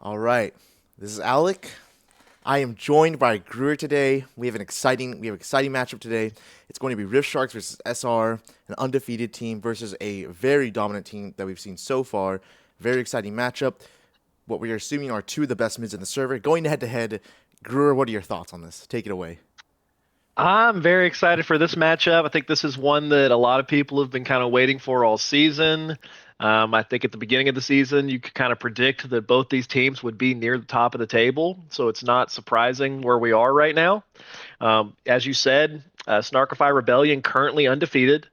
All right. This is Alec. I am joined by Greer today. We have an exciting matchup today. It's going to be Rift Sharks versus SR, an undefeated team versus a very dominant team that we've seen so far. Very exciting matchup. What we are assuming are two of the best mids in the server. Going head to head. Greer, what are your thoughts on this? Take it away. I'm very excited for this matchup. I think this is one that a lot of people have been kind of waiting for all season. I think at the beginning of the season, you could kind of predict that both these teams would be near the top of the table. So it's not surprising where we are right now. As you said, Snarkify Rebellion currently undefeated.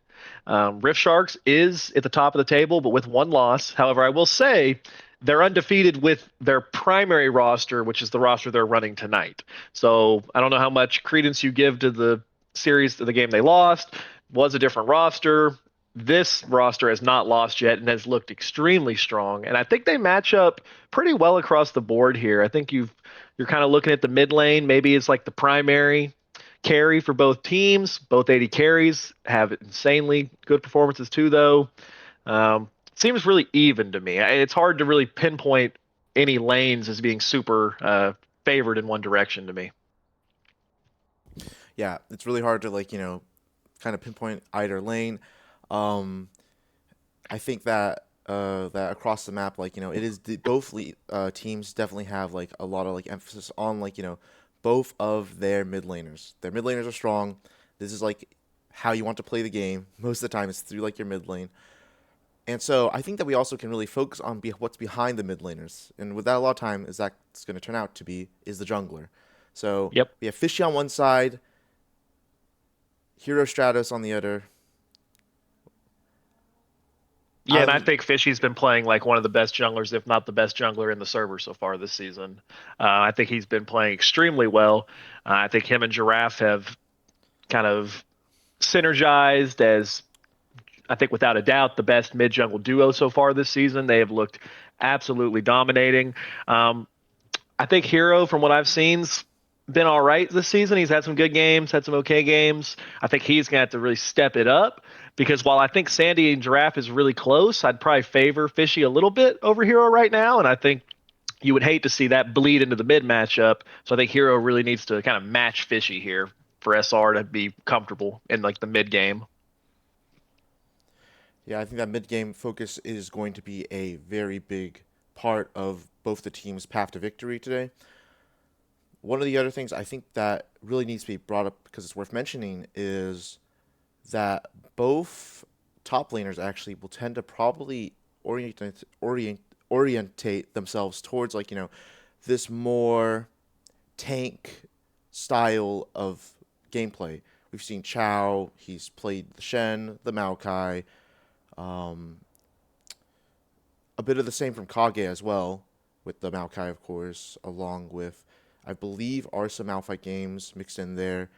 Rift Sharks is at the top of the table, but with one loss. However, I will say they're undefeated with their primary roster, which is the roster they're running tonight. So I don't know how much credence you give to the series, of the game they lost. Was a different roster. This roster has not lost yet and has looked extremely strong. And I think they match up pretty well across the board here. I think you're kind of looking at the mid lane. Maybe it's like the primary carry for both teams. Both 80 carries have insanely good performances too, though. Seems really even to me. It's hard to really pinpoint any lanes as being super favored in one direction to me. Yeah, it's really hard to kind of pinpoint either lane. Um, I think that across the map, it is teams definitely have like a lot of like emphasis on both of their mid laners. Their mid laners are strong. This is like how you want to play the game. Most of the time, it's through like your mid lane. And so I think that we also can really focus on what's behind the mid laners. And with that, a lot of time is that's going to turn out to be is the jungler. So Yep. we have Fishy on one side, Hero Stratus on the other. Yeah, and I Um, think Fishy's been playing like one of the best junglers, if not the best jungler in the server so far this season. I think he's been playing extremely well. I think him and Giraffe have kind of synergized as I think without a doubt the best mid jungle duo so far this season. They have looked absolutely dominating. Um, I think Hero, from what I've seen's been all right this season. He's had some good games, had some okay games. I think he's gonna have to really step it up because while I think Sandy and Giraffe is really close, I'd probably favor Fishy a little bit over Hero right now, and I think you would hate to see that bleed into the mid matchup. So I think Hero really needs to kind of match Fishy here for SR to be comfortable in like the mid game. yeah, I think that mid game focus is going to be a very big part of both the teams' path to victory today. One of the other things I think that really needs to be brought up because it's worth mentioning is that both top laners actually will tend to probably orient orientate themselves towards this more tank style of gameplay. We've seen Chow, he's played the Shen, the Maokai, um, a bit of the same from Kage as well, with the Maokai, of course, along with, I believe, Arsa Malphite games mixed in there.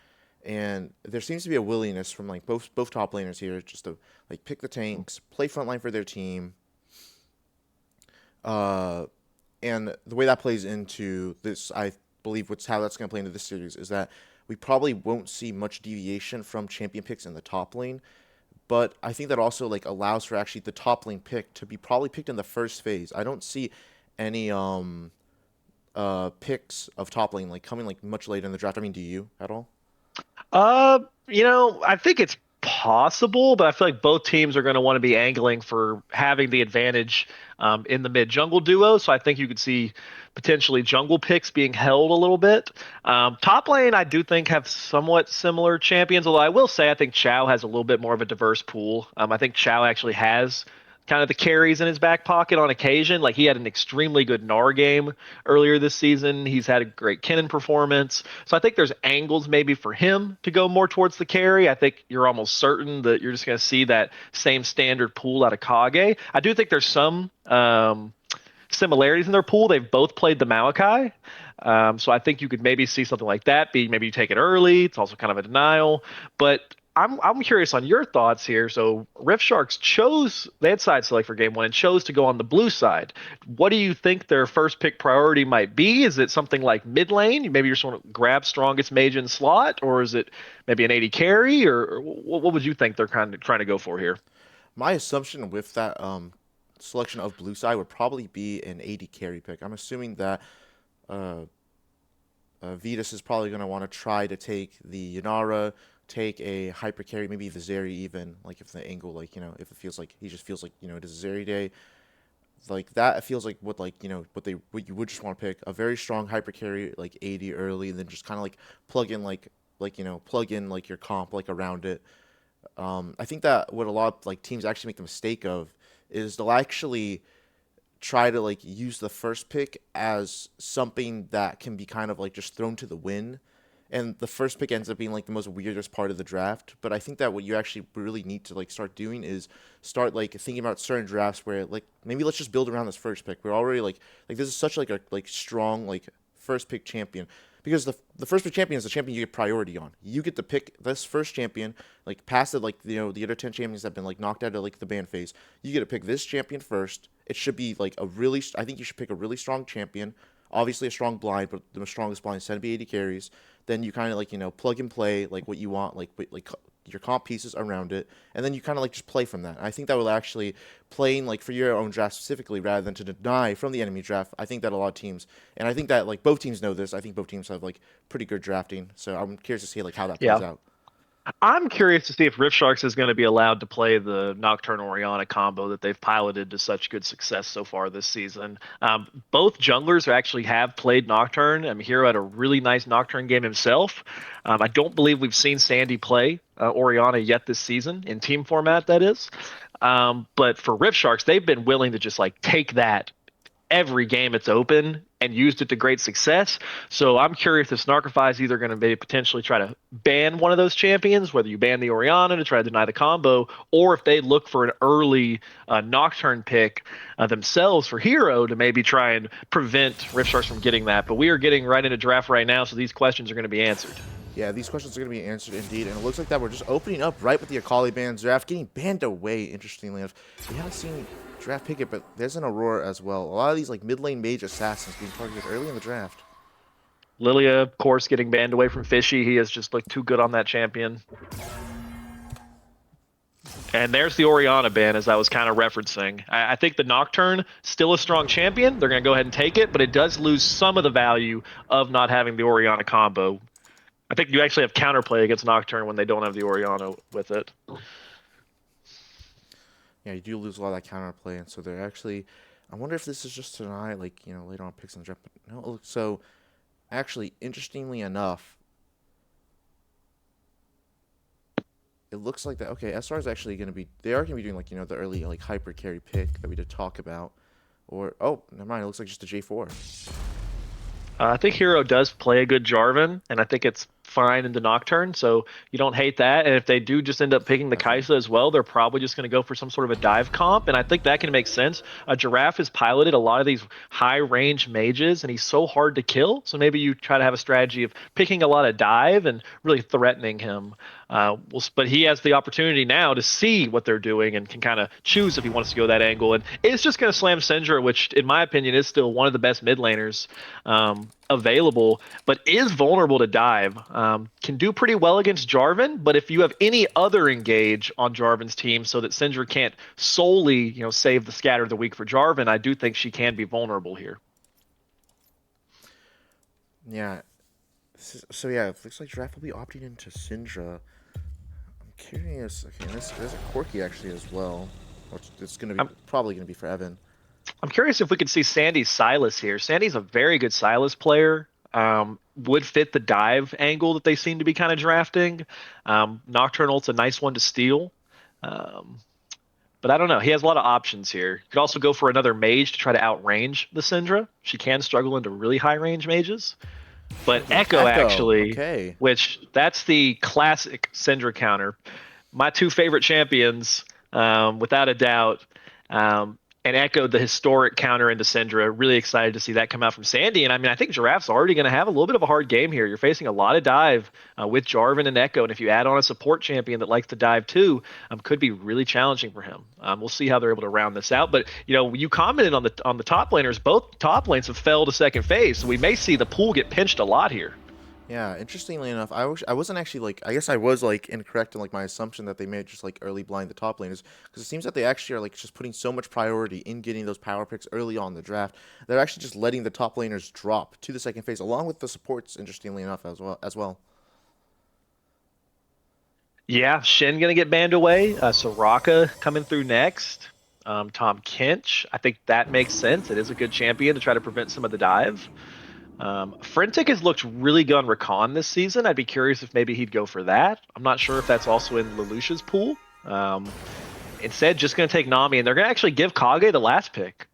And there seems to be a willingness from like both top laners here just to like pick the tanks, play frontline for their team. Uh, and the way that plays into this, I believe, what's how that's going to play into this series is that we probably won't see much deviation from champion picks in the top lane. But I think that also like allows for actually the top lane pick to be probably picked in the first phase. I don't see any picks of top lane like coming like much later in the draft. I mean, do you at all? I think it's possible, but I feel like both teams are going to want to be angling for having the advantage in the mid jungle duo. So I think you could see potentially jungle picks being held a little bit. Top lane, I do think have somewhat similar champions, although I will say I think Chow has a little bit more of a diverse pool. I think Chow actually has kind of the carries in his back pocket on occasion. Like he had an extremely good Gnar game earlier this season. He's had a great Kennen performance. So I think there's angles maybe for him to go more towards the carry. I think you're almost certain that you're just going to see that same standard pool out of Kage. I do think there's some similarities in their pool. They've both played the Maokai. So I think you could maybe see something like that. Be maybe you take it early. It's also kind of a denial. But I'm curious on your thoughts here. So Rift Sharks chose they had side select for game one and chose to go on the blue side. What do you think their first pick priority might be? Is it something like mid lane? Maybe you just want to grab strongest mage in slot, or is it maybe an 80 carry, or what would you think they're kind of trying to go for here? My assumption with that selection of blue side would probably be an AD carry pick. I'm assuming that uh, Vetus is probably going to want to try to take the Yanara, take a hyper carry, maybe the Zeri even, like if the angle, like, if it feels like he just feels like, it is a Zeri day, like that, it feels like what, like, what you would just want to pick a very strong hyper carry, like 80 early, and then just kind of like plug in, plug in like your comp, like around it. I think that what a lot of like teams actually make the mistake of is they'll actually try to like use the first pick as something that can be kind of like just thrown to the wind. And the first pick ends up being like the most weirdest part of the draft. But I think that what you actually really need to like start doing is start like thinking about certain drafts where like maybe let's just build around this first pick. We're already like this is such like a like strong like first pick champion because the first pick champion is the champion you get priority on. You get to pick this first champion, like past the like the other 10 champions that have been like knocked out of like the ban phase. You get to pick this champion first. It should be like a really I think you should pick a really strong champion. Obviously a strong blind, but the strongest blind is 10 to be 80 carries. Then you kind of like plug and play like what you want, like your comp pieces around it, and then you kind of like just play from that. I think that will actually playing like for your own draft specifically rather than to deny from the enemy draft. I think that a lot of teams, and I think that like both teams know this. I think both teams have like pretty good drafting, so I'm curious to see like how that plays Yeah. out. I'm curious to see if Rift Sharks is going to be allowed to play the Nocturne Oriana combo that they've piloted to such good success so far this season. Both junglers actually have played Nocturne. I mean, Hero had a really nice Nocturne game himself. I don't believe we've seen Sandy play Oriana yet this season in team format, that is. But for Rift Sharks, they've been willing to just like take that every game it's open and used it to great success. So I'm curious if Snarkify is either going to maybe potentially try to ban one of those champions, whether you ban the Oriana to try to deny the combo, or if they look for an early Nocturne pick themselves for Hero to maybe try and prevent Rift Sharks from getting that. But we are getting right into draft right now, so these questions are going to be answered. Yeah, these questions are going to be answered indeed, and it looks like that we're just opening up right with the Akali ban draft, getting banned away, interestingly enough. We haven't seen draft pick it, but there's an Aurora as well. A lot of these like mid lane mage assassins being targeted early in the draft. Lilia, of course, getting banned away from Fishy. He is just like too good on that champion. And there's the Oriana ban, as I was kind of referencing. I think the Nocturne, still a strong champion. They're going to go ahead and take it, but it does lose some of the value of not having the Oriana combo. I think you actually have counterplay against Nocturne when they don't have the Oriana with it. Yeah, you do lose a lot of that counterplay, and so they're actually. I wonder if this is just tonight, like later on picks in the draft. But no, so actually, interestingly enough, it looks like that. Okay, SR is actually going to be. They are going to be doing like the early like hyper carry pick that we did talk about, or oh, never mind. It looks like just a J4. I think Hero does play a good Jarvan, and I think it's fine into Nocturne, so you don't hate that. And if they do just end up picking the Kaisa as well, they're probably just going to go for some sort of a dive comp, and I think that can make sense. Giraffe has piloted a lot of these high-range mages, and he's so hard to kill, so maybe you try to have a strategy of picking a lot of dive and really threatening him. But he has the opportunity now to see what they're doing and can kind of choose if he wants to go that angle. And it's just going to slam Syndra, which, in my opinion, is still one of the best mid laners available, but is vulnerable to dive. Can do pretty well against Jarvan, but if you have any other engage on Jarvan's team so that Syndra can't solely, save the scatter of the week for Jarvan, I do think she can be vulnerable here. Yeah. So yeah, it looks like Draft will be opting into Syndra. I'm curious. Okay, there's a Corki actually as well. It's gonna be probably gonna be for Evan. I'm curious if we could see Sandy's Silas here. Sandy's a very good Silas player. Would fit the dive angle that they seem to be kind of drafting. Nocturnal's a nice one to steal. But I don't know. He has a lot of options here. You could also go for another mage to try to outrange the Syndra. She can struggle into really high range mages. But Echo actually, okay. Which that's the classic Syndra counter. My two favorite champions, without a doubt. And Echo, the historic counter into Syndra. Really excited to see that come out from Sandy. And I mean, I think Giraffe's already going to have a little bit of a hard game here. You're facing a lot of dive with Jarvan and Echo. And if you add on a support champion that likes to dive too, could be really challenging for him. We'll see how they're able to round this out. But, you commented on the top laners. Both top lanes have fell to second phase. So we may see the pool get pinched a lot here. Yeah, interestingly enough, I wasn't actually like I guess I was like incorrect in like my assumption that they may just like early blind the top laners because it seems that they actually are like just putting so much priority in getting those power picks early on in the draft. They're actually just letting the top laners drop to the second phase along with the supports. Interestingly enough, as well. Yeah, Shin gonna get banned away. Soraka coming through next. Tom Kinch. I think that makes sense. It is a good champion to try to prevent some of the dive. Frentic has looked really good on Rakan this season. I'd be curious if maybe he'd go for that. I'm not sure if that's also in Lelouch's pool. Instead, just going to take Nami, and they're going to actually give Kage the last pick.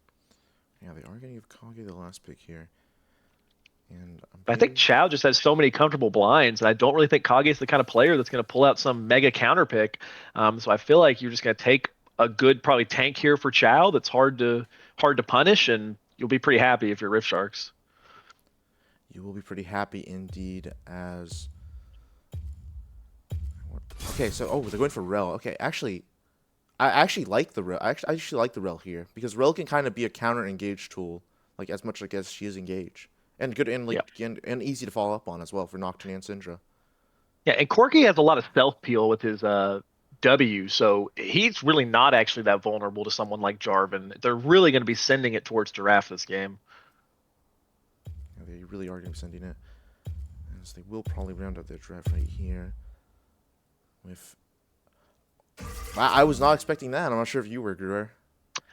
Yeah, they are going to give Kage the last pick here, and I'm I think pretty. Chow just has so many comfortable blinds, and I don't really think Kage is the kind of player that's going to pull out some mega counter pick. So I feel like you're just going to take a good probably tank here for Chow that's hard to punish, and you'll be pretty happy if you're Rift Sharks. You will be pretty happy indeed as. Okay, so they're going for Rel. Okay, actually, I actually like the Rel. I actually like the Rel here because Rel can kind of be a counter engage tool, like as much like as she is engage, and good and Yeah. like and easy to follow up on as well for Nocturne and Syndra. Yeah, and Corky has a lot of stealth peel with his W, so he's really not actually that vulnerable to someone like Jarvan. They're really going to be sending it towards Giraffe this game. Yeah, they really are going to be sending it, as they will probably round out their draft right here. With I was not expecting that. I'm not sure if you were, Gruer.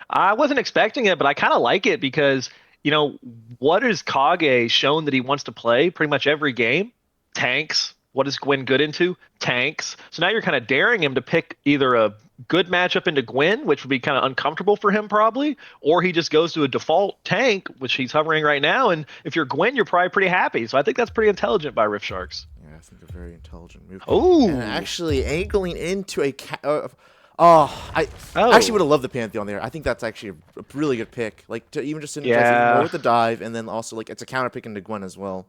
I wasn't expecting it, but I kind of like it because, what has Kage shown that he wants to play pretty much every game? Tanks. What is Gwen good into? Tanks. So now you're kind of daring him to pick either a good matchup into Gwen, which would be kind of uncomfortable for him probably, or he just goes to a default tank, which he's hovering right now. And if you're Gwen, you're probably pretty happy. So I think that's pretty intelligent by Rift Sharks. Yeah, I think a very intelligent move. And Oh, actually angling into I actually would oh, have loved the Pantheon there. I think that's actually a really good pick. Like to even just synergize even more yeah. with the dive, and then also like it's a counter pick into Gwen as well.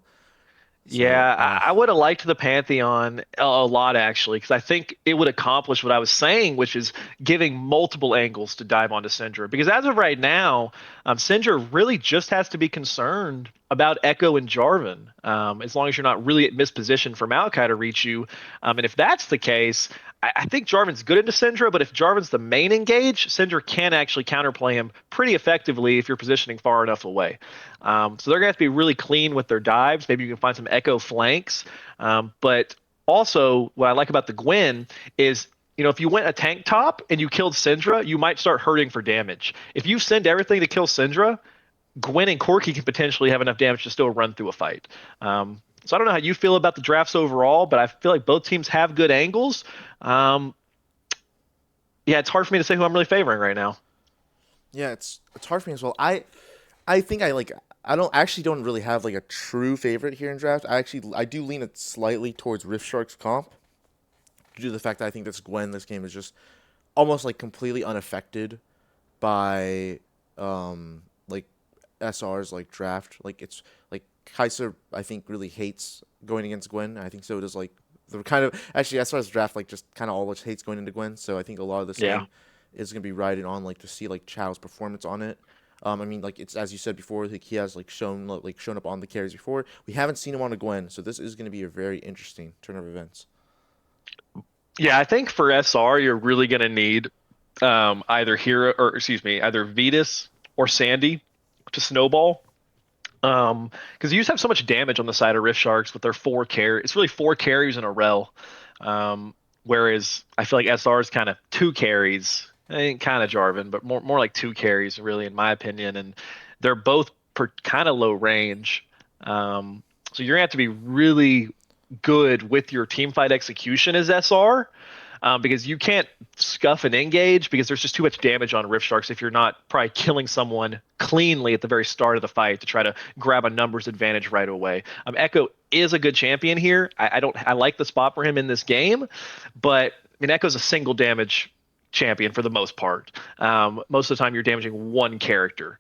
So, Yeah, I would have liked the Pantheon a lot actually, because I think it would accomplish what I was saying, which is giving multiple angles to dive onto Syndra. Because as of right now, Syndra really just has to be concerned about Echo and Jarvan, as long as you're not really at misposition for Maokai to reach you. And if that's the case, I think Jarvan's good into Syndra, but if Jarvan's the main engage, Syndra can actually counterplay him pretty effectively if you're positioning far enough away. So they're going to have to be really clean with their dives. Maybe you can find some echo flanks. But also, what I like about the Gwen is, if you went a tank top and you killed Syndra, you might start hurting for damage. If you send everything to kill Syndra, Gwen and Corki can potentially have enough damage to still run through a fight. So I don't know how you feel about the drafts overall, but I feel like both teams have good angles. Um, yeah, it's hard for me to say who I'm really favoring right now. yeah, it's hard for me as well. I think I don't really have like a true favorite here in draft. I do lean it slightly towards Rift Sharks comp due to the fact that I think this game is just almost like completely unaffected by like SR's like draft. Like it's like Kaiser I think really hates going against Gwen. I think so does like the kind of actually SR's draft like just kind of always hates going into Gwen. So I think a lot of this Yeah. game is gonna be riding on like to see like Chow's performance on it. I mean, like it's as you said before, like he has shown up on the carries before. We haven't seen him on a Gwen, so this is going to be a very interesting turn of events. Yeah, I think for SR, you're really going to need either Hero or excuse me, either Vetus or Sandy to snowball. Because you just have so much damage on the side of Rift Sharks with their four carry. It's really four carries in a rel. Whereas I feel like SR is kind of two carries. I mean, kind of Jarvan, but more like two carries, really, in my opinion. And they're both kind of low range. So you're gonna have to be really good with your team fight execution as SR, because you can't scuff and engage because there's just too much damage on Rift Sharks if you're not probably killing someone cleanly at the very start of the fight to try to grab a numbers advantage right away. Echo is a good champion here. I like the spot for him in this game, but I mean Echo's a single damage champion for the most part. Most of the time, you're damaging one character.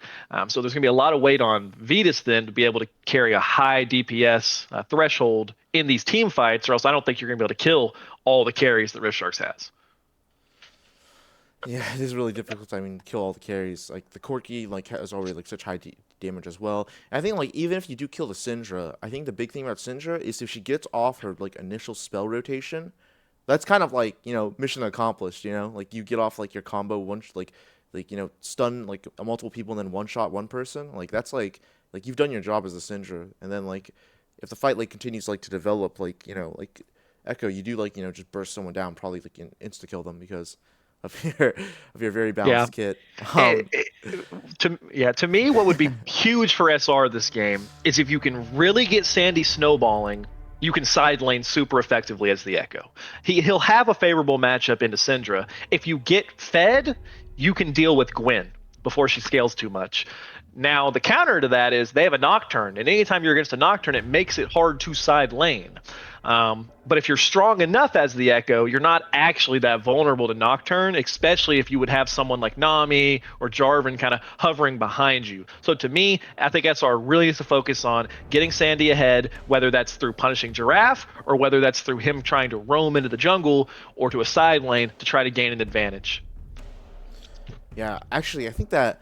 So there's going to be a lot of weight on Vetus then to be able to carry a high DPS threshold in these team fights, or else I don't think you're going to be able to kill all the carries that Rift Sharks has. Yeah, it is really difficult. I mean, kill all the carries. Like the Corki, like has already like such high damage as well. And I think like even if you do kill the Syndra, I think the big thing about Syndra is if she gets off her like initial spell rotation, that's kind of like mission accomplished. Like you get off like your combo once like stun like multiple people and then one shot one person. Like that's like you've done your job as a Syndra. And then like if the fight like continues like to develop like like Echo, you do like just burst someone down, probably like insta kill them because of your very Yeah. balanced kit. It, it, to me, what would be huge for SR this game is if you can really get Sandy snowballing, you can side lane super effectively as the Echo. He'll have a favorable matchup into Syndra. If you get fed, you can deal with Gwen before she scales too much. Now, the counter to that is they have a Nocturne, and anytime you're against a Nocturne, it makes it hard to side lane. But if you're strong enough as the Echo, you're not actually that vulnerable to Nocturne, especially if you would have someone like Nami or Jarvan kind of hovering behind you. So to me, I think SR really needs to focus on getting Sandy ahead, whether that's through punishing Giraffe or whether that's through him trying to roam into the jungle or to a side lane to try to gain an advantage. Yeah, actually, I think that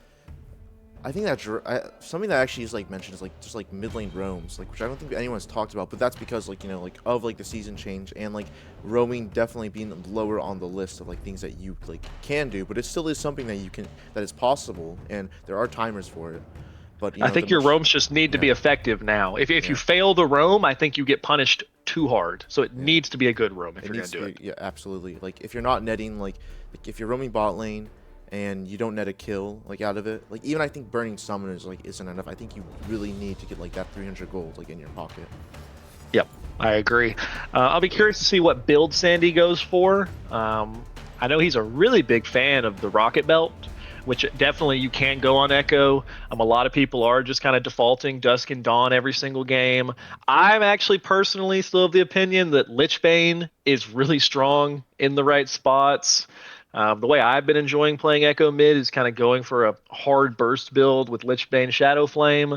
something that actually is like mentioned is like just like mid lane roams, like which I don't think anyone's talked about, but that's because like like of like the season change and like roaming definitely being lower on the list of like things that you like can do, but it still is something that is possible, and there are timers for it. But I think your roams just need to be yeah effective now. If you yeah fail the roam, I think you get punished too hard. So it yeah needs to be a good roam if it you're going needs to to do be it. yeah absolutely, like if you're not netting like if you're roaming bot lane and you don't net a kill like out of it, like even I think burning summoners like isn't enough. I think you really need to get like that 300 gold like in your pocket. Yep, I agree. I'll be curious to see what build Sandy goes for. I know he's a really big fan of the Rocket Belt, which definitely you can go on Echo. A lot of people are just kind of defaulting Dusk and Dawn every single game. I'm actually personally still of the opinion that Lichbane is really strong in the right spots. The way I've been enjoying playing Echo mid is kind of going for a hard burst build with Lichbane Shadow Flame.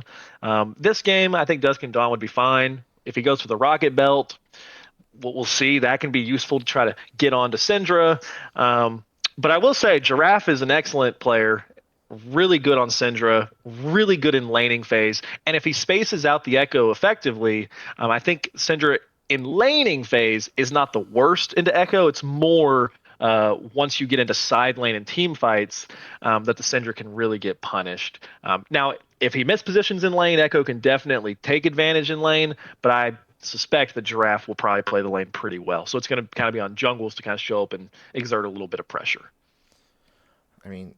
This game, I think Dusk and Dawn would be fine. If he goes for the Rocket Belt, we'll see. That can be useful to try to get onto Syndra. But I will say, Giraffe is an excellent player, really good on Syndra, really good in laning phase. And if he spaces out the Echo effectively, I think Syndra in laning phase is not the worst into Echo. It's more once you get into side lane and team fights that the Syndra can really get punished. Now, if he mispositions in lane, Echo can definitely take advantage in lane, but I suspect the Giraffe will probably play the lane pretty well. So it's going to kind of be on jungles to kind of show up and exert a little bit of pressure. I mean,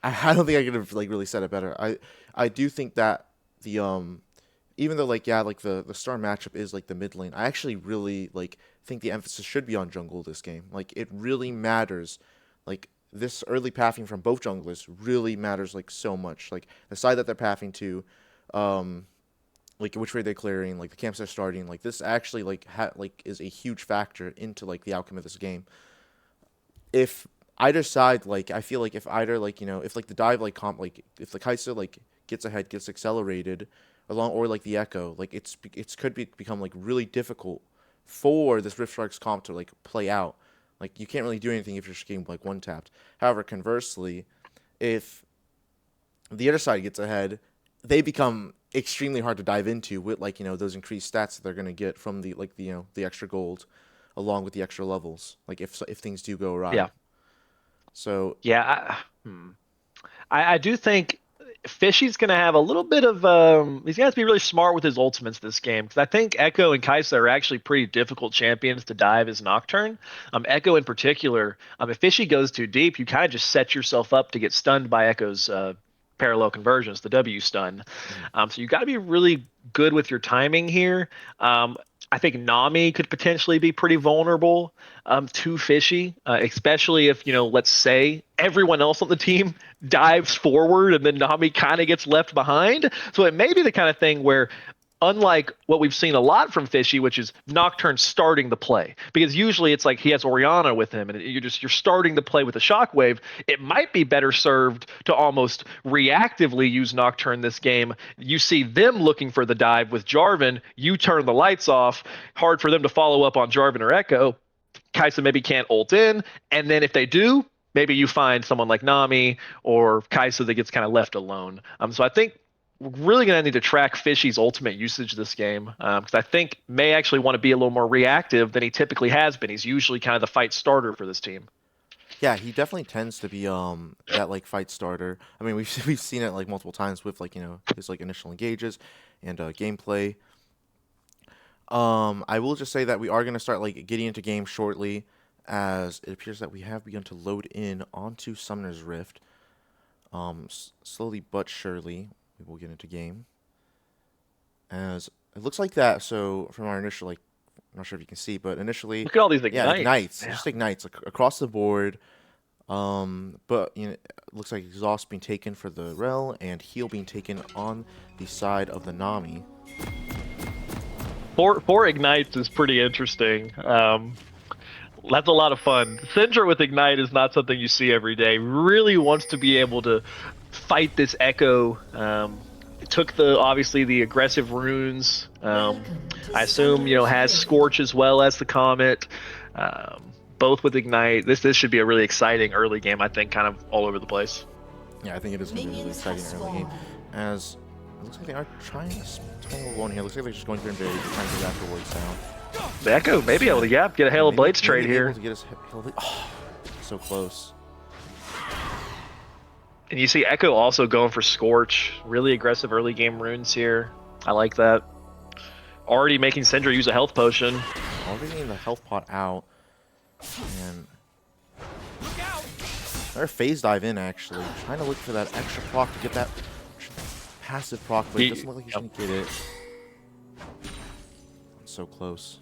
I don't think I could have like really said it better. I do think that the even though like yeah like the star matchup is like the mid lane, I actually really like think the emphasis should be on jungle this game. Like it really matters. Like this early pathing from both junglers really matters like so much. Like the side that they're pathing to, like which way they're clearing, like the camps they're starting. Like this actually like like is a huge factor into like the outcome of this game. If either side, like I feel like if either like if like the dive like comp like if the Kai'Sa like gets ahead, gets accelerated along, or like the Echo, like become like really difficult for this Rift Sharks comp to like play out. Like you can't really do anything if you're just getting like one tapped. However, conversely, if the other side gets ahead, they become extremely hard to dive into with like those increased stats that they're gonna get from the like the extra gold, along with the extra levels. Like if things do go awry. Yeah. So Yeah. I do think Fishy's going to have a little bit of he's going to have to be really smart with his ultimates this game because I think Echo and Kai'Sa are actually pretty difficult champions to dive as Nocturne. Echo in particular, if Fishy goes too deep, you kind of just set yourself up to get stunned by Echo's parallel conversions, the W stun. So you got to be really good with your timing here. I think Nami could potentially be pretty vulnerable to Fishy, especially if, let's say everyone else on the team dives forward and then Nami kind of gets left behind. So it may be the kind of thing where, unlike what we've seen a lot from Fishy, which is Nocturne starting the play, because usually it's like he has Orianna with him and you're starting the play with a Shockwave. It might be better served to almost reactively use Nocturne this game. You see them looking for the dive with Jarvan, you turn the lights off, hard for them to follow up on Jarvan or Echo. Kai'Sa maybe can't ult in, and then if they do, maybe you find someone like Nami or Kai'Sa that gets kind of left alone. So I think we're really going to need to track Fishy's ultimate usage this game because I think May actually want to be a little more reactive than he typically has been. He's usually kind of the fight starter for this team. Yeah, he definitely tends to be that like fight starter. I mean, we've seen it like multiple times with like his like initial engages and gameplay. I will just say that we are gonna start like getting into game shortly, as it appears that we have begun to load in onto Summoner's Rift. Slowly but surely, we will get into game. As it looks like that. So from our initial like, I'm not sure if you can see, but initially, Look at all these yeah, ignites. ignites, Yeah. just ignites like, across the board. But it looks like exhaust being taken for the Rel and heal being taken on the side of the Nami. Four ignites is pretty interesting. That's a lot of fun. Syndra with Ignite is not something you see every day. Really wants to be able to fight this Echo. It took obviously the aggressive runes. I assume has Scorch as well as the Comet. Both with Ignite. This should be a really exciting early game. I think kind of all over the place. Yeah, I think it is going to be a really exciting early game. As it looks like they are trying to spend one here. Looks like they're just going for invade, trying to get afterwards down. The Echo may be able to get a Hail of Blades trade here. To get us so close. And you see Echo also going for Scorch. Really aggressive early game runes here. I like that. Already making Syndra use a health potion. Already getting the health pot out. And they're phase dive in actually. Trying to look for that extra proc to get that passive proc, but it doesn't look like he's going to get it. So close.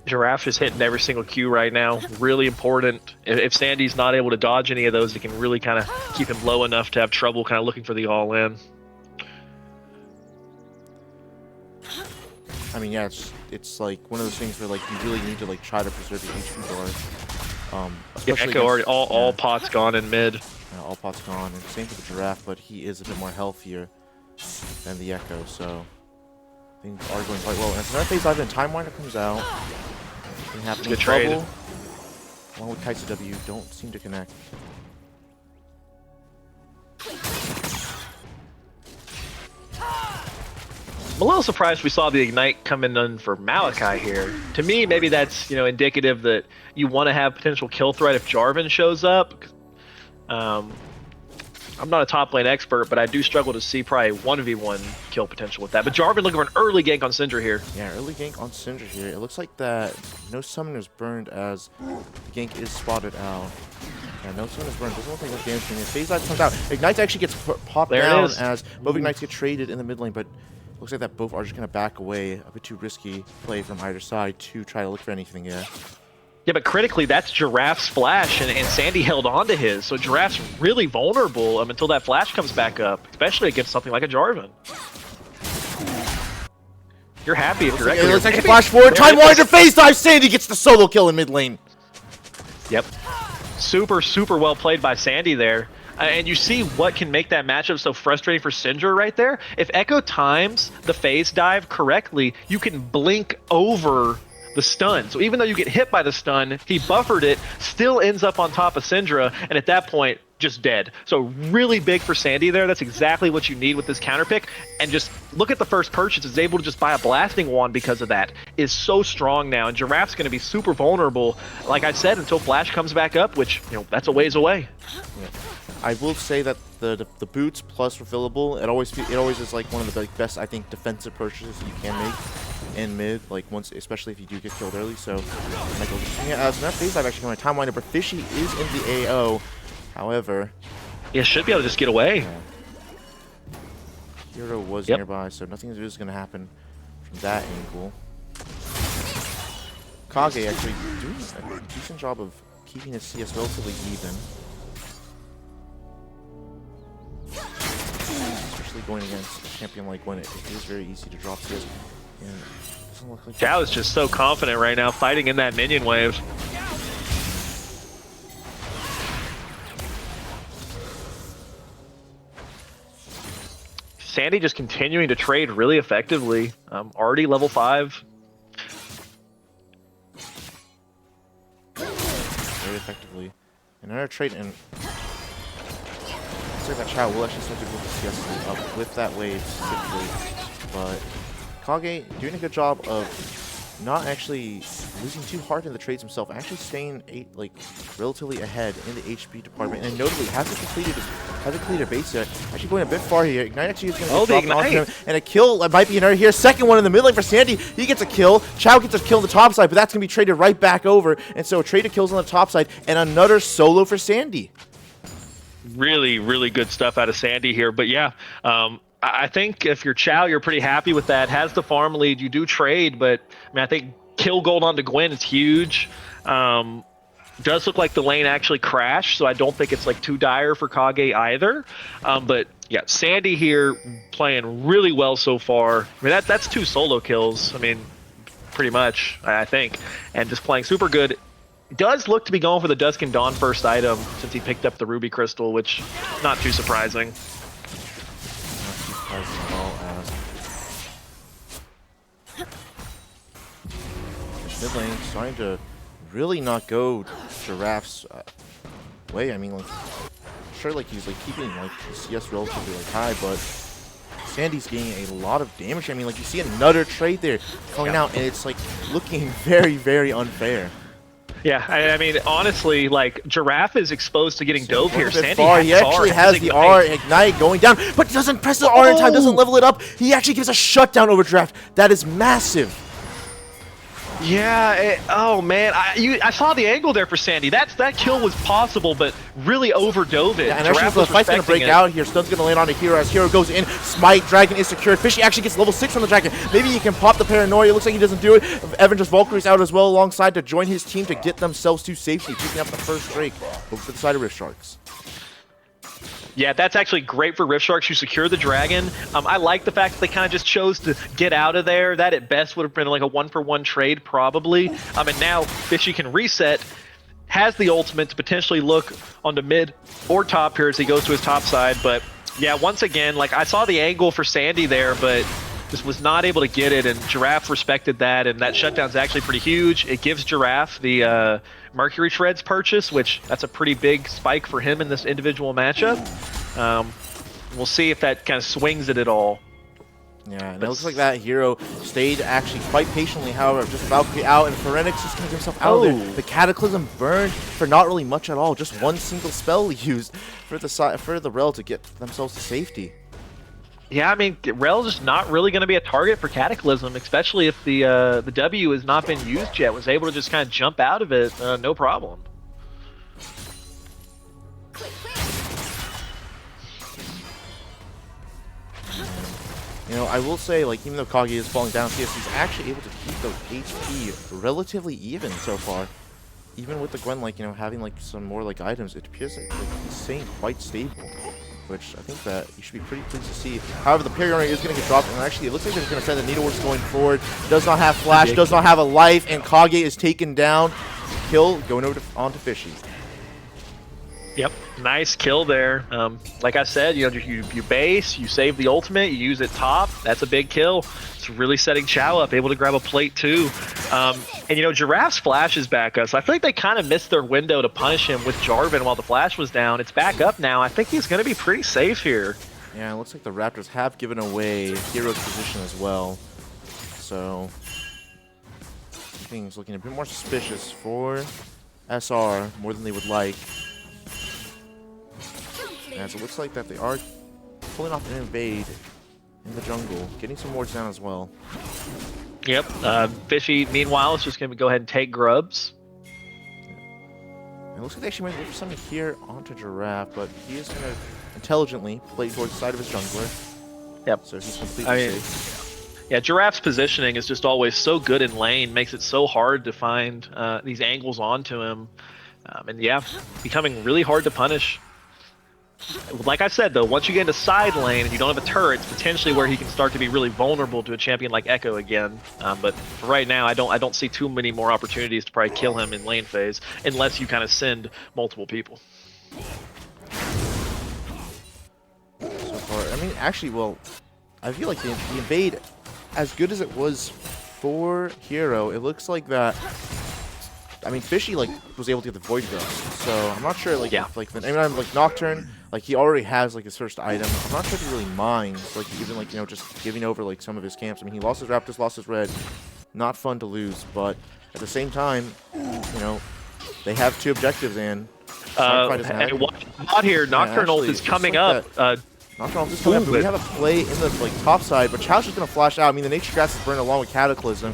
Giraffe is hitting every single Q right now. Really important. If Sandy's not able to dodge any of those, it can really kind of keep him low enough to have trouble kind of looking for the all-in. I mean, yeah, it's like one of those things where like you really need to like try to preserve your HP bar. If Echo already all pots gone in mid. All pots gone, and same for the Giraffe, but he is a bit more healthier than the Echo, so things are going quite well. And it's another phase dive in. Time Winder comes out. Good trade. Along with Kaisa W, don't seem to connect. I'm a little surprised we saw the Ignite coming in for Malachi here. To me, maybe that's indicative that you want to have potential kill threat if Jarvan shows up. I'm not a top lane expert, but I do struggle to see probably 1v1 kill potential with that. But Jarvan looking for an early gank on Syndra here. Yeah, early gank on Syndra here. It looks like that no summoners burned as the gank is spotted out. Yeah, no summoners burned. Doesn't look like much damage from it. Phase Dive comes out. Ignite actually gets popped down as both Ignites get traded in the mid lane, but looks like that both are just going to back away. A bit too risky play from either side to try to look for anything yet. Yeah, but critically, that's Giraffe's flash, and Sandy held on to his. So Giraffe's really vulnerable until that flash comes back up, especially against something like a Jarvan. You're happy if you're Echo. It looks like a flash forward. Time Winder phase dive. Sandy gets the solo kill in mid lane. Yep. Super, super well played by Sandy there. And you see what can make that matchup so frustrating for Syndra right there. If Echo times the phase dive correctly, you can blink over the stun. So even though you get hit by the stun, he buffered it, still ends up on top of Syndra, and at that point, just dead. So really big for Sandy there. That's exactly what you need with this counter pick. And just look at the first purchase. Is able to just buy a blasting wand because of that. Is so strong now. And Giraffe's going to be super vulnerable, like I said, until Flash comes back up, which, that's a ways away. Yeah. I will say that the boots plus refillable, it always is like one of the best, I think, defensive purchases you can make in mid, like especially if you do get killed early. So Michael, so that phase dive actually coming Time Winder, but Fishy is in the AO. However, yeah, should be able to just get away. Yeah. Hero was nearby, so nothing is going to happen from that angle. Kage actually doing a decent job of keeping his CS relatively even. Especially going against a champion like Gwen, it is very easy to drop CS. And it doesn't look like Zhao is just so confident right now, fighting in that minion wave. Sandy just continuing to trade really effectively. Already level 5. Very effectively. Another trade, and looks like that Chow will actually start to move the CS lead up with that wave specifically. But Kage doing a good job of not actually losing too hard in the trades himself, actually staying relatively ahead in the HP department, and notably hasn't completed a base yet. Actually going a bit far here. Ignite actually is going to get dropped onto him, and a kill might be another here. Second one in the mid lane for Sandy. He gets a kill. Chow gets a kill on the top side, but that's going to be traded right back over, and so a trade of kills on the top side, and another solo for Sandy. Really, really good stuff out of Sandy here, but yeah, I think if you're Chow, you're pretty happy with that. Has the farm lead, you do trade, but I mean, I think kill gold onto Gwen is huge. Does look like the lane actually crashed, so I don't think it's like too dire for Kage either. But yeah, Sandy here playing really well so far. I mean, that's 2 solo kills. I mean, pretty much, I think, and just playing super good. Does look to be going for the Dusk and Dawn first item since he picked up the Ruby Crystal, which not too surprising. As well as mid lane starting to really not go Giraffe's way. I mean, sure, he's keeping the CS relatively high, but Sandy's gaining a lot of damage. I mean, you see another trade there coming out, and it's looking very, very unfair. Yeah, I mean, honestly, Giraffe is exposed to getting dove here. Sandy he actually has the R Ignite going down, but doesn't press the R in time, doesn't level it up. He actually gives a shutdown over Giraffe. That is massive. Yeah, oh man, I saw the angle there for Sandy. That kill was possible, but really overdove it. Yeah, and actually the fight's going to break out here. Stun's going to land on a Hero as Hero goes in. Smite, Dragon is secured. Fishy actually gets level 6 from the Dragon. Maybe he can pop the Paranoia. It looks like he doesn't do it. Evan just Valkyrie's out as well alongside to join his team to get themselves to safety, picking up the first Drake over to the side of Rift Sharks. Yeah, that's actually great for Rift Sharks. You secure the Dragon. I like the fact that they kind of just chose to get out of there. That at best would have been a 1-for-1 trade probably. And now Fishy can reset, has the ultimate to potentially look on the mid or top here as he goes to his top side. But yeah, once again, I saw the angle for Sandy there, but just was not able to get it, and Giraffe respected that, and that shutdown's actually pretty huge. It gives Giraffe the Mercury Shreds purchase, which that's a pretty big spike for him in this individual matchup. We'll see if that kind of swings it at all. Yeah, and it looks like that Hero stayed actually quite patiently, however, just Valkyrie out, and Phoenix just gets himself out of there. The Cataclysm burned for not really much at all, just one single spell used for the Rel to get themselves to safety. Yeah, I mean, Rel's just not really going to be a target for Cataclysm, especially if the W has not been used yet. Was able to just kind of jump out of it, no problem. You know, I will say, even though Kage is falling down, CS is actually able to keep the HP relatively even so far. Even with the Gwen, having some more items, it appears he's staying quite stable. Which I think that you should be pretty pleased to see. However, the Paranoia is going to get dropped, and actually it looks like they're going to send the Needleworks going forward. Does not have Flash, does not have a life, and Kage is taken down. Kill going over onto Fishy. Yep, nice kill there. Like I said, you base, you save the ultimate, you use it top. That's a big kill. It's really setting Chow up, able to grab a plate too. And Giraffe's flash is back up, so I feel like they kind of missed their window to punish him with Jarvan while the flash was down. It's back up now. I think he's going to be pretty safe here. Yeah, it looks like the Raptors have given away Hero's position as well. So things looking a bit more suspicious for SR more than they would like. As it looks like that they are pulling off an invade in the jungle, getting some wards down as well. Yep. Fishy, meanwhile, is just going to go ahead and take grubs. It looks like they actually might look for something here onto Giraffe, but he is going to intelligently play towards the side of his jungler. Yep. So he's completely safe. Yeah, Giraffe's positioning is just always so good in lane, makes it so hard to find these angles onto him. And yeah, becoming really hard to punish. Like I said, though, once you get into side lane and you don't have a turret, it's potentially where he can start to be really vulnerable to a champion like Echo again. But for right now, I don't see too many more opportunities to probably kill him in lane phase, unless you kind of send multiple people. So far, I mean, actually, well, I feel like the invade, as good as it was for Hero, it looks like that I mean, Fishy like was able to get the Void Growth, so I'm not sure like if, like I mean, I'm like Nocturne, like he already has like his first item. I'm not sure if he really minds like even like just giving over like some of his camps. I mean, he lost his Raptors, lost his Red, not fun to lose, but at the same time, they have 2 objectives and Snarkify doesn't have it. Not here. Nocturne ult is coming up. Nocturne ult is coming up, but we have a play in the like top side, but Chow's just gonna flash out. I mean, the Nature Grass is burned along with Cataclysm.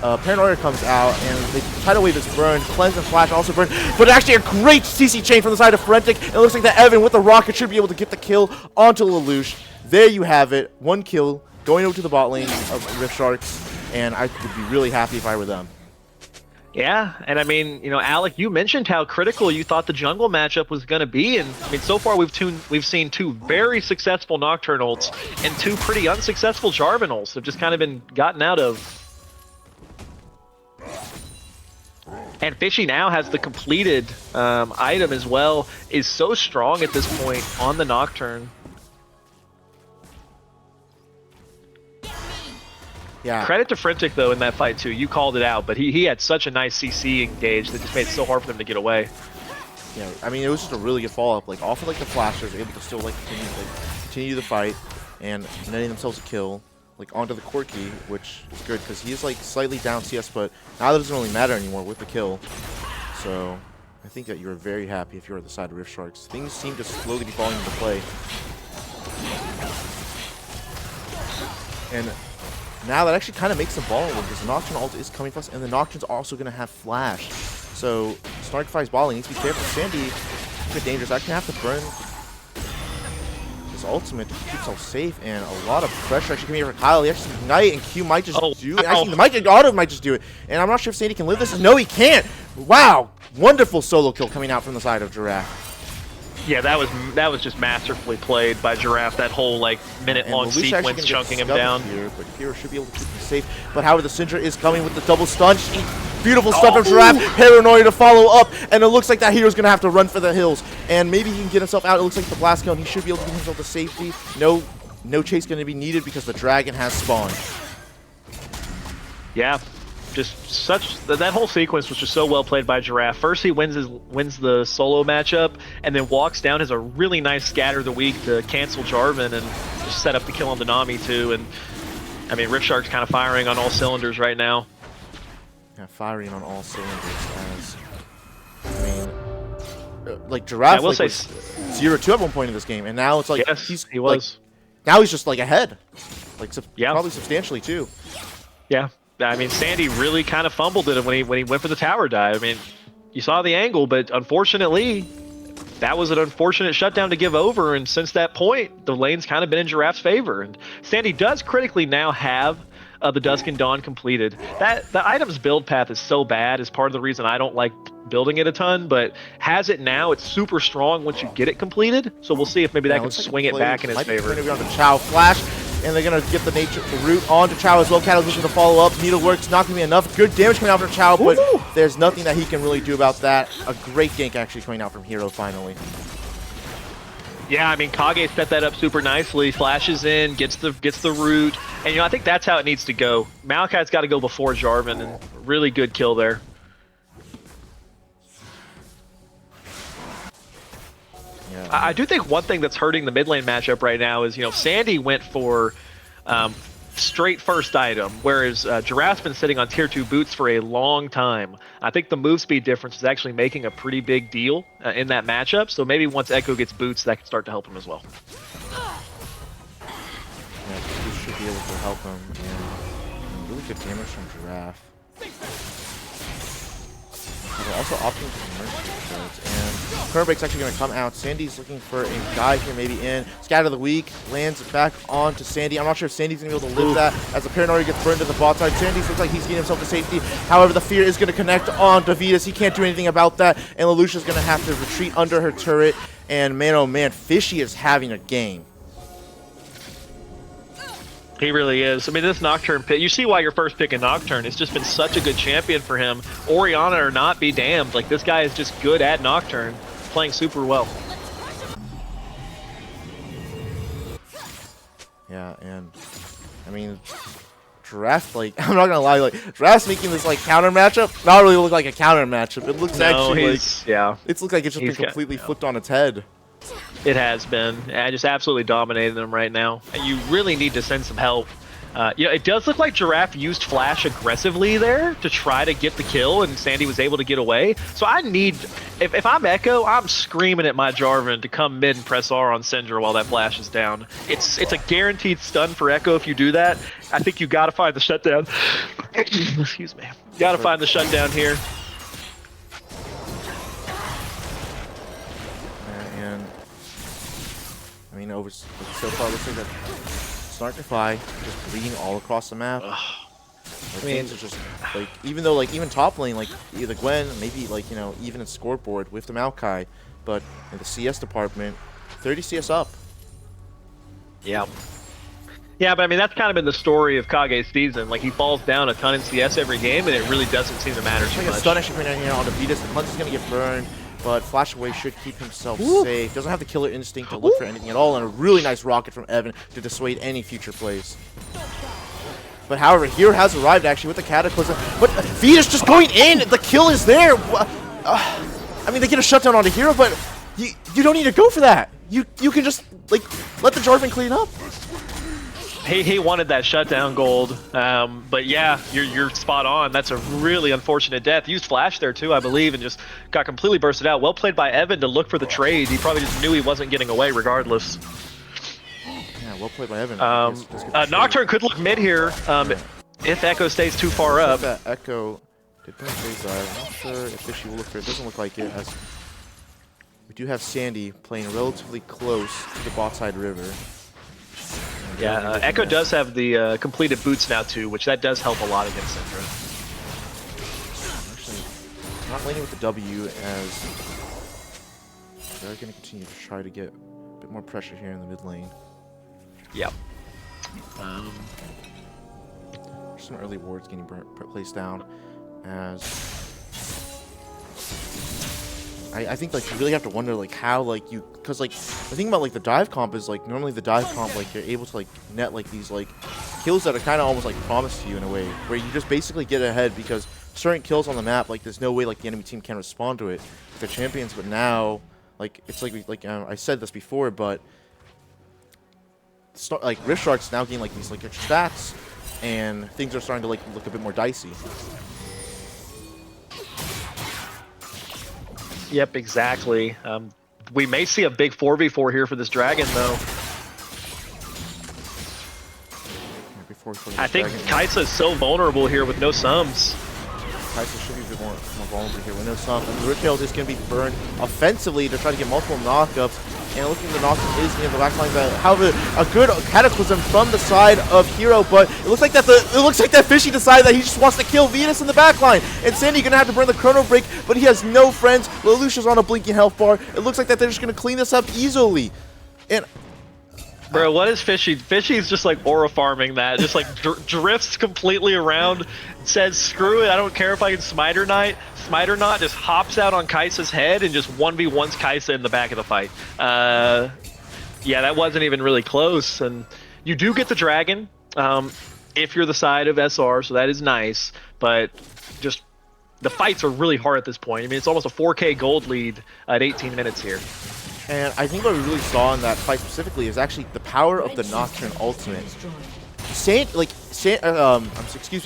Paranoia comes out, and they tidal wave is burned. Cleanse and Flash also burned, but actually a great CC chain from the side of Forensic. It looks like that Evan with the rocket should be able to get the kill onto Lelouch. There you have it, 1 kill going over to the bot lane of Rift Sharks, and I would be really happy if I were them. Yeah, and I mean, Alec, you mentioned how critical you thought the jungle matchup was going to be, and I mean, so far we've seen 2 very successful Nocturne ults and 2 pretty unsuccessful Jarvan ults have just kind of been gotten out of. And Fishy now has the completed item as well, is so strong at this point on the Nocturne. Yeah. Credit to Frentic though in that fight too. You called it out, but he had such a nice CC engage that just made it so hard for them to get away. Yeah, I mean, it was just a really good follow-up. Like, off of like the flashers, able to still like continue the fight and netting themselves a kill. Like onto the Corki, which is good because he is like slightly down CS, but now that doesn't really matter anymore with the kill. So I think that you're very happy if you're at the side of Rift Sharks. Things seem to slowly be falling into play. And now that actually kind of makes the ball work because the Nocturne ult is coming for us, and the Nocturne's also going to have Flash. So Snarkify's balling needs to be careful. Sandy is a bit dangerous. Actually have to burn ultimate to keep himself safe, and a lot of pressure actually coming here for Kyle. He actually Ignite, and Q might just do it. Actually, the auto might just do it, and I'm not sure if Sandy can live this. No, he can't. Wow, wonderful solo kill coming out from the side of Giraffe. Yeah, that was just masterfully played by Giraffe. That whole like minute-long sequence chunking him down. Here, but Hero should be able to keep him safe. But however, the Syndra is coming with the double stun. Beautiful stuff from Giraffe. Paranoia to follow up, and it looks like that Hero's going to have to run for the hills. And maybe he can get himself out. It looks like the blast kill, and he should be able to get himself to safety. No chase going to be needed because the dragon has spawned. Yeah, just that whole sequence was just so well played by Giraffe. First, he wins the solo matchup, and then walks down, has a really nice scatter of the week to cancel Jarvan and just set up the kill on the Nami too. And I mean, Rift Shark's kind of firing on all cylinders right now. Yeah, firing on all cylinders. As I mean, like Giraffe was 0-2 at one point in this game, and now it's like he was. Like, now he's just like ahead, like probably substantially too. Yeah. I mean, Sandy really kind of fumbled it when he went for the tower dive. I mean, you saw the angle, but unfortunately, that was an unfortunate shutdown to give over. And since that point, the lane's kind of been in Giraffe's favor. And Sandy does critically now have the Dusk and Dawn completed. The item's build path is so bad is part of the reason I don't like building it a ton, but has it now, it's super strong once you get it completed. So we'll see if maybe that can swing it back in his favor. Might be on to Chow Flash. And they're going to get the root onto Chow as well. Cataclysm to follow up. Needlework's not going to be enough. Good damage coming out from Chow, but there's nothing that he can really do about that. A great gank actually coming out from Hero finally. Yeah, I mean, Kage set that up super nicely. Flashes in, gets the root. And, I think that's how it needs to go. Malakai's got to go before Jarvan, and really good kill there. Yeah. I do think one thing that's hurting the mid lane matchup right now is, Sandy went for straight first item, whereas Giraffe's been sitting on tier 2 boots for a long time. I think the move speed difference is actually making a pretty big deal in that matchup, so maybe once Echo gets boots, that can start to help him as well. Yeah, this should be able to help him, and really good damage from Giraffe. We're also opting for mercy shots, and Kerbeck's actually going to come out. Sandy's looking for a guy here maybe in. Scatter of the week, lands back onto Sandy. I'm not sure if Sandy's going to be able to live that as the Paranoia gets burned to the bot side. Sandy looks like he's getting himself to safety. However, the fear is going to connect on Davidas. He can't do anything about that, and Lelouch's going to have to retreat under her turret. And man, oh man, Fishy is having a game. He really is. I mean, this Nocturne pick, you see why you're first picking Nocturne. It's just been such a good champion for him. Orianna or not, be damned. Like, this guy is just good at Nocturne, playing super well. Yeah, and I mean, Giraffe, like, I'm not gonna lie, like, Giraffe's making this, like, counter matchup not really look like a counter matchup. It looks actually like, yeah. it's looked like it's just been completely flipped on its head. It has been. I just absolutely dominated them right now. And you really need to send some help. It does look like Giraffe used Flash aggressively there to try to get the kill, and Sandy was able to get away. So I need, if I'm Echo, I'm screaming at my Jarvan to come mid and press R on Syndra while that Flash is down. It's a guaranteed stun for Echo if you do that. I think you got to find the shutdown. Excuse me. You got to find the shutdown here. And I mean, so far it looks like that Snarkify just bleeding all across the map. Like, I mean, it's just like, even though like even top lane, like either Gwen, maybe like, you know, even its scoreboard with the Maokai, but in the CS department, 30 CS up. Yeah. Yeah, but I mean, that's kind of been the story of Kage's season. Like, he falls down a ton in CS every game, and it really doesn't seem to matter too much. A stun actually putting down here on the Vetus. The Hunt is going to get burned, but Flash Away should keep himself safe. Doesn't have the killer instinct to look for anything at all, and a really nice rocket from Evan to dissuade any future plays. But however, Hero has arrived actually with the Cataclysm, but Vetus just going in! The kill is there! I mean, they get a shutdown on the Hero, but you don't need to go for that! You can just, like, let the Jarvan clean up. He wanted that shutdown gold, but yeah, you're spot on. That's a really unfortunate death. Used Flash there too, I believe, and just got completely bursted out. Well played by Evan to look for the trade. He probably just knew he wasn't getting away regardless. Yeah, well played by Evan. Nocturne could look mid here if Echo stays too far up. That Echo did put phase dive. I'm not sure if Fishy will look for it. It doesn't look like it, as we do have Sandy playing relatively close to the bot side river. Yeah, Echo does have the completed boots now too, which that does help a lot against Syndra. Actually, not laning with the W, as they're going to continue to try to get a bit more pressure here in the mid lane. Yep. Some early wards getting placed down, as I think like you really have to wonder like how like you, because like the thing about like the dive comp is like normally the dive comp like you're able to like net like these like kills that are kind of almost like promised to you in a way, where you just basically get ahead because certain kills on the map, like there's no way like the enemy team can respond to it, the champions. But now like it's like I said this before, but like Rift Shark's now getting like these like extra stats, and things are starting to like look a bit more dicey. Yep, exactly. We may see a big 4v4 here for this dragon, though. I think Kaisa is so vulnerable here with no sums. Kaisa should be a bit more vulnerable here with no sums. And Roottail is going to be burned offensively to try to get multiple knockups. And looking at the knockup is near the back line, but however, a good Cataclysm from the side of Hero, but it looks like that Fishy decided that he just wants to kill Venus in the back line. And Sandy gonna have to burn the Chrono Break, but he has no friends. Lelouch's on a blinking health bar. It looks like that they're just gonna clean this up easily. And bro, what is Fishy? Fishy's just like aura farming that, just like drifts completely around, says screw it, I don't care if I can smite or not, just hops out on Kai'Sa's head and just 1v1s Kaisa in the back of the fight. Yeah, that wasn't even really close, and you do get the dragon if you're the side of SR, so that is nice, but just the fights are really hard at this point. I mean, it's almost a 4K gold lead at 18 minutes here. And I think what we really saw in that fight specifically is actually the power of the Nocturne ultimate.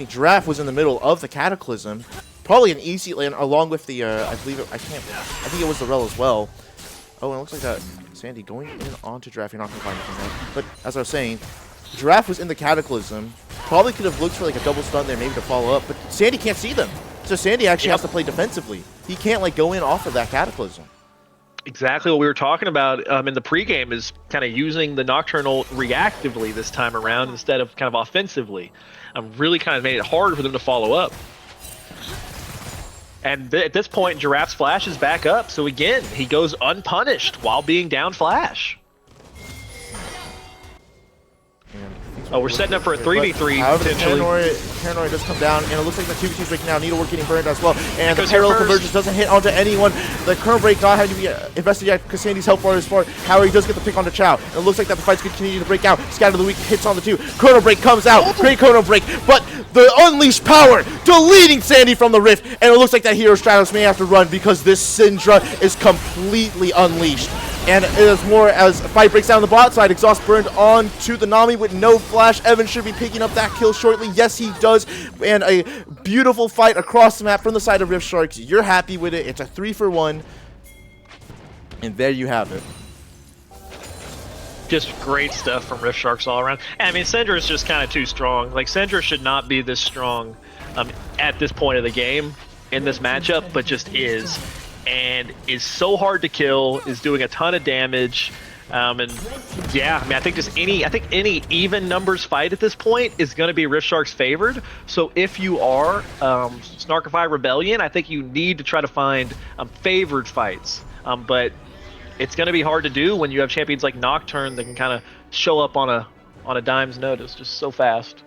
Giraffe was in the middle of the Cataclysm, probably an easy lane along with the I think it was the Rel as well. Oh, and it looks like that Sandy going in onto Giraffe. You're not gonna find anything there. But as I was saying, Giraffe was in the Cataclysm. Probably could have looked for like a double stun there, maybe to follow up, but Sandy can't see them. So Sandy actually has to play defensively. He can't like go in off of that Cataclysm. Exactly what we were talking about in the pregame, is kind of using the Nocturnal reactively this time around instead of kind of offensively. Really kind of made it hard for them to follow up. And at this point, Giraffe's Flash is back up, so again, he goes unpunished while being down Flash. And I think Oh, we're setting up for a 3v3 However, potentially. Paranoia does come down, and it looks like the 2v2 is breaking down. Needlework getting burned as well, and the parallel first. convergence doesn't hit onto anyone. The Chrono Break not having to be invested yet because Sandy's help for his part. However, he does get the pick onto Chow. And it looks like that the fight's continue to break out. Scatter of the Weak hits on the 2. Chrono Break comes out. Great Chrono Break, but the unleashed power deleting Sandy from the rift, and it looks like that Hero Stratos may have to run because this Syndra is completely unleashed. And as more as a fight breaks down the bot side, exhaust burned on to the Nami with no flash. Evan should be picking up that kill shortly. Yes, he does. And a beautiful fight across the map from the side of Rift Sharks. You're happy with it. It's a 3-for-1. And there you have it. Just great stuff from Rift Sharks all around. I mean, Syndra is just kind of too strong. Like, Syndra should not be this strong at this point of the game in this matchup, but just is. And is so hard to kill, is doing a ton of damage. And yeah, I mean, I think any even numbers fight at this point is going to be Rift Sharks favored. So if you are Snarkify Rebellion, I think you need to try to find favored fights. But it's going to be hard to do when you have champions like Nocturne that can kind of show up on a dime's notice just so fast.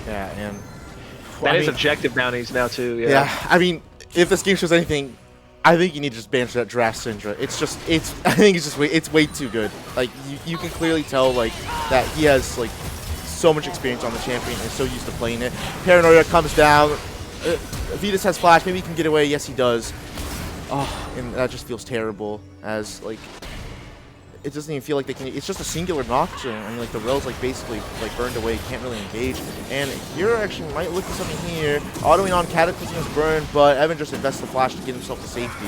Yeah, and that is objective bounties now too. Yeah, I mean, if this game shows anything, I think you need to just ban that draft Syndra. I think it's way too good. Like, you can clearly tell, like, that he has, like, so much experience on the champion and is so used to playing it. Paranoia comes down. Vetus has flash. Maybe he can get away. Yes, he does. Oh, and that just feels terrible as, like, it doesn't even feel like they can. It's just a singular Nocturne. I mean, like, the rail's like basically like burned away. Can't really engage. And Hero actually might look at something here. Autoing on Cataclysm is burned, but Evan just invests the flash to get himself to safety.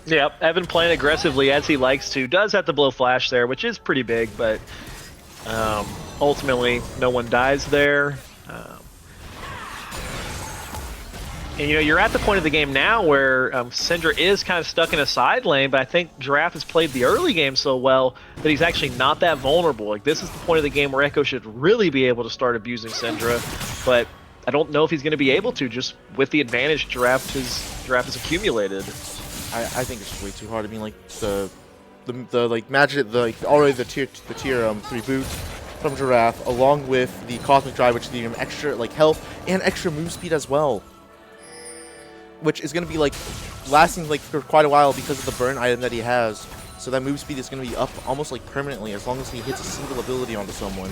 Yeah, Evan playing aggressively as he likes to. Does have to blow flash there, which is pretty big, but ultimately no one dies there. And, you know, you're at the point of the game now where Syndra is kind of stuck in a side lane, but I think Giraffe has played the early game so well that he's actually not that vulnerable. Like, this is the point of the game where Echo should really be able to start abusing Syndra, but I don't know if he's going to be able to, just with the advantage Giraffe has accumulated. I think it's just way too hard. I mean, like, the like magic, already the tier 3 boots from Giraffe, along with the Cosmic Drive, which gives him extra like health and extra move speed as well, which is going to be like lasting like for quite a while because of the burn item that he has. So that move speed is going to be up almost like permanently as long as he hits a single ability onto someone.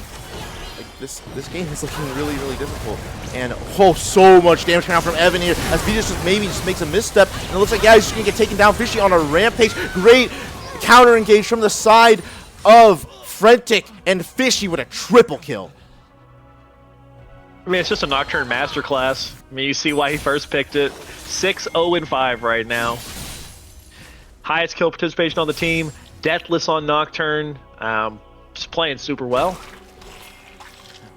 Like, this game is looking really, really difficult. And oh, so much damage coming out from Evan here as Vetus just makes a misstep. And it looks like, yeah, he's just going to get taken down. Fishy on a rampage. Great counter engage from the side of Frentic, and Fishy with a triple kill. I mean, it's just a Nocturne masterclass. I mean, you see why he first picked it. 6-0-5 right now. Highest kill participation on the team. Deathless on Nocturne. Just playing super well.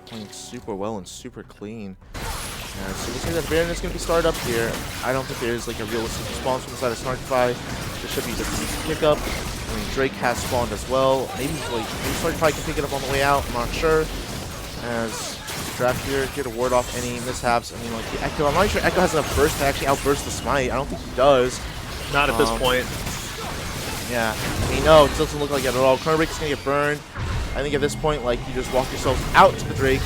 Playing super well and super clean. So we see that Baron is going to be started up here. I don't think there is like a realistic response from the side of Snarkify. There should be just an easy pickup. I mean, Drake has spawned as well. Maybe Snarkify can pick it up on the way out. I'm not sure. As Draft here to ward off any mishaps. I mean, like, the Echo, I'm not sure Echo has enough burst to actually outburst the Smite. I don't think he does. Not at this point. Yeah. I mean, no, it doesn't look like it at all. Chrono Break is going to get burned. I think at this point, like, you just walk yourself out to the Drake.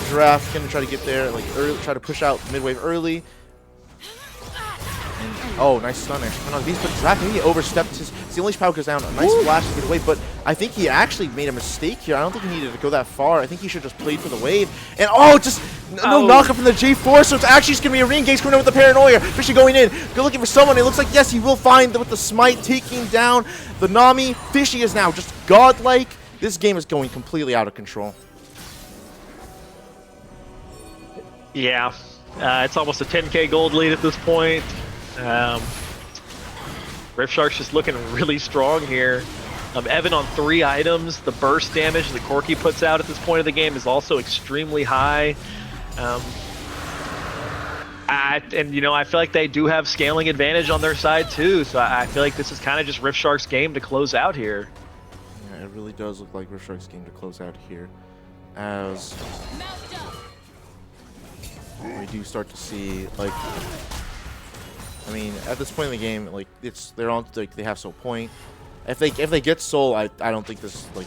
Giraffe going to try to get there, like, early, try to push out mid-wave early. And, oh, nice stun actually. No, but Giraffe maybe overstepped his unleashed power goes down. A nice flash to get away, but I think he actually made a mistake here. I don't think he needed to go that far. I think he should just played for the wave. And oh, just no knockup from the J4, so it's actually just going to be a re-engage coming in with the Paranoia. Fishy going in, good looking for someone. It looks like, yes, he will find with the Smite taking down the Nami. Fishy is now just godlike. This game is going completely out of control. Yeah, it's almost a 10k gold lead at this point. Rift Shark's just looking really strong here. Evan on 3 items. The burst damage that Corki puts out at this point of the game is also extremely high. And, you know, I feel like they do have scaling advantage on their side too, so I feel like this is kind of just Rift Shark's game to close out here. Yeah, it really does look like Rift Shark's game to close out here, as we do start to see, like, I mean, at this point in the game, like they're on like they have Soul Point. If they get Soul, I don't think there's like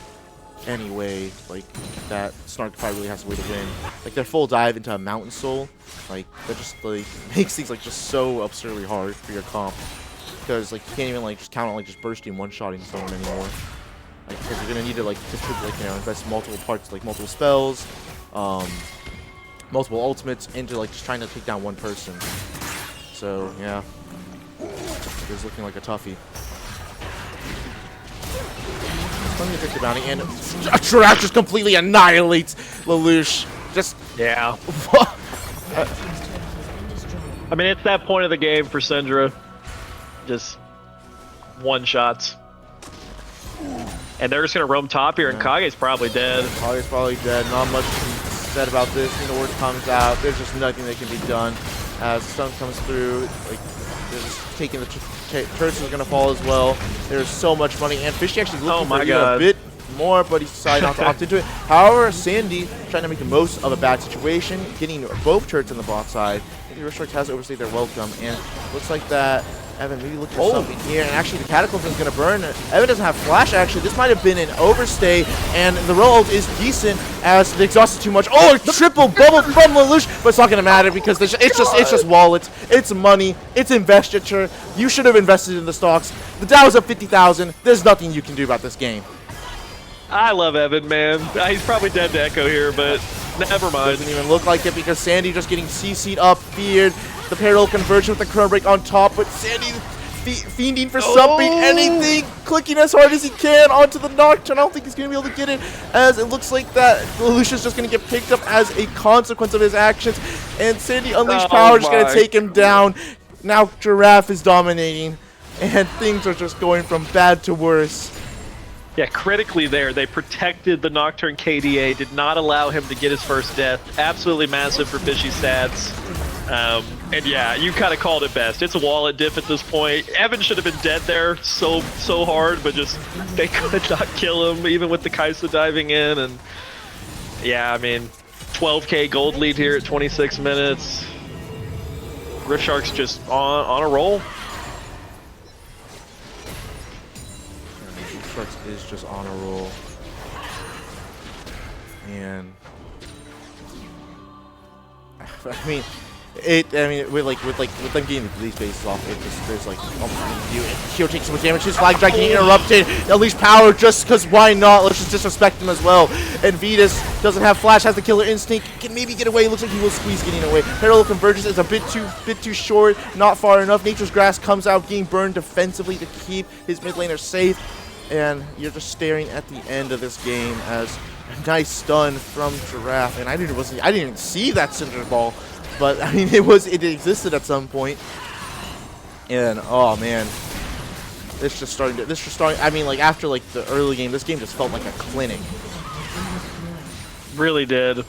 any way like that Snarkify really has a way to win. Like their full dive into a Mountain Soul, like that just like makes things like just so absurdly hard for your comp because like you can't even like just count on like just bursting one-shotting someone anymore. Like because you're gonna need to like invest multiple parts like multiple spells, multiple ultimates into like just trying to take down one person. So yeah, it's looking like a toughie. Let me take the bounty, and Giraffe just completely annihilates Lelouch. Just yeah. I mean, it's that point of the game for Syndra. Just one shots. And they're just going to roam top here, and Kage's probably dead. Kage's probably dead. Not much said about this. You know, word comes out. There's just nothing that can be done. As the stun comes through, like, they're just taking the turrets are going to fall as well. There's so much money, and Fishy actually looking for a bit more, but he decided not to opt into it. However, Sandy trying to make the most of a bad situation, getting both turrets on the bot side. Maybe Rishart has overstayed their welcome, and looks like that Evan maybe looking for something here, and actually the Catacombs is going to burn. Evan doesn't have Flash, actually. This might have been an overstay, and the roll is decent as the exhaust is too much. Oh, a triple bubble from Lelouch, but it's not going to matter because it's just wallets, it's money, it's investiture. You should have invested in the stocks. The Dow's up 50,000. There's nothing you can do about this game. I love Evan, man. He's probably dead to Echo here, but never mind. Doesn't even look like it because Sandy just getting CC'd up, feared. The parallel conversion with the Chrono Break on top, but Sandy fiending for something, anything, clicking as hard as he can onto the Nocturne. I don't think he's going to be able to get it, as it looks like that Lelouch's just going to get picked up as a consequence of his actions, and Sandy Unleashed Power just going to take him down. Now Giraffe is dominating, and things are just going from bad to worse. Yeah, critically there, they protected the Nocturne KDA, did not allow him to get his first death. Absolutely massive for Fishy stats. And yeah, you kind of called it best. It's a wallet dip at this point. Evan should have been dead there so hard, but just they could not kill him, even with the Kaisa diving in. And yeah, I mean, 12k gold lead here at 26 minutes. Rift Shark's just on a roll. Sharks is just on a roll, and I mean, with them getting these bases off, it just there's like Hero takes so much damage. His flag drag getting interrupted. Unleashed Power just because why not? Let's just disrespect him as well. And Vetus doesn't have Flash, has the Killer Instinct, can maybe get away. Looks like he will squeeze getting away. Parallel Convergence is a bit too short, not far enough. Nature's Grass comes out, getting burned defensively to keep his mid laner safe. And you're just staring at the end of this game as a nice stun from Giraffe. And I didn't even see that Cinder Ball, but I mean it existed at some point. And oh man, this just starting. I mean, like after like the early game, this game just felt like a clinic. Really did.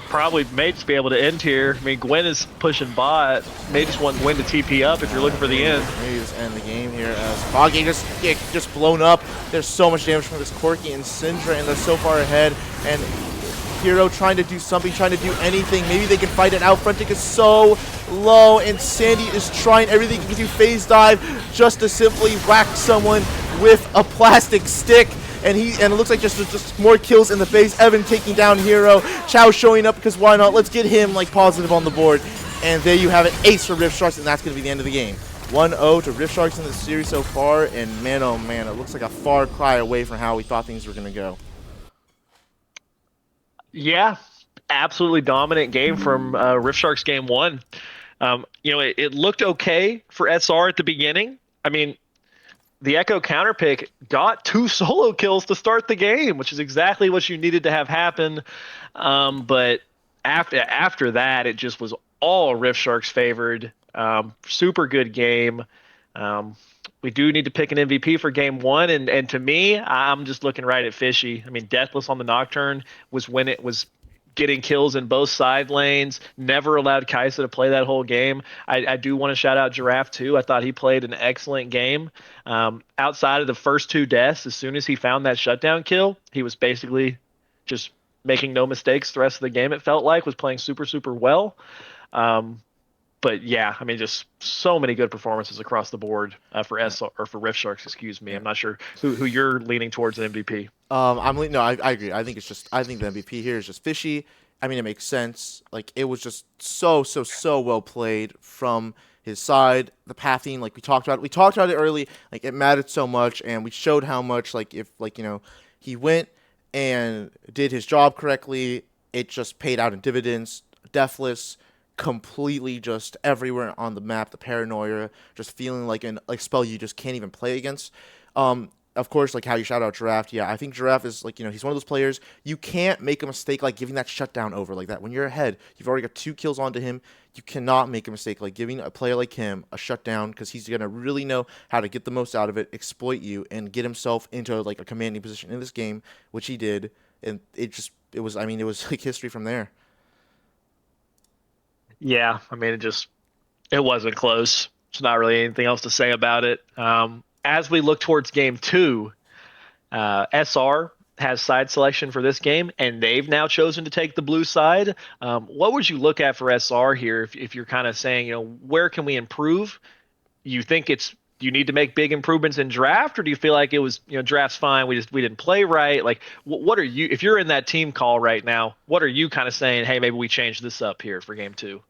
Probably may just be able to end here. I mean, Gwen is pushing bot. May just want Gwen to TP up if you're looking for the end. Maybe just end the game here as Foggy just blown up. There's so much damage from this Corki and Syndra, and they're so far ahead. And Hero trying to do something, trying to do anything. Maybe they can fight it out. Frontic is so low, and Sandy is trying everything he can do. Phase dive just to simply whack someone with a plastic stick. And it looks like just more kills in the face. Evan taking down Hero. Chow showing up because why not? Let's get him like positive on the board. And there you have it, ace for Rift Sharks, and that's going to be the end of the game. 1-0 to Rift Sharks in the series so far, and man, oh man, it looks like a far cry away from how we thought things were going to go. Yeah, absolutely dominant game from Rift Sharks game one. You know, it looked okay for SR at the beginning. I mean, the Echo counterpick got 2 solo kills to start the game, which is exactly what you needed to have happen. But after that, it just was all Rift Sharks favored. Super good game. We do need to pick an MVP for game one, and to me, I'm just looking right at Fishy. I mean, Deathless on the Nocturne was when it was getting kills in both side lanes, never allowed Kaisa to play that whole game. I do want to shout out Giraffe too. I thought he played an excellent game. Outside of the first 2 deaths, as soon as he found that shutdown kill, he was basically just making no mistakes the rest of the game, it felt like, was playing super well. But yeah, I mean, just so many good performances across the board for SR or for Rift Sharks, excuse me. Yeah. I'm not sure who you're leaning towards an MVP. No, I agree. I think the MVP here is just fishy. I mean, it makes sense. Like it was just so well played from his side. The pathing, like we talked about it early. Like it mattered so much, and we showed how much. Like if like he went and did his job correctly, it just paid out in dividends. Deathless, completely just everywhere on the map. The paranoia, just feeling like an like spell you just can't even play against. Um, of course, like how you shout out Giraffe. Yeah, I think Giraffe is like, he's one of those players. You can't make a mistake like giving that shutdown over like that. When you're ahead, you've already got 2 kills onto him. You cannot make a mistake like giving a player like him a shutdown because he's going to really know how to get the most out of it, exploit you, and get himself into like a commanding position in this game, which he did. And I mean, it was like history from there. Yeah, I mean, it wasn't close. There's not really anything else to say about it. As we look towards game two, SR has side selection for this game, and they've now chosen to take the blue side. What would you look at for SR here if you're kind of saying, where can we improve? You think you need to make big improvements in draft, or do you feel like it was, draft's fine, we didn't play right? Like, what are you, if you're in that team call right now, what are you kind of saying? Hey, maybe we change this up here for game two.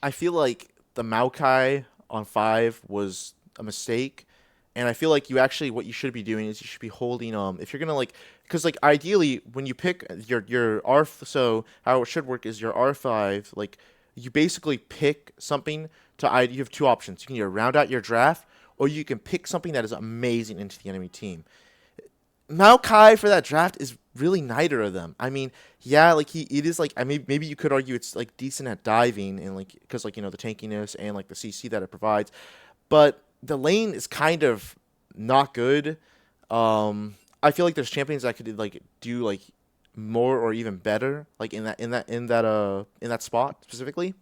I feel like the Maokai on 5 was a mistake. And I feel like what you should be doing is you should be holding if you're gonna like because like ideally when you pick your R so how it should work is your R5 like you basically pick something you have 2 options. You can either round out your draft or you can pick something that is amazing into the enemy team. Maokai for that draft is really neither of them. I mean, yeah, like it is like I mean maybe you could argue it's like decent at diving and like because like the tankiness and like the CC that it provides, but the lane is kind of not good. I feel like there's champions that could like do like more or even better like in that spot specifically.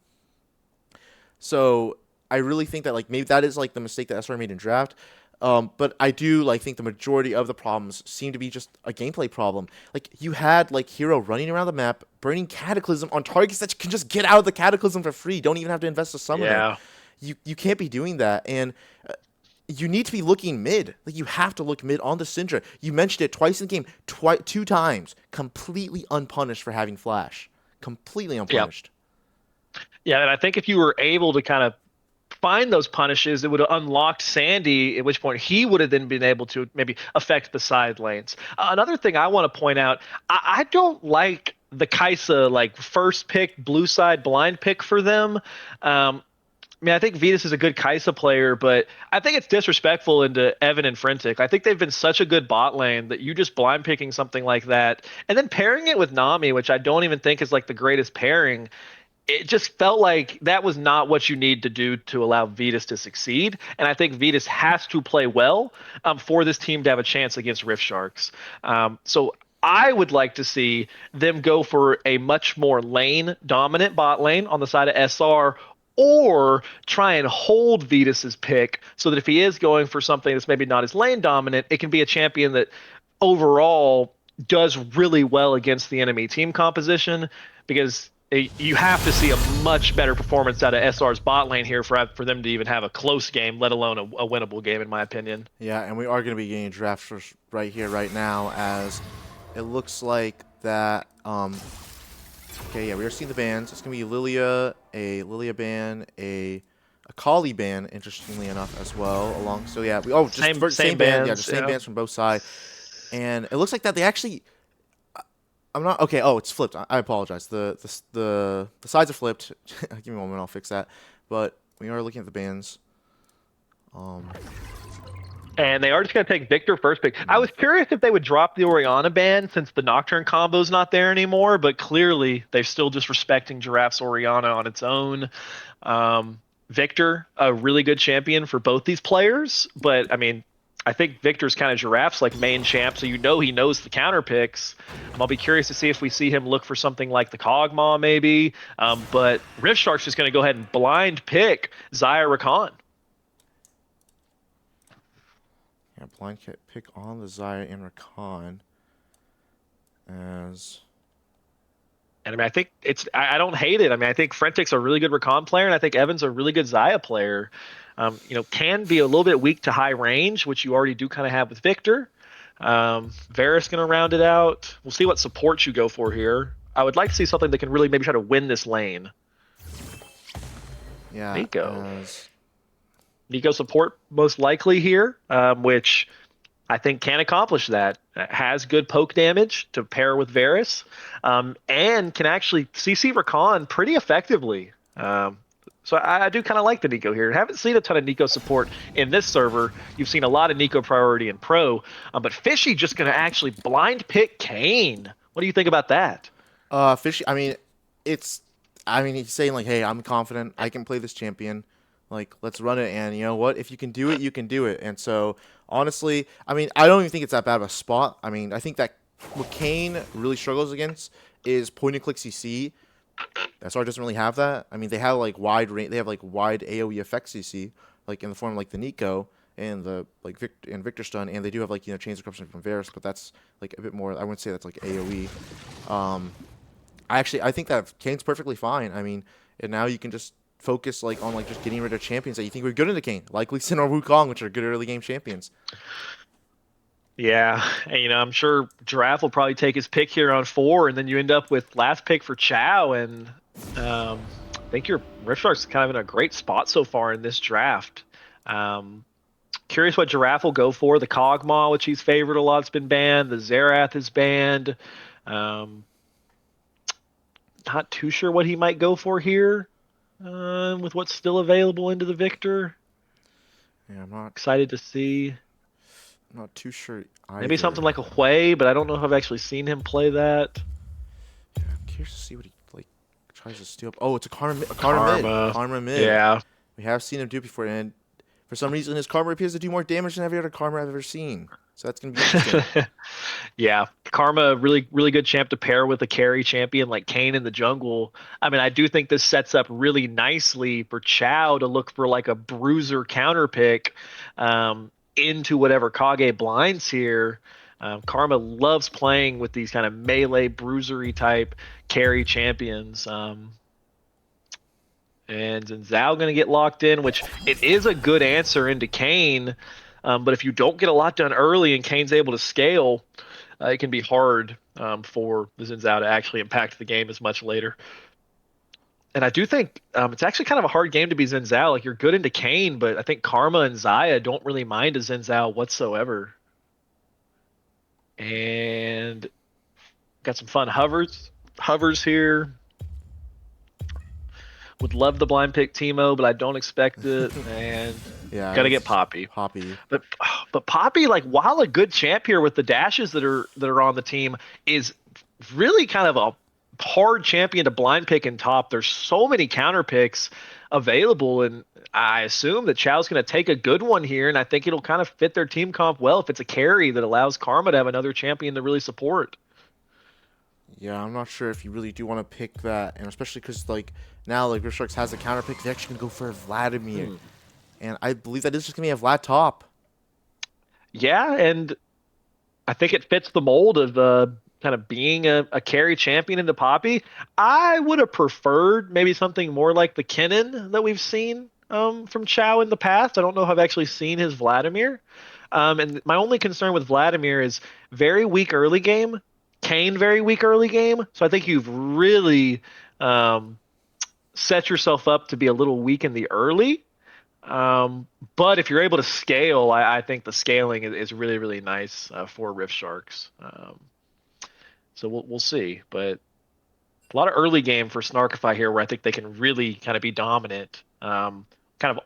So I really think that like maybe that is like the mistake that SR made in draft. But I do like think the majority of the problems seem to be just a gameplay problem. Like you had like Hero running around the map, burning Cataclysm on targets that can just get out of the Cataclysm for free. Don't even have to invest a summoner. Yeah. You can't be doing that, and you need to be looking mid. Like you have to look mid on the Syndra. You mentioned it twice in the game, 2 times, completely unpunished for having flash, completely Yeah. unpunished. Yeah, and I think if you were able to kind of find those punishes, it would have unlocked Sandy, at which point he would have then been able to maybe affect the side lanes. Another thing I want to point out, I don't like the Kaisa like first pick blue side blind pick for them. I mean, I think Vetus is a good Kaisa player, but I think it's disrespectful into Evan and Frentic. I think they've been such a good bot lane that you just blind picking something like that and then pairing it with Nami, which I don't even think is like the greatest pairing. It just felt like that was not what you need to do to allow Vetus to succeed. And I think Vetus has to play well for this team to have a chance against Rift Sharks. So I would like to see them go for a much more lane dominant bot lane on the side of SR, or try and hold Vetus's pick so that if he is going for something that's maybe not as lane dominant, it can be a champion that overall does really well against the enemy team composition, because you have to see a much better performance out of SR's bot lane here for them to even have a close game, let alone a winnable game, in my opinion. Yeah, and we are going to be getting drafts right here, right now, as it looks like that. Okay, yeah, we are seeing the bans. It's going to be a Lilia ban, a Kali ban, interestingly enough, as well. So yeah, Same ban. Yeah, bands. just same Yeah. bans from both sides. And it looks like that they actually. I'm not okay. Oh, it's flipped. I apologize. The sides are flipped. Give me a moment. I'll fix that. But we are looking at the bans. Um, And they are just going to take Victor first pick. I was curious if they would drop the Oriana ban since the Nocturne combo's not there anymore, but clearly they're still just respecting Giraffe's Oriana on its own. Victor, a really good champion for both these players, but I mean, I think Victor's kind of Giraffe's like main champ, so he knows the counter picks. I'll be curious to see if we see him look for something like the Kog'Maw maybe. But Rift Shark's just going to go ahead and blind pick Zaya Rakan. yeah, blind pick on the Zaya and Rakan as And I mean, I think I don't hate it. I mean, I think Frentic's a really good Recon player, and I think Evan's a really good Zaya player. Can be a little bit weak to high range, which you already do kind of have with Victor. Varus going to round it out. We'll see what support you go for here. I would like to see something that can really maybe try to win this lane. Yeah, Nico. as Nico support most likely here, which I think can accomplish that. Has good poke damage to pair with Varus, and can actually CC Rakan pretty effectively. So I do kind of like the Nico here. Haven't seen a ton of Nico support in this server. You've seen a lot of Nico priority in pro, but Fishy just going to actually blind pick Kane. What do you think about that? Fishy. It's. I mean, he's saying like, "Hey, I'm confident. I can play this champion. Like, let's run it." And you know what? If you can do it, you can do it. And so, honestly, I mean, I don't even think it's that bad of a spot. I mean, I think that what Kane really struggles against is point and click CC. SR doesn't really have that. I mean, they have like wide range. They have like wide AOE effect CC, like in the form of like the Nico and the like Victor stun, and they do have like chains of corruption from Varus, but that's like a bit more. I wouldn't say that's like AOE. I think that Kane's perfectly fine. I mean, and now you can just focus like on like just getting rid of champions that you think were good into Kane, like Lee Sin or Wukong, which are good early game champions. Yeah, and I'm sure Giraffe will probably take his pick here on 4, and then you end up with last pick for Chow, and I think your Rift kind of in a great spot so far in this draft. Um, Curious what Giraffe will go for. The Kog'Maw, which he's favored a lot, has been banned. The Xerath is banned. Um, Not too sure what he might go for here with what's still available into the Victor. Yeah, I'm not Excited to see. not too sure Maybe either. something like a Hui, but I don't know if I've actually seen him play that. Yeah, I'm curious to see what he like tries to steal. Oh, it's a Karma. Karma mid. Yeah. We have seen him do it before, and for some reason, his Karma appears to do more damage than every other Karma I've ever seen. So that's gonna be interesting. Yeah, Karma really really good champ to pair with a carry champion like Kane in the jungle. I mean, I do think this sets up really nicely for Chow to look for like a bruiser counter pick into whatever Kage blinds here. Karma loves playing with these kind of melee bruisery type carry champions. And Zhao going to get locked in, which it is a good answer into Kane. But if you don't get a lot done early and Kane's able to scale, it can be hard for the Xin Zhao to actually impact the game as much later. And I do think it's actually kind of a hard game to be Xin Zhao. Like you're good into Kane, but I think Karma and Zaya don't really mind a Xin Zhao whatsoever. And got some fun hovers here. Would love the blind pick Timo, but I don't expect it. And Yeah, gotta get it's Poppy. Poppy. But Poppy, like while a good champ here with the dashes that are on the team, is really kind of a hard champion to blind pick in top. There's so many counter picks available, and I assume that Chow's going to take a good one here, and I think it'll kind of fit their team comp well if it's a carry that allows Karma to have another champion to really support. Yeah, I'm not sure if you really do want to pick that, and especially because like now like Rift has a counter pick. They're actually gonna go for Vladimir, Hmm. and I believe that is just gonna be a Vlad top. Yeah, and I think it fits the mold of kind of being a carry champion into Poppy. I would have preferred maybe something more like the Kennen that we've seen from Chow in the past. I don't know if I've actually seen his Vladimir. And my only concern with Vladimir is very weak early game, Kane very weak early game. So I think you've really um, set yourself up to be a little weak in the early. But if you're able to scale, I think the scaling is really, really nice for Rift Sharks. So we'll see. But a lot of early game for Snarkify here where I think they can really kind of be dominant. Kind of,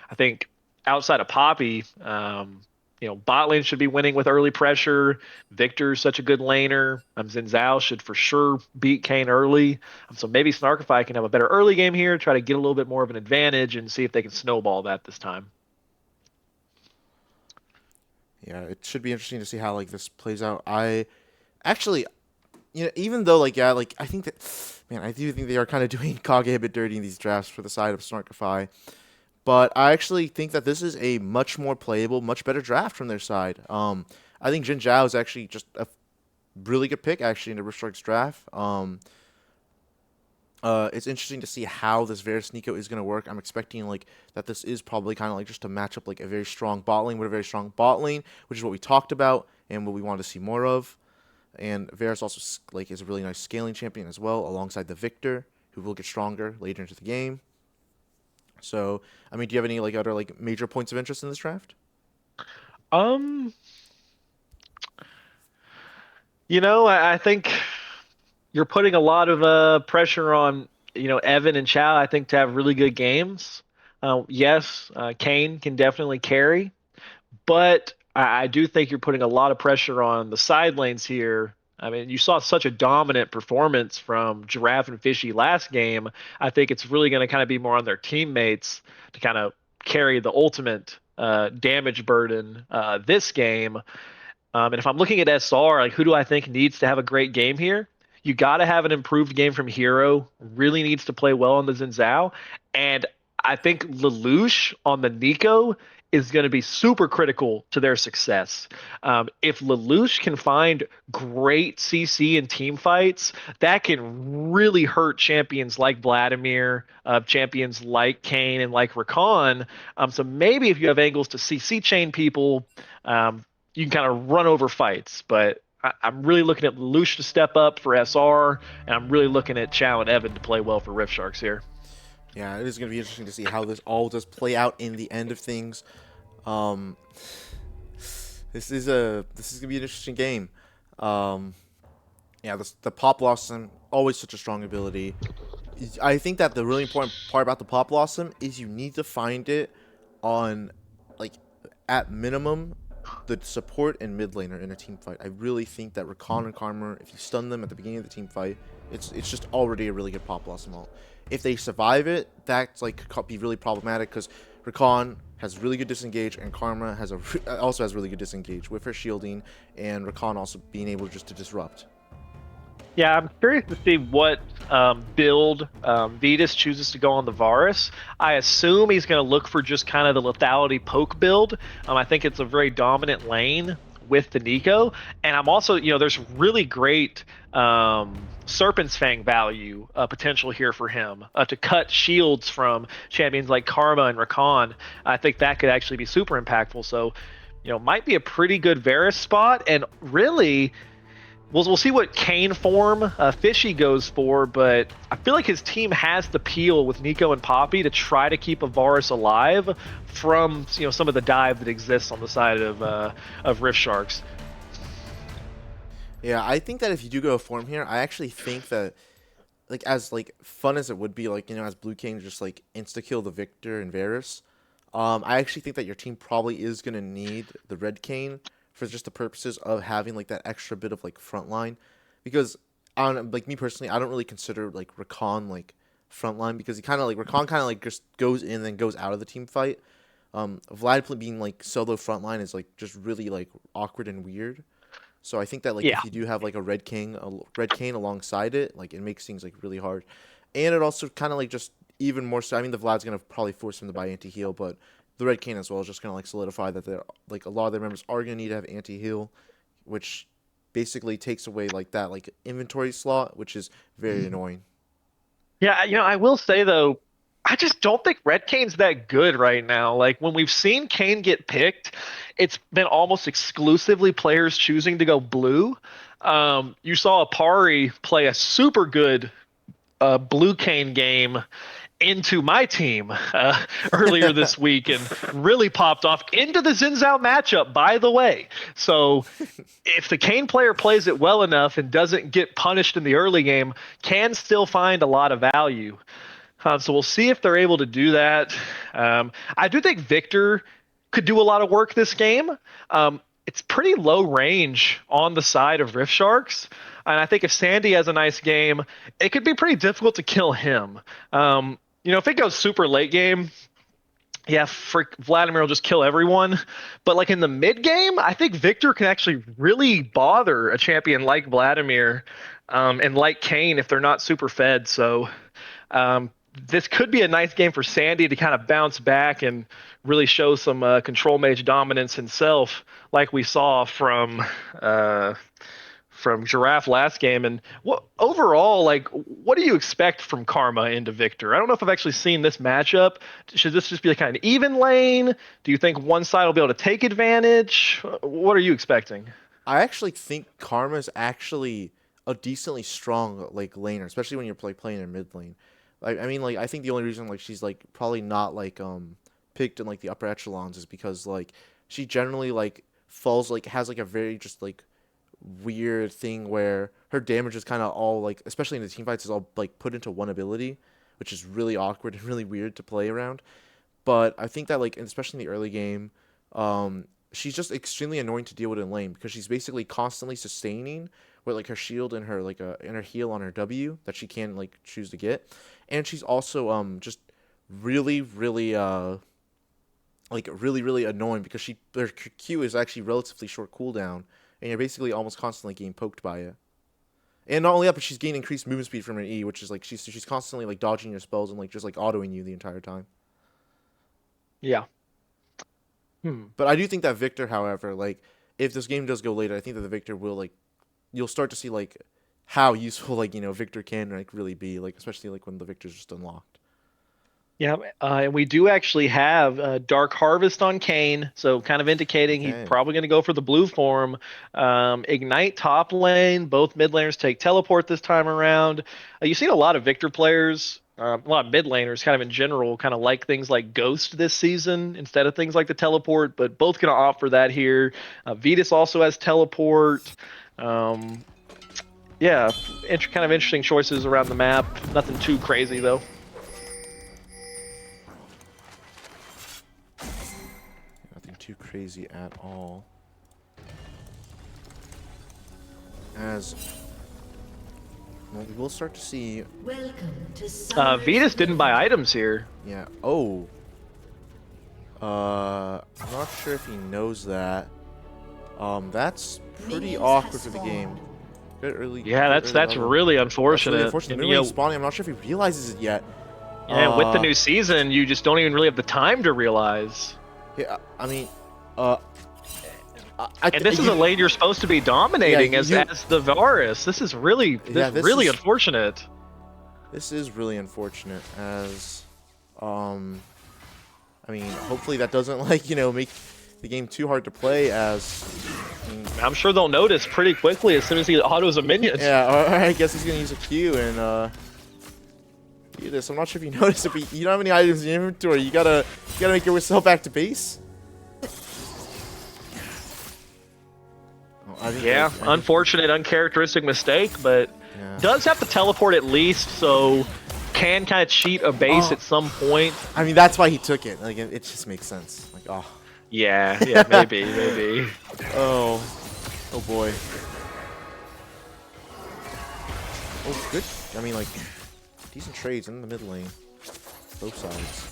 I think outside of Poppy, bot lane should be winning with early pressure. Victor's such a good laner. Xin Zhao should for sure beat Kane early. So maybe Snarkify can have a better early game here, try to get a little bit more of an advantage and see if they can snowball that this time. Yeah, it should be interesting to see how like this plays out. I actually, even though like yeah, like I think that man, I do think they are kind of doing Kage a bit dirty in these drafts for the side of Snarkify. But I actually think that this is a much more playable, much better draft from their side. I think Jin Zhao is actually just a really good pick actually in the Rift Strikes draft. It's interesting to see how this Varus Nico is going to work. I'm expecting like that this is probably kind of like just to match up like a very strong bot lane with a very strong bot lane, which is what we talked about and what we want to see more of. And Varus also like is a really nice scaling champion as well, alongside the Victor, who will get stronger later into the game. So, I mean, do you have any like other like major points of interest in this draft? Um, I think you're putting a lot of pressure on, Evan and Chow, I think, to have really good games. Yes, Kane can definitely carry, but I do think you're putting a lot of pressure on the side lanes here. I mean, you saw such a dominant performance from Giraffe and Fishy last game. I think it's really going to kind of be more on their teammates to kind of carry the ultimate damage burden this game. And if I'm looking at SR, like who do I think needs to have a great game here? You got to have an improved game from Hero. Really needs to play well on the Xin and I think Lelouch on the Nico is going to be super critical to their success. If Lelouch can find great CC and team fights, that can really hurt champions like Vladimir, champions like Kane and like Rakan. So maybe if you have angles to CC chain people, um, you can kind of run over fights. But I'm really looking at Lelouch to step up for SR, and I'm really looking at Chow and Evan to play well for Rift Sharks here. Yeah, it is going to be interesting to see how this all does play out in the end of things. Um, this is gonna be an interesting game. Um, yeah, the Pop Blossom always such a strong ability. I think that the really important part about the Pop Blossom is you need to find it on, like, at minimum, the support and mid laner in a team fight. I really think that Rakan and Karma, if you stun them at the beginning of the team fight, it's just already a really good Pop Blossom ult. If they survive it, that's like could be really problematic because Rakan has really good disengage and Karma also has really good disengage with her shielding and Rakan also being able just to disrupt. Yeah, I'm curious to see what build Vetus chooses to go on the Varus. I assume he's going to look for just kind of the lethality poke build. I think it's a very dominant lane with the Nico. And I'm also, there's really great Serpent's Fang value potential here for him to cut shields from champions like Karma and Rakan. I think that could actually be super impactful. So, might be a pretty good Varus spot. And really, we'll see what Kane form Fishy goes for, but I feel like his team has the peel with Nico and Poppy to try to keep a Varus alive from some of the dive that exists on the side of Rift Sharks. Yeah, I think that if you do go form here, I actually think that like as like fun as it would be, like as Blue King to just like insta kill the Victor and Varus, I actually think that your team probably is gonna need the Red Cane for just the purposes of having like that extra bit of like frontline, because I don't like me personally, I don't really consider like Rakan like frontline because he kind of like Rakan kind of like just goes in and then goes out of the team fight. Vlad being like solo frontline is like just really like awkward and weird. So I think that like Yeah. if you do have like a red cane alongside it, like it makes things like really hard, and it also kind of like just even more so. I mean, the Vlad's gonna probably force him to buy anti heal, but the red cane as well is just gonna like solidify that they're like a lot of their members are gonna need to have anti heal, which basically takes away like that like inventory slot, which is very annoying. Yeah, I will say though, I just don't think Red Kane's that good right now. Like when we've seen Kane get picked, it's been almost exclusively players choosing to go blue. You saw Apari play a super good blue Kane game into my team earlier this week and really popped off into the Xin Zhao matchup, by the way. So if the Kane player plays it well enough and doesn't get punished in the early game, can still find a lot of value. So we'll see if they're able to do that. I do think Victor could do a lot of work this game. It's pretty low range on the side of Rift Sharks. And I think if Sandy has a nice game, it could be pretty difficult to kill him. If it goes super late game, yeah, Vladimir will just kill everyone. But like in the mid game, I think Victor can actually really bother a champion like Vladimir and like Kane if they're not super fed. So um, this could be a nice game for Sandy to kind of bounce back and really show some control mage dominance himself, like we saw uh, from Giraffe last game. And what overall, like, what do you expect from Karma into Victor? I don't know if I've actually seen this matchup. Should this just be a kind of even lane? Do you think one side will be able to take advantage? What are you expecting? I actually think Karma's actually a decently strong like laner, especially when you're playing in mid lane. I mean, like I think the only reason like she's like probably not like picked in like the upper echelons is because like she generally like falls like has like a very just like weird thing where her damage is kind of all like especially in the team fights is all like put into one ability, which is really awkward and really weird to play around. But I think that like especially in the early game, she's just extremely annoying to deal with in lane because she's basically constantly sustaining with like her shield and her like and her heal on her W that she can like choose to get, and she's also just really like really annoying because her Q is actually relatively short cooldown, and you're basically almost constantly getting poked by it. And not only that, but she's gaining increased movement speed from an E, which is like she's constantly like dodging your spells and like just like autoing you the entire time. Yeah. Hmm. But I do think that Victor, however, like if this game does go later, I think that the Victor will like you'll start to see like how useful like Victor can like really be like especially like when the Victor's just unlocked. Yeah, and we do actually have Dark Harvest on Kane, so kind of indicating he's Okay. probably going to go for the blue form. Ignite top lane, both mid laners take teleport this time around. You've seen a lot of Victor players, a lot of mid laners kind of in general, kind of like things like Ghost this season instead of things like the teleport, but both going to offer that here. Vetus also has teleport. Um, yeah, kind of interesting choices around the map. Nothing too crazy though. Nothing too crazy at all. As well, we will start to see. Welcome to Vetus didn't buy items here. Yeah. Oh. I'm not sure if he knows that. That's pretty awkward for the game. Good early. Yeah, good that's early auto. really That's unfortunate. really unfortunate. And, The you know, spawning. I'm not sure if he realizes it yet. yeah, with the new season, you just don't even really have the time to realize. Yeah. I mean, uh. And this is a lane you're supposed to be dominating Yeah, as the Varus. This is really unfortunate. This is really unfortunate as I mean, hopefully that doesn't like, make the game too hard to play as I'm sure they'll notice pretty quickly as soon as he autos a minion. yeah, or I guess he's going to use a Q and do this. I'm not sure if you noticed it, but you don't have any items in your inventory. You got to make yourself back to base. Yeah, unfortunate, uncharacteristic mistake, but does have to teleport at least, so can kind of cheat a base at some point. I mean, that's why he took it. Like, it just makes sense. Like, oh. Yeah, maybe. Oh boy. Oh, good. I mean, like, decent trades in the mid lane. Both sides.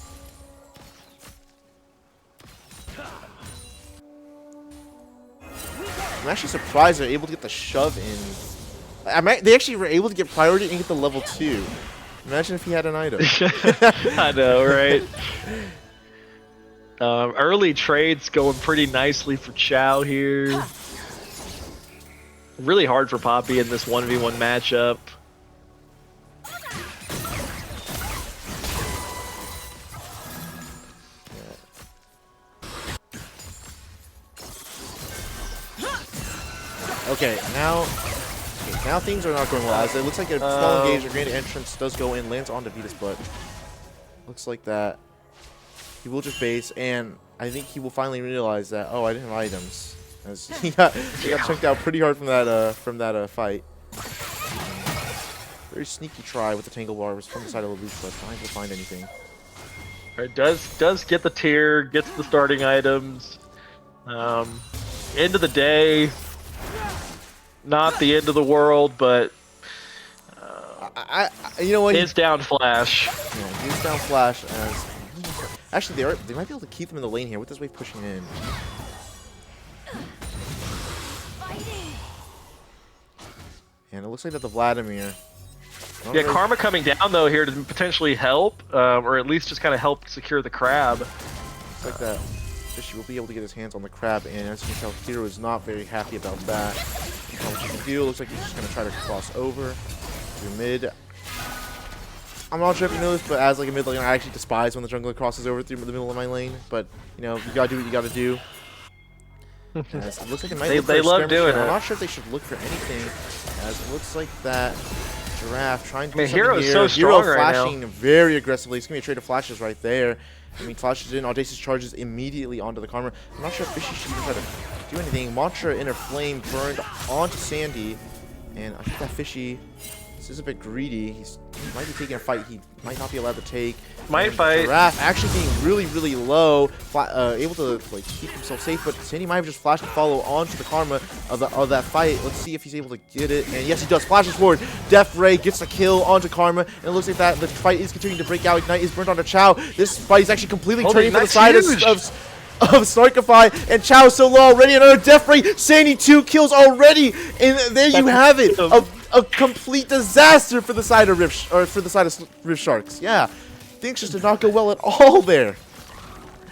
I'm actually surprised they're able to get the shove in. They actually were able to get priority and get the level 2. Imagine if he had an item. I know, right? Early trades going pretty nicely for Chow here. Really hard for Poppy in this 1v1 matchup. Okay, now things are not going well. As it looks like a small engage, a granted entrance does go in, lands onto Vetus, but looks like that he will just base, and I think he will finally realize that I didn't have items, as he got chunked out pretty hard from that fight. Very sneaky try with the Tangle Barbs from the side of the loop, but not able to find anything. It does get the tier, gets the starting items. End of the day, not the end of the world, but you know what? Is down Flash. Yeah, he's down Flash. As actually, they might be able to keep him in the lane here with this wave pushing in. And it looks like that the Vladimir. Yeah, Karma coming down though here to potentially help, or at least just kind of help secure the crab. Looks like that Fishy will be able to get his hands on the crab, and as you can tell, Hero is not very happy about that. Not much you can do. Looks like he's just going to try to cross over through mid. I'm not sure if you know this, but as like a mid laner, I actually despise when the jungler crosses over through the middle of my lane. But you know, you gotta do what you gotta do. As it looks like it might look for a love skirmish doing here. it. I'm not sure if they should look for anything, as it looks like that Giraffe trying to do something Hero's here. so strong Hero right now. flashing very aggressively. It's gonna be a trade of flashes right there. I mean, flashes in, Audacious charges immediately onto the Karma. I'm not sure if Fishy should even try to do anything. Mantra Inner Flame burned onto Sandy, and I think that Fishy. This is a bit greedy. He might be taking a fight he might not be allowed to take. Might fight. Giraffe actually being really, really low, able to like keep himself safe, but Sandy might have just flashed to follow onto the Karma of that fight. Let's see if he's able to get it. And yes, he does. Flashes forward. Death Ray gets the kill onto Karma, and it looks like that the fight is continuing to break out. Ignite is burnt onto Chow. This fight is actually completely turning to the side of Snarkify, and Chow is so low already. Another Death Ray. Sandy 2 kills already, and there you have it. A complete disaster for the side of Rift Sharks. Yeah, things just did not go well at all there.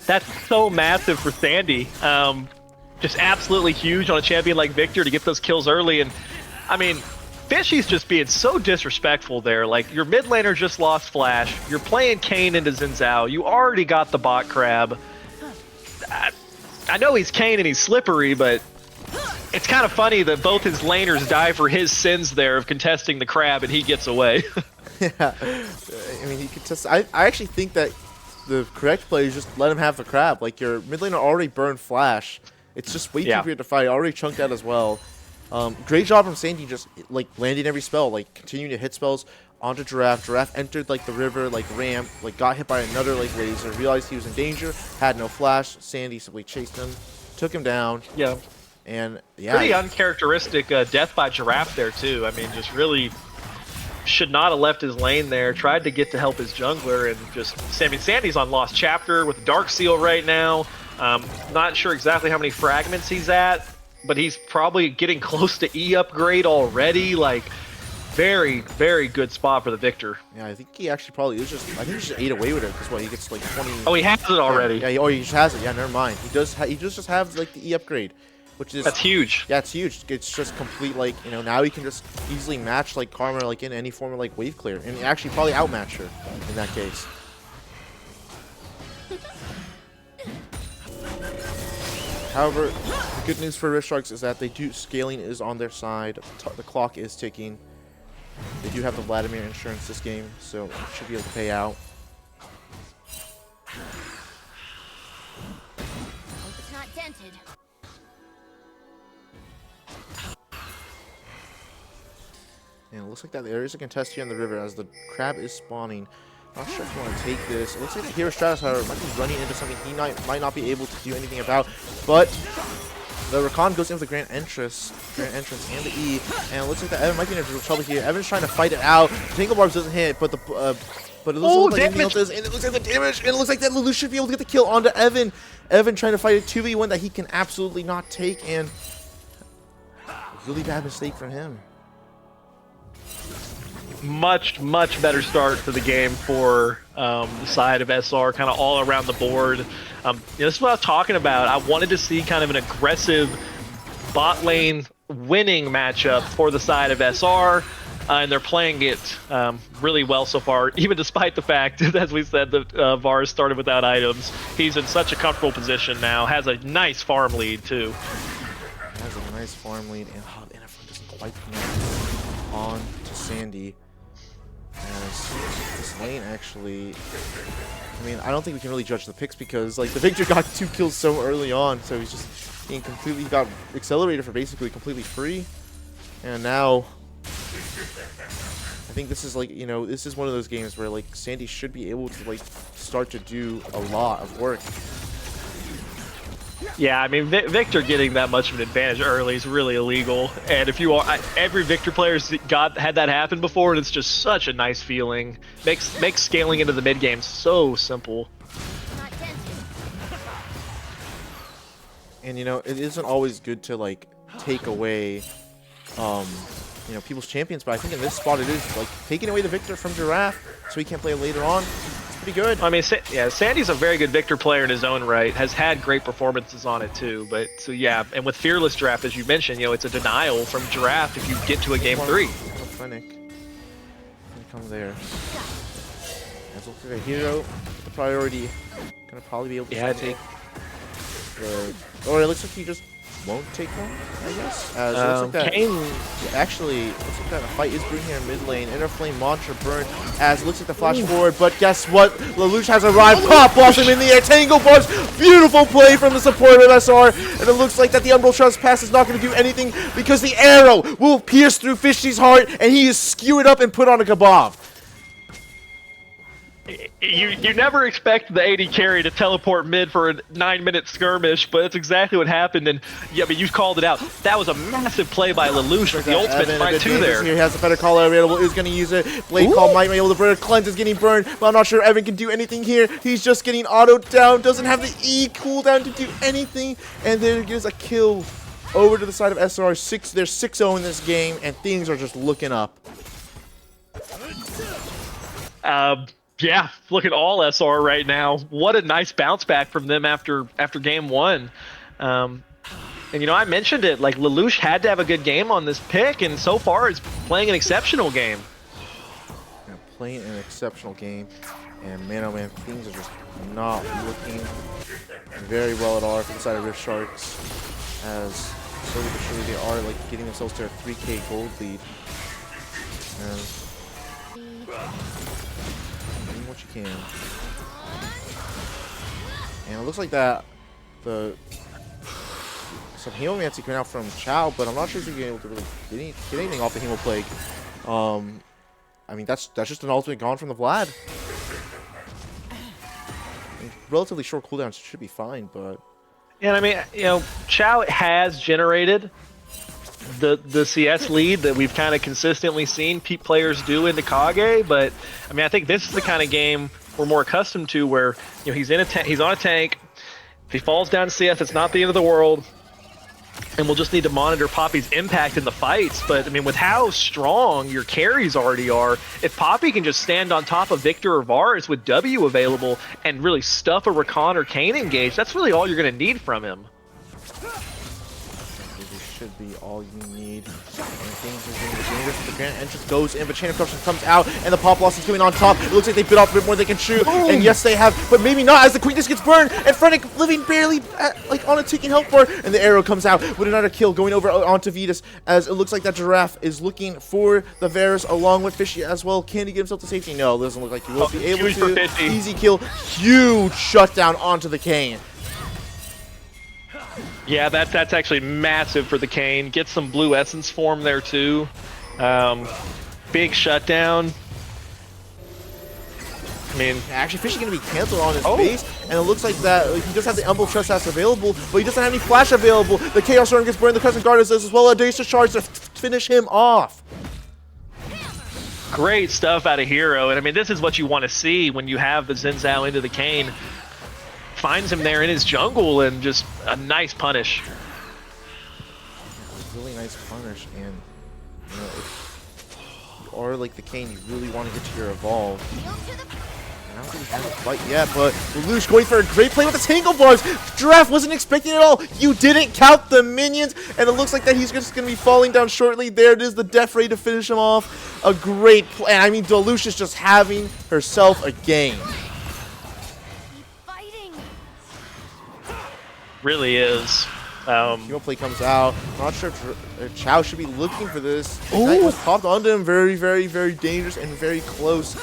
That's so massive for Sandy. Just absolutely huge on a champion like Victor to get those kills early. And I mean, Fishy's just being so disrespectful there. Like, your mid laner just lost Flash. You're playing Kayn into Xin Zhao. You already got the bot crab. I know he's Kayn and he's slippery, but it's kind of funny that both his laners die for his sins there of contesting the crab, and he gets away. Yeah, I mean, he contests. I actually think that the correct play is just let him have the crab. Like, your mid laner already burned Flash. It's just way too weird to fight. Already chunked out as well. Great job from Sandy, just like landing every spell, like continuing to hit spells onto Giraffe. Giraffe entered like the river, like ramp, like got hit by another like laser, realized he was in danger, had no flash. Sandy simply chased him, took him down. Yeah. And yeah, pretty uncharacteristic death by Giraffe there too. I mean, just really should not have left his lane there. Tried to get to help his jungler, and just Sandy's on Lost Chapter with Dark Seal right now. Not sure exactly how many fragments he's at, but he's probably getting close to E upgrade already. Like, very, very good spot for the Victor. Yeah, I think he actually probably is just. I think he just ate away with it because what he gets like 20. Oh, he has it already. Yeah, he just has it. Yeah, never mind. He does. He does just have like the E upgrade. Which is, that's huge. Yeah, it's huge. It's just complete, like, you know, now he can just easily match, like, Karma, like, in any form of, like, wave clear. And actually probably outmatch her in that case. However, the good news for Rift Sharks is that scaling is on their side. The clock is ticking. They do have the Vladimir insurance this game, so it should be able to pay out. Hope it's not dented. And it looks like that there is a contest here in the river as the crab is spawning. Not sure if you want to take this. It looks like the hero Stratus, however, might be running into something he might not be able to do anything about. But the Rakan goes in with the Grand Entrance and the E. And it looks like that Evan might be in a little trouble here. Evan's trying to fight it out. Tangle Barbs doesn't hit, but it doesn't look like anything else is. And it looks like the damage. And it looks like that Lulu should be able to get the kill onto Evan. Evan trying to fight a 2v1 that he can absolutely not take. And really bad mistake from him. Much better start to the game for the side of SR, kind of all around the board. This is what I was talking about. I wanted to see kind of an aggressive bot lane winning matchup for the side of SR, and they're playing it really well so far, even despite the fact, as we said, that Varus started without items. He's in such a comfortable position now, has a nice farm lead too. Has a nice farm lead, and NF doesn't quite connect on to Sandy. As this lane actually, I mean, I don't think we can really judge the picks because like the Victor got 2 kills so early on, so he's just being completely got accelerated for basically completely free, and now I think this is like, you know, this is one of those games where like Sandy should be able to like start to do a lot of work. Yeah, I mean, Victor getting that much of an advantage early is really illegal. And if you are, every Victor player's had that happen before, and it's just such a nice feeling. Makes scaling into the mid game so simple. And you know, it isn't always good to like take away, you know, people's champions, but I think in this spot it is like taking away the Victor from Giraffe, so he can't play it later on. It's pretty good. I mean, yeah, Sandy's a very good Victor player in his own right. Has had great performances on it too. But so yeah, and with Fearless Draft, as you mentioned, it's a denial from Giraffe if you get to a game 3. Clinic. Come there. As we'll figure hero, the priority, gonna probably be able to take. Or it looks like he just won't take one, I guess. As it looks like that. Kane. Actually, it looks like that a fight is brewing here in mid lane. Inner Flame Mantra burn as it looks like the flash forward, but guess what? Lelouch has arrived. Pop Blossom in the air. Tangle Bars. Beautiful play from the support of SR. And it looks like that the Umbral Trespass is not going to do anything because the arrow will pierce through Fishy's heart and he is skewered up and put on a kebab. You never expect the AD carry to teleport mid for a 9-minute skirmish, but that's exactly what happened. And yeah, but you called it out. That was a massive play by Lelouch with the ultimate right to there. Here he has a better call available. Is going to use it. Blade Call might be able to burn. Cleanse is getting burned, but I'm not sure Evan can do anything here. He's just getting autoed down. Doesn't have the E cooldown to do anything, and there gives a kill over to the side of SR. They're 6-0 in this game, and things are just looking up. Yeah, look at all SR right now. What a nice bounce back from them after game 1. And I mentioned it, like Lelouch had to have a good game on this pick, and so far is playing an exceptional game. Yeah, playing an exceptional game, and man oh man, things are just not looking very well at all for the side of Rift Sharks, as slowly but surely they are like getting themselves to a 3K gold lead. What you can. And it looks like that some Hemomancy coming out from Chow, but I'm not sure if he's going to be able to really get anything off the Hemo Plague. I mean, that's just an ultimate gone from the Vlad. I mean, relatively short cooldown should be fine, but And I mean, Chow has generated the CS lead that we've kind of consistently seen players do into Kage, but I mean, I think this is the kind of game we're more accustomed to, where he's on a tank. If he falls down to CS, it's not the end of the world, and we'll just need to monitor Poppy's impact in the fights. But I mean, with how strong your carries already are, if Poppy can just stand on top of Victor or Varus with W available and really stuff a Rakan or Kane engaged, that's really all you're going to need from him. Should be all you need. And things are getting dangerous. The Grand Entrance goes in, but Chain of Corruption comes out, and the Pop Blossom is coming on top. It looks like they bit off a bit more than they can chew. Boom. And yes, they have, but maybe not, as the Quickness gets burned, and Frennick living barely on a ticking health bar, and the arrow comes out with another kill going over onto Vetus, as it looks like that Giraffe is looking for the Varus along with Fishy as well. Can he get himself to safety? No, it doesn't look like he will be able to. Easy kill, huge shutdown onto the Kane. Yeah, that's actually massive for the Kane. Get some blue essence form there too. Big shutdown. I mean, actually, Fishy going to be canceled on his base, and it looks like that he does have the Umbral Trespass available, but he doesn't have any flash available. The Chaos Storm gets burned. The Crescent Guard does as well. A Dace Charge to finish him off. Great stuff out of Hero, and I mean, this is what you want to see when you have the Xin Zhao into the Kane. Finds him there in his jungle, and just a nice punish. Really nice punish, and if you are like the Kane, you really want to get to your evolve. I don't think he has a fight yet, but Lelouch going for a great play with the Tangle Bars. Giraffe wasn't expecting it at all. You didn't count the minions, and it looks like that he's just going to be falling down shortly. There it is, the Death Ray to finish him off. A great play. I mean, Lelouch is just having herself a game. Really is. Hero play comes out. I'm not sure if Chow should be looking for this. Ignite was popped onto him. Very, very, very dangerous and very close.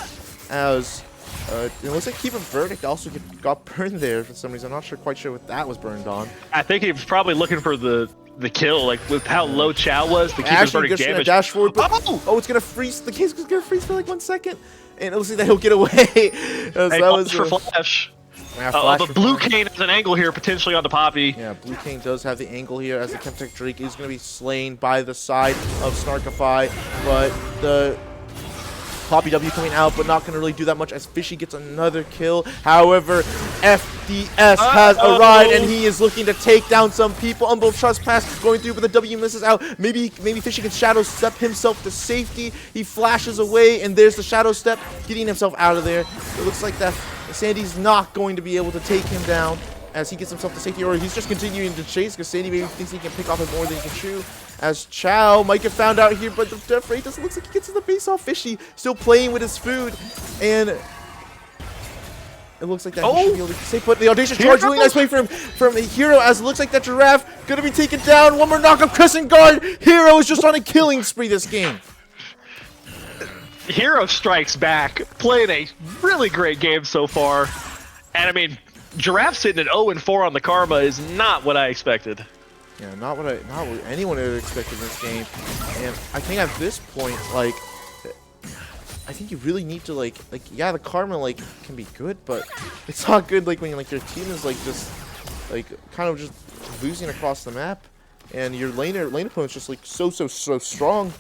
As it looks like Keeper Verdict also got burned there for some reason. I'm not quite sure what that was burned on. I think he was probably looking for the kill, like with how low Chow was. The Keeper's Verdict damage. Dash forward, but it's gonna freeze. The Kane's gonna freeze for like 1 second, and it looks like that he'll get away. Hey, that was for flash. Yeah, but Blue Kane has an angle here potentially on the Poppy. Yeah, Blue Kane does have the angle here, as the Chemtech Drake is going to be slain by the side of Snarkify, but the Poppy W coming out, but not going to really do that much as Fishy gets another kill. However, FDS has arrived, and he is looking to take down some people. Umbral Trespass going through, but the W misses out. Maybe Fishy can Shadow Step himself to safety. He flashes away, and there's the Shadow Step, getting himself out of there. It looks like that Sandy's not going to be able to take him down as he gets himself to safety, or he's just continuing to chase because Sandy maybe thinks he can pick off him more than he can chew. As Chow might get found out here, but the Death Ray doesn't look like he gets to the base off. Fishy still playing with his food, and it looks like that he should be able to stay put. The audacious charge, really nice play from Hero, as it looks like that Giraffe gonna be taken down. One more knockup, Crescent Guard. Hero is just on a killing spree this game. Hero strikes back, playing a really great game so far, and I mean, Giraffe sitting at 0-4 on the Karma is not what I expected. Yeah, not what anyone would have expected in this game. And I think at this point, like, I think you really need to yeah, the Karma can be good, but it's not good when your team is just kind of just losing across the map, and your lane opponent's just so strong.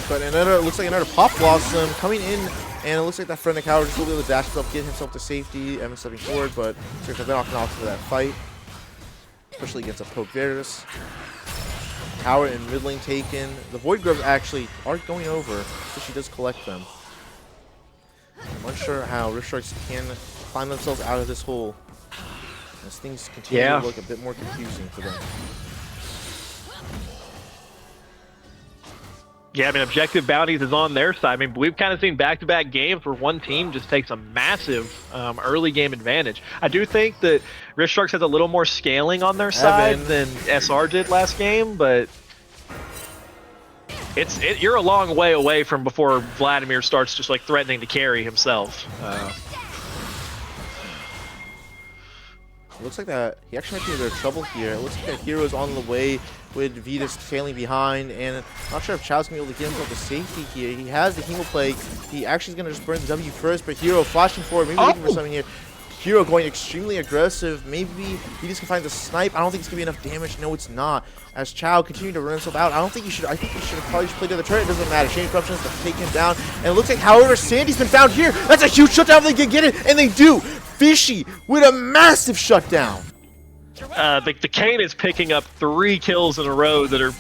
But it looks like another Pop Blossom coming in, and it looks like that Frenetic Howard just will be able to dash himself, get himself to safety. Evan stepping forward, but they're not going to for that fight, especially against a Poke Varus. Howard and mid lane taken. The Void Grubs actually aren't going over, so she does collect them. I'm unsure how Rift Sharks can climb themselves out of this hole as things continue to look a bit more confusing for them. Yeah, I mean, objective bounties is on their side. I mean, we've kind of seen back-to-back games where one team just takes a massive early game advantage. I do think that Rift Sharks has a little more scaling on their side than SR did last game, but you're a long way away from before Vladimir starts just threatening to carry himself. It looks like that he actually might be in their trouble here. It looks like that Hero's on the way with Vetus trailing behind, and I'm not sure if Chow's going to be able to get himself to safety here. He has the Hemo Plague. He actually is going to just burn the W first, but Hero flashing forward, maybe looking for something here. Hero going extremely aggressive. Maybe he just can find the snipe. I don't think it's going to be enough damage. No, it's not. As Chow continuing to run himself out, I think he should have probably just played to the turret. It doesn't matter. Shane Corruption has to take him down. And it looks like, however, Sandy's been found here. That's a huge shutdown. They can get it, and they do. Fishy with a massive shutdown. The Kane is picking up 3 kills in a row that are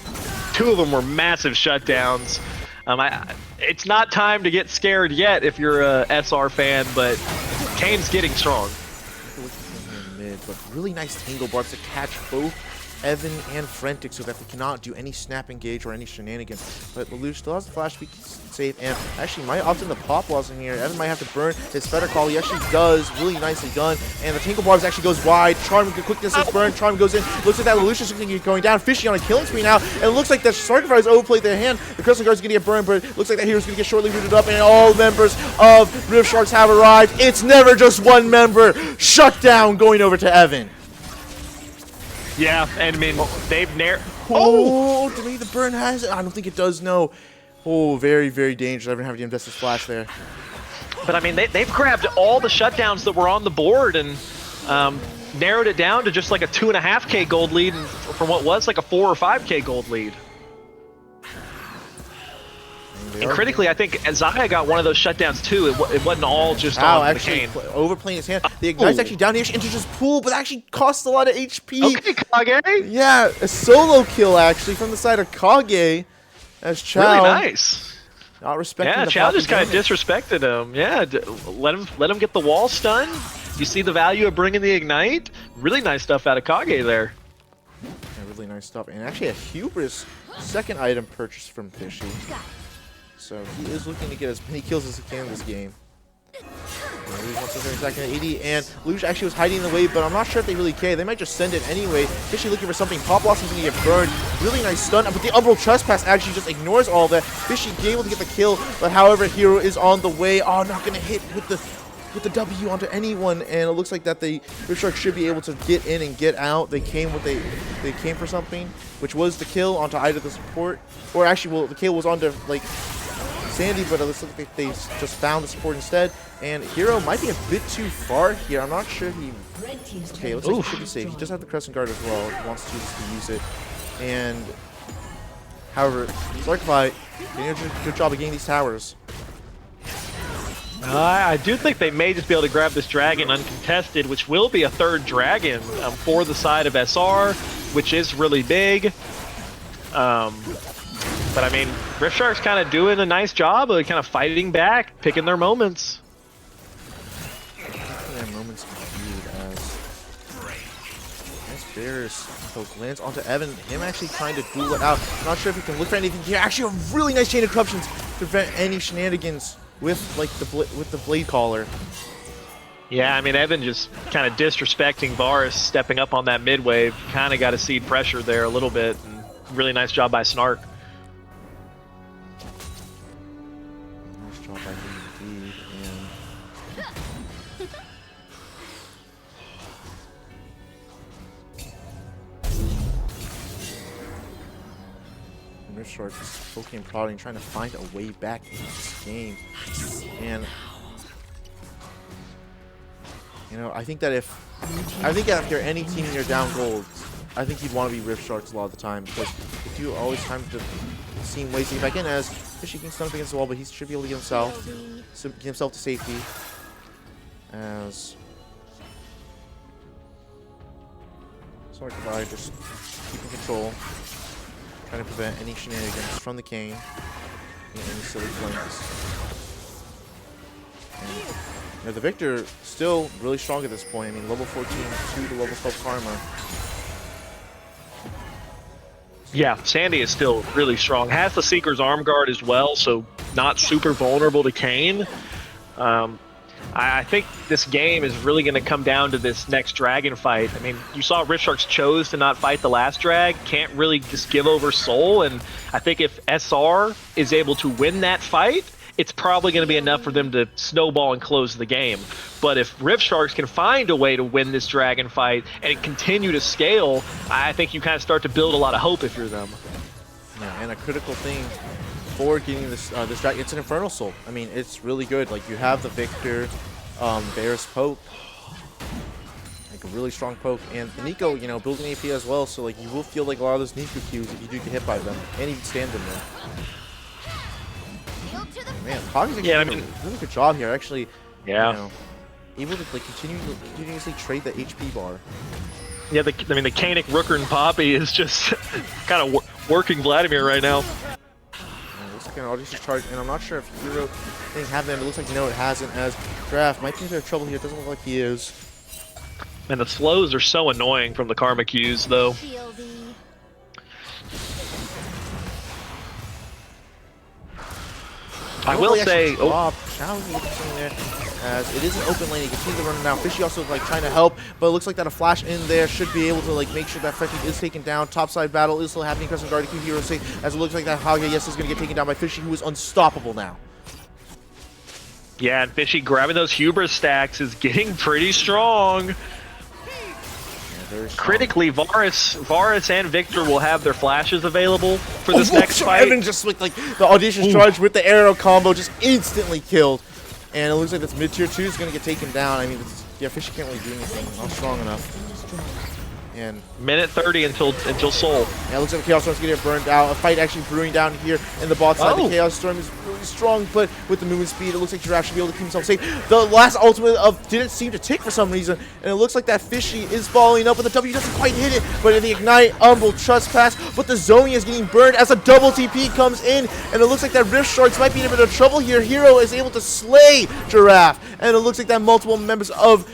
2 of them were massive shutdowns. It's not time to get scared yet if you're a SR fan, but Kane's getting strong. But really nice Tangle Barbs to catch both Evan and Frentic so that they cannot do any snap engage or any shenanigans. But Lelouch still has the flash to be safe, and actually might opt in the Pop Blossom here. Evan might have to burn his Feather Call. He actually does. Really nicely done. And the Tangle Barbs actually goes wide. Charm quickness is burned. Charm goes in. Looks like that Lelouch is going down. Fishy on a killing spree now. And it looks like that Snarkify has overplayed their hand. The Crescent Guard is going to get burned, but it looks like that Hero's going to get shortly rooted up, and all members of Rift Sharks have arrived. It's never just one member. Shutdown going over to Evan. Yeah, and I mean, they've to me, the burn has it. I don't think it does, no. Oh, very, very dangerous. Evan having to invest his flash there. But I mean, they've grabbed all the shutdowns that were on the board and narrowed it down to just like a 2.5K gold lead from what was like a 4 or 5K gold lead. And critically, I think Zaya got one of those shutdowns too. It wasn't all just on the Kane. Overplaying his hand. The Ignite's actually down here. She enters his pool, but actually costs a lot of HP. Okay, Kage. Yeah, a solo kill actually from the side of Kage. As Chow. Really nice. Not respecting the Chow just kind of disrespected him. Yeah, let him get the wall stun. You see the value of bringing the Ignite. Really nice stuff out of Kage there. Yeah, really nice stuff. And actually a hubris second item purchased from Fishy. So he is looking to get as many kills as he can in this game. Luge wants to attack at 80, and Luge actually was hiding in the way, but I'm not sure if they really care. They might just send it anyway. Fishy looking for something. Pop Blossom's gonna get burned. Really nice stun, but the Umbral Trespass actually just ignores all that. Fishy able to get the kill, but however, Hero is on the way. Oh, not gonna hit with the W onto anyone, and it looks like that the Rift Sharks should be able to get in and get out. They came for something, which was the kill onto either the support, or actually, well, the kill was onto like Sandy, but it looks like they just found the support instead. And Hero might be a bit too far here. I'm not sure he. Okay, looks like he should be safe. He does have the Crescent Guard as well. He wants to use it, and However, Snarkify doing a good job of getting these towers. I do think they may just be able to grab this dragon uncontested, which will be a third dragon for the side of SR, which is really big. But I mean, Rift Shark's kind of doing a nice job of kind of fighting back, picking their moments. Their moments viewed as Bears poke lands onto Evan. Him actually trying to duel it out. Not sure if he can look for anything here. Actually, a really nice chain of corruptions to prevent any shenanigans with like the blade caller. Yeah, I mean, Evan just kind of disrespecting Varus, stepping up on that mid wave. Kind of got to seed pressure there a little bit. And really nice job by Snark. Nice job by him indeed. And Rift Shark is poking and prodding, trying to find a way back into this game. And you know, I think that if you're any team and you're down gold, I think you'd want to be Rift Sharks a lot of the time, because if you always time to seeing ways to get back in, as Fishy can stun up against the wall, but he should be able to get himself to safety. As Snarkify just keeping control, trying to prevent any shenanigans from the Kane, any silly flanks. And, you know, the Victor still really strong at this point. I mean, level 14 to the level 12 Karma. Yeah, Sandy is still really strong. Has the Seeker's Arm Guard as well, so not super vulnerable to Kane. I think this game is really going to come down to this next dragon fight. I mean, you saw Rift Sharks chose to not fight the last drag, can't really just give over soul, and I think if SR is able to win that fight, it's probably going to be enough for them to snowball and close the game. But if Rift Sharks can find a way to win this dragon fight and continue to scale, I think you kind of start to build a lot of hope if you're them. Yeah, and a critical thing for getting this this dragon, it's an Infernal Soul. I mean, it's really good. Like, you have the Victor, Bear's poke, like a really strong poke, and the Nico, you know, building AP as well. So like, you will feel like a lot of those Nico Qs if you do get hit by them, and you can stand them there. Man, Hog's doing a really good job here. Actually, yeah, you know, able to like continuously trade the HP bar. Yeah, I mean, the Kanik, Rooker, and Poppy is just kind of working Vladimir right now. It looks like an audacious charge, and I'm not sure if Hero thing have them. It looks like no, it hasn't. As Draft might be in a bit of trouble here. It doesn't look like he is. And the slows are so annoying from the Karma Qs, though. I will say, as it is an open lane, you can see the running down. Fishy also like trying to help, but it looks like that a flash in there should be able to like make sure that Fetty is taken down. Topside battle is still happening. Crescent Guard to keep Hero safe, as it looks like that Hage, yes, is going to get taken down by Fishy, who is unstoppable now. Yeah, and Fishy grabbing those hubris stacks is getting pretty strong. Critically, Varus and Victor will have their flashes available for this next fight. Evan just with like the audacious charge with the arrow combo, just instantly killed. And it looks like this mid-tier 2 is going to get taken down. I mean, yeah, Fishy can't really do anything. Not strong enough. And minute 30 until Soul. Yeah, it looks like the Chaos Storm's going to get burned out. A fight actually brewing down here in the bot side. The Chaos Storm is really strong, but with the movement speed, it looks like Giraffe should be able to keep himself safe. The last ultimate didn't seem to tick for some reason, and it looks like that Fishy is following up, but the W doesn't quite hit it. But in the Ignite, will trespass, but the Zonia is getting burned as a double TP comes in, and it looks like that Rift Sharks might be in a bit of trouble here. Hero is able to slay Giraffe, and it looks like that multiple members of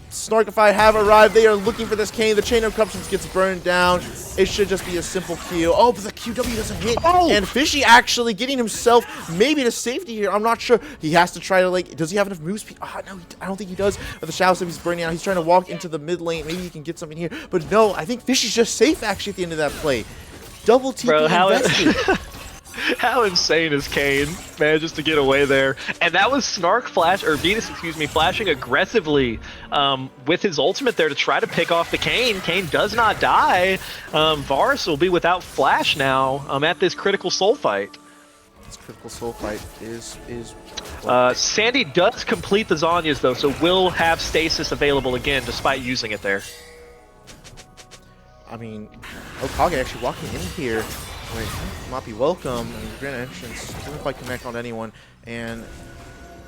Snarkify have arrived. They are looking for this Kane. The chain of corruptions gets burned down. It should just be a simple Q. Oh, but the QW doesn't hit. And Fishy actually getting himself maybe to safety here. I'm not sure. He has to try to, like, does he have enough move speed? No, I don't think he does. But the Shadow Step he's burning out. He's trying to walk into the mid lane. Maybe he can get something here. But no, I think Fishy's just safe actually at the end of that play. Double TP invested. How insane is Kane, man, just to get away there. And that was Snark Venus, flashing aggressively with his ultimate there to try to pick off the Kane. Kane does not die. Varus will be without flash now at this critical soul fight. This critical soul fight is Sandy does complete the Zonyas though, so will have stasis available again despite using it there. I mean, Okage actually walking in here. Wait, Moppy, welcome. I mean, Grand Entrance doesn't quite connect on anyone, and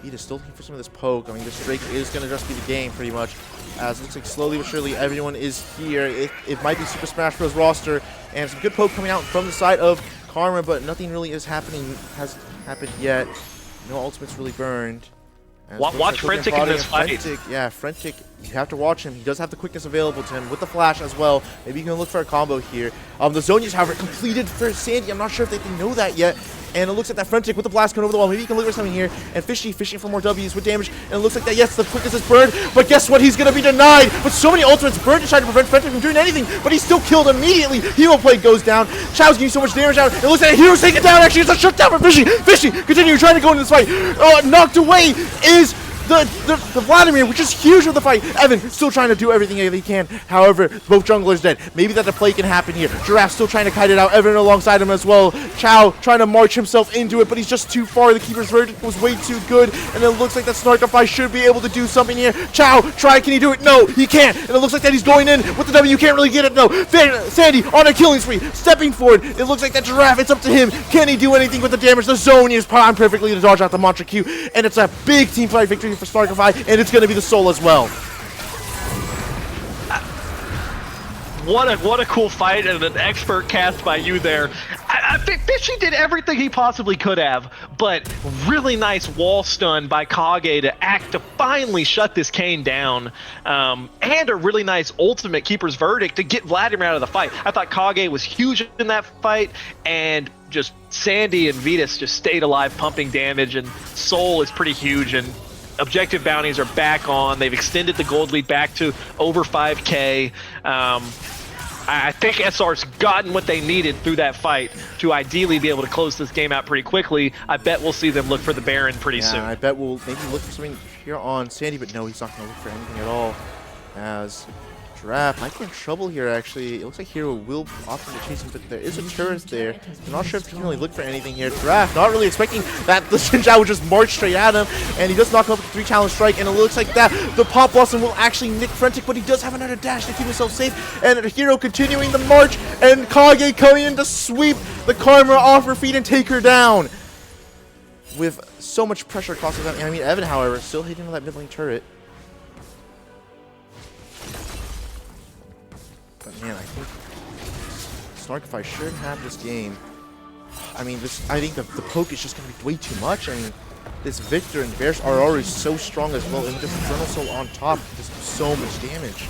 Vita's still looking for some of this poke. I mean, this Drake is going to just be the game, pretty much, as it looks like slowly but surely everyone is here. It might be Super Smash Bros. Roster, and some good poke coming out from the side of Karma, but nothing really hasn't happened yet. No ultimates really burned. Watch Frentic in this fight. Yeah, Frentic, you have to watch him. He does have the quickness available to him with the flash as well. Maybe you can look for a combo here. The Zonias, however, completed for Sandy. I'm not sure if they can know that yet. And it looks like that Frentic with the blast going over the wall. Maybe you can look for something here. And Fishy fishing for more W's with damage. And it looks like that, yes, the quickness is burned. But guess what? He's going to be denied. With so many ultimates burned to try to prevent Frentic from doing anything. But he's still killed immediately. Hero plate goes down. Chao's getting so much damage out. It looks like Hero's taking it down. Actually, it's a shutdown for Fishy. Fishy continue trying to go into this fight. Knocked away is the Vladimir, which is huge with the fight. Evan still trying to do everything that he can. However, both junglers dead. Maybe that the play can happen here. Giraffe still trying to kite it out. Evan alongside him as well. Chao trying to march himself into it, but he's just too far. The keeper's verdict was way too good, and it looks like that Snarkify should be able to do something here. Chao, can he do it? No, he can't. And it looks like that he's going in with the W. You can't really get it. No. Sandy on a killing spree, stepping forward. It looks like that Giraffe, it's up to him. Can he do anything with the damage? The zone is primed perfectly to dodge out the Mantra Q, and it's a big team fight victory for Snarkify, and it's going to be the soul as well. What a cool fight and an expert cast by you there. I think Fishy did everything he possibly could have, but really nice wall stun by Kage to finally shut this Kane down, and a really nice ultimate keeper's verdict to get Vladimir out of the fight. I thought Kage was huge in that fight, and just Sandy and Vetus just stayed alive, pumping damage, and Soul is pretty huge, and objective bounties are back on. They've extended the gold lead back to over 5K. I think SR's gotten what they needed through that fight to ideally be able to close this game out pretty quickly. I bet we'll see them look for the Baron pretty soon. I bet we'll maybe look for something here on Sandy, but no, he's not going to look for anything at all. As Giraffe might be in trouble here, actually. It looks like Hero will opt to chase him, but there is a turret there. I'm not sure if he can really look for anything here. Giraffe not really expecting that the Xinjiao would just march straight at him, and he does knock him up with a 3-challenge strike, and it looks like that the Pop Blossom will actually nick Frentic, but he does have another dash to keep himself safe, and Hero continuing the march, and Kage coming in to sweep the Karma off her feet and take her down. With so much pressure across the I mean, Evan, however, still hitting that mid lane turret. But man, I think Snarkify should have this game. I mean, I think the poke is just going to be way too much. I mean, this Victor and Bears are already so strong as well, and just Infernal Soul on top does so much damage.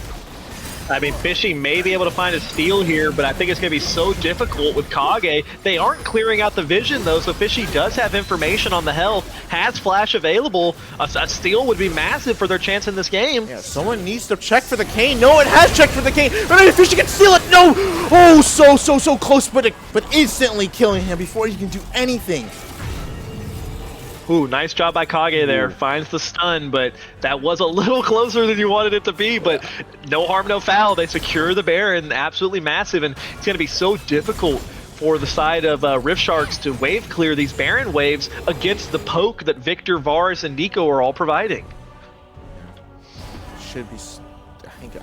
I mean, Fishy may be able to find a steal here, but I think it's going to be so difficult with Kage. They aren't clearing out the vision, though, so Fishy does have information on the health, has flash available. A steal would be massive for their chance in this game. Yeah, someone needs to check for the Kane. No one has checked for the Kane, but maybe Fishy can steal it. No! Oh, so close, but instantly killing him before he can do anything. Ooh, nice job by Kage there. Finds the stun, but that was a little closer than you wanted it to be, but no harm, no foul. They secure the Baron, absolutely massive, and it's going to be so difficult for the side of Rift Sharks to wave clear these Baron waves against the poke that Victor, Varus, and Nico are all providing. Should be...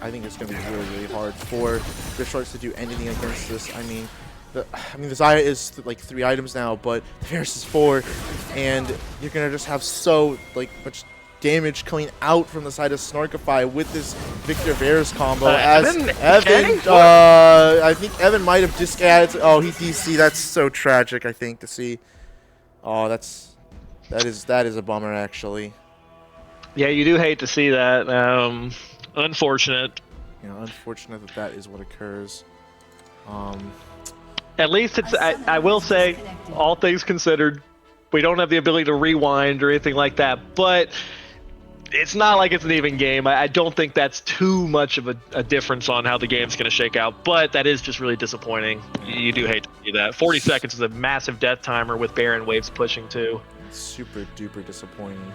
I think it's going to be really hard for Rift Sharks to do anything against this. I mean, the Xayah is like 3 items now, but the Varus is 4, and you're gonna just have so much damage coming out from the side of Snarkify with this Victor Varus combo. Evan, I think Evan might have discarded. Oh, he DC. That's so tragic. I think to see. Oh, that is a bummer actually. Yeah, you do hate to see that. Unfortunate. You know, unfortunate that is what occurs. At least it's, I will say, all things considered, we don't have the ability to rewind or anything like that, but it's not like it's an even game. I don't think that's too much of a difference on how the game's going to shake out, but that is just really disappointing. You do hate to see that. 40 seconds is a massive death timer with Baron waves pushing too. It's super duper disappointing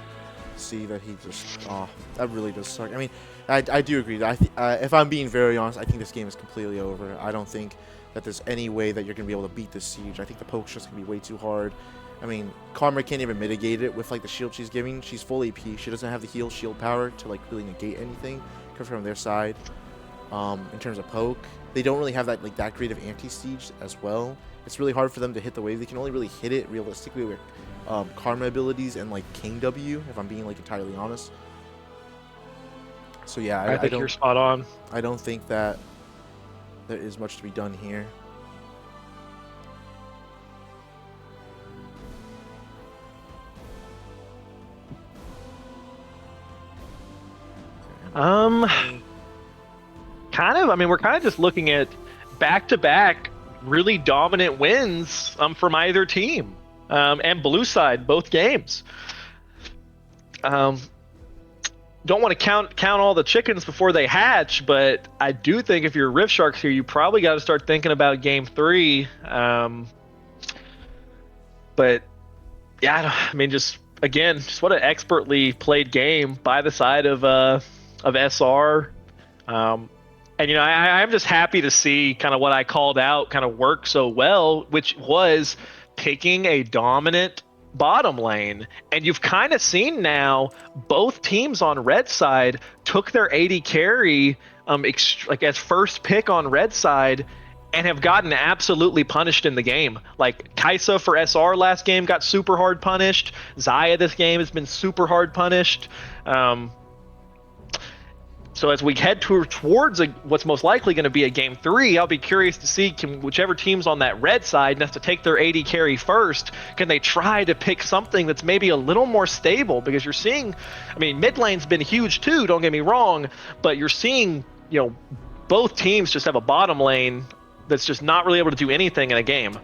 to see that he just, that really does suck. I mean, I do agree. If I'm being very honest, I think this game is completely over. I don't think that there's any way that you're going to be able to beat this siege. I think the poke's just going to be way too hard. I mean, Karma can't even mitigate it with the shield she's giving. She's full AP. She doesn't have the heal shield power to really negate anything from their side. in terms of poke. They don't really have that great of anti-siege as well. It's really hard for them to hit the wave. They can only really hit it realistically with Karma abilities and like King W, if I'm being like entirely honest. So yeah, I think you're spot on. I don't think that there is much to be done here. Kind of. I mean, we're kind of just looking at back-to-back really dominant wins from either team, and blue side both games. Don't want to count all the chickens before they hatch, but I do think if you're Rift Sharks here, you probably got to start thinking about Game 3. But yeah, I mean, just what an expertly played game by the side of SR. And I'm just happy to see kind of what I called out kind of work so well, which was picking a dominant bottom lane. And you've kind of seen now both teams on red side took their AD carry like as first pick on red side and have gotten absolutely punished in the game. Like Kaisa for SR last game got super hard punished. Xayah this game has been super hard punished. So as we head towards what's most likely going to be a Game 3, I'll be curious to see whichever team's on that red side and has to take their AD carry first, can they try to pick something that's maybe a little more stable? Because you're seeing, I mean, mid lane's been huge too, don't get me wrong, but you're seeing, both teams just have a bottom lane that's just not really able to do anything in a game.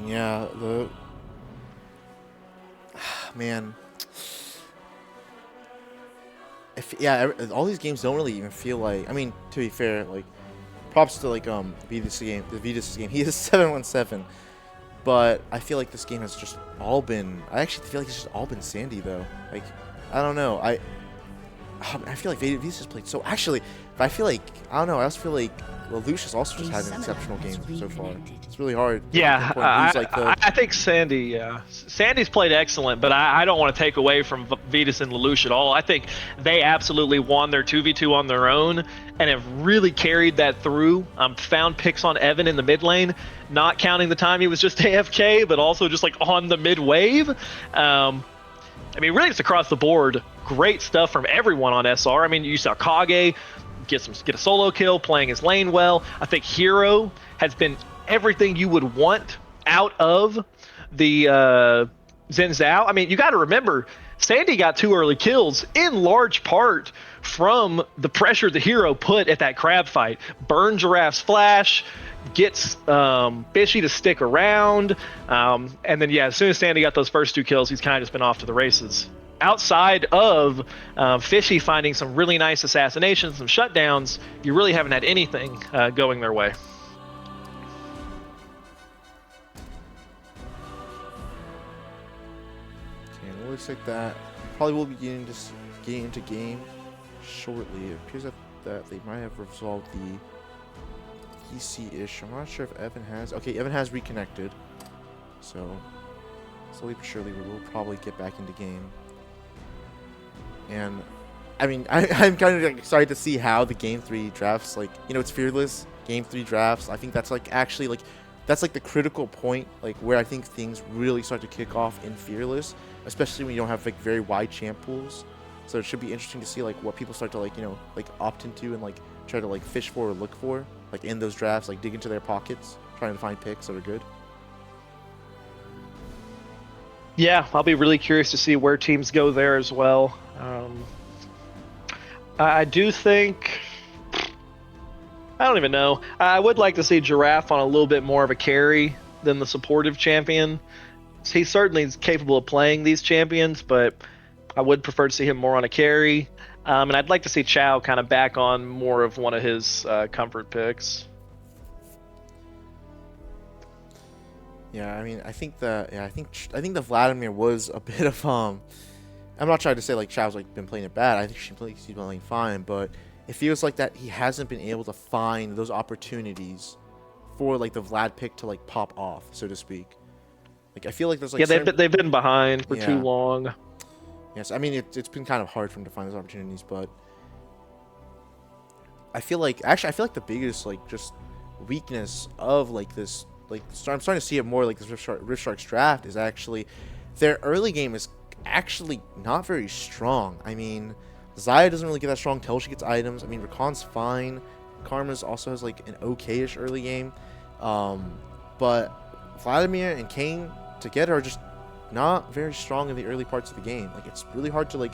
Yeah, man. All these games don't really even feel like. I mean, to be fair, like, props to like Vitas game. He is 717, but I feel like this game has just all been. I actually feel like it's just all been Sandy though. Like, I don't know. I feel like Vitas has played so. Actually, I feel like I don't know. I also feel like Lucius also just had an exceptional game so far. It's really hard. Yeah, I think Sandy. Yeah, Sandy's played excellent, but I don't want to take away from Vitas and Lelouch at all. I think they absolutely won their 2v2 on their own and have really carried that through. Found picks on Evan in the mid lane, not counting the time he was just AFK, but also just like on the mid wave. I mean, really, it's across the board. Great stuff from everyone on SR. I mean, you saw Kage get a solo kill, playing his lane well. I think Hero has been everything you would want out of the Xin Zhao. I mean, you got to remember, Sandy got 2 early kills in large part from the pressure the Hero put at that crab fight. Burn Giraffe's flash, gets Fishy to stick around, and then as soon as Sandy got those first 2 kills, he's kind of just been off to the races. Outside of Fishy finding some really nice assassinations, some shutdowns, you really haven't had anything going their way. Okay, it looks like that probably will be getting into game shortly. It appears that they might have resolved the PC issue. I'm not sure if Evan has. Okay, Evan has reconnected, so slowly but surely we will probably get back into game. And I mean, I'm kind of like excited to see how the Game 3 drafts, like, it's Fearless Game 3 drafts. I think that's like actually like that's like the critical point, like where I think things really start to kick off in Fearless, especially when you don't have like very wide champ pools. So it should be interesting to see like what people start to like opt into and like try to like fish for or look for like in those drafts, like dig into their pockets, trying to find picks that are good. Yeah, I'll be really curious to see where teams go there as well. I do think, I don't even know. I would like to see Giraffe on a little bit more of a carry than the supportive champion. He certainly is capable of playing these champions, but I would prefer to see him more on a carry. And I'd like to see Chow kind of back on more of one of his comfort picks. Yeah, I mean, I think the Vladimir was a bit of I'm not trying to say like Chow's like been playing it bad. I think she's been playing fine, but it feels like that he hasn't been able to find those opportunities for like the Vlad pick to like pop off, so to speak. Like I feel like there's like they've been behind for too long. Yes, I mean it's been kind of hard for him to find those opportunities, but I feel like the biggest like just weakness of like this I'm starting to see it more like this Rift Sharks draft is actually their early game is actually not very strong. I mean, Zaya doesn't really get that strong till she gets items. I mean, Rakan's fine. Karma's also has like an okay-ish early game, but Vladimir and Kane together are just not very strong in the early parts of the game. Like it's really hard to like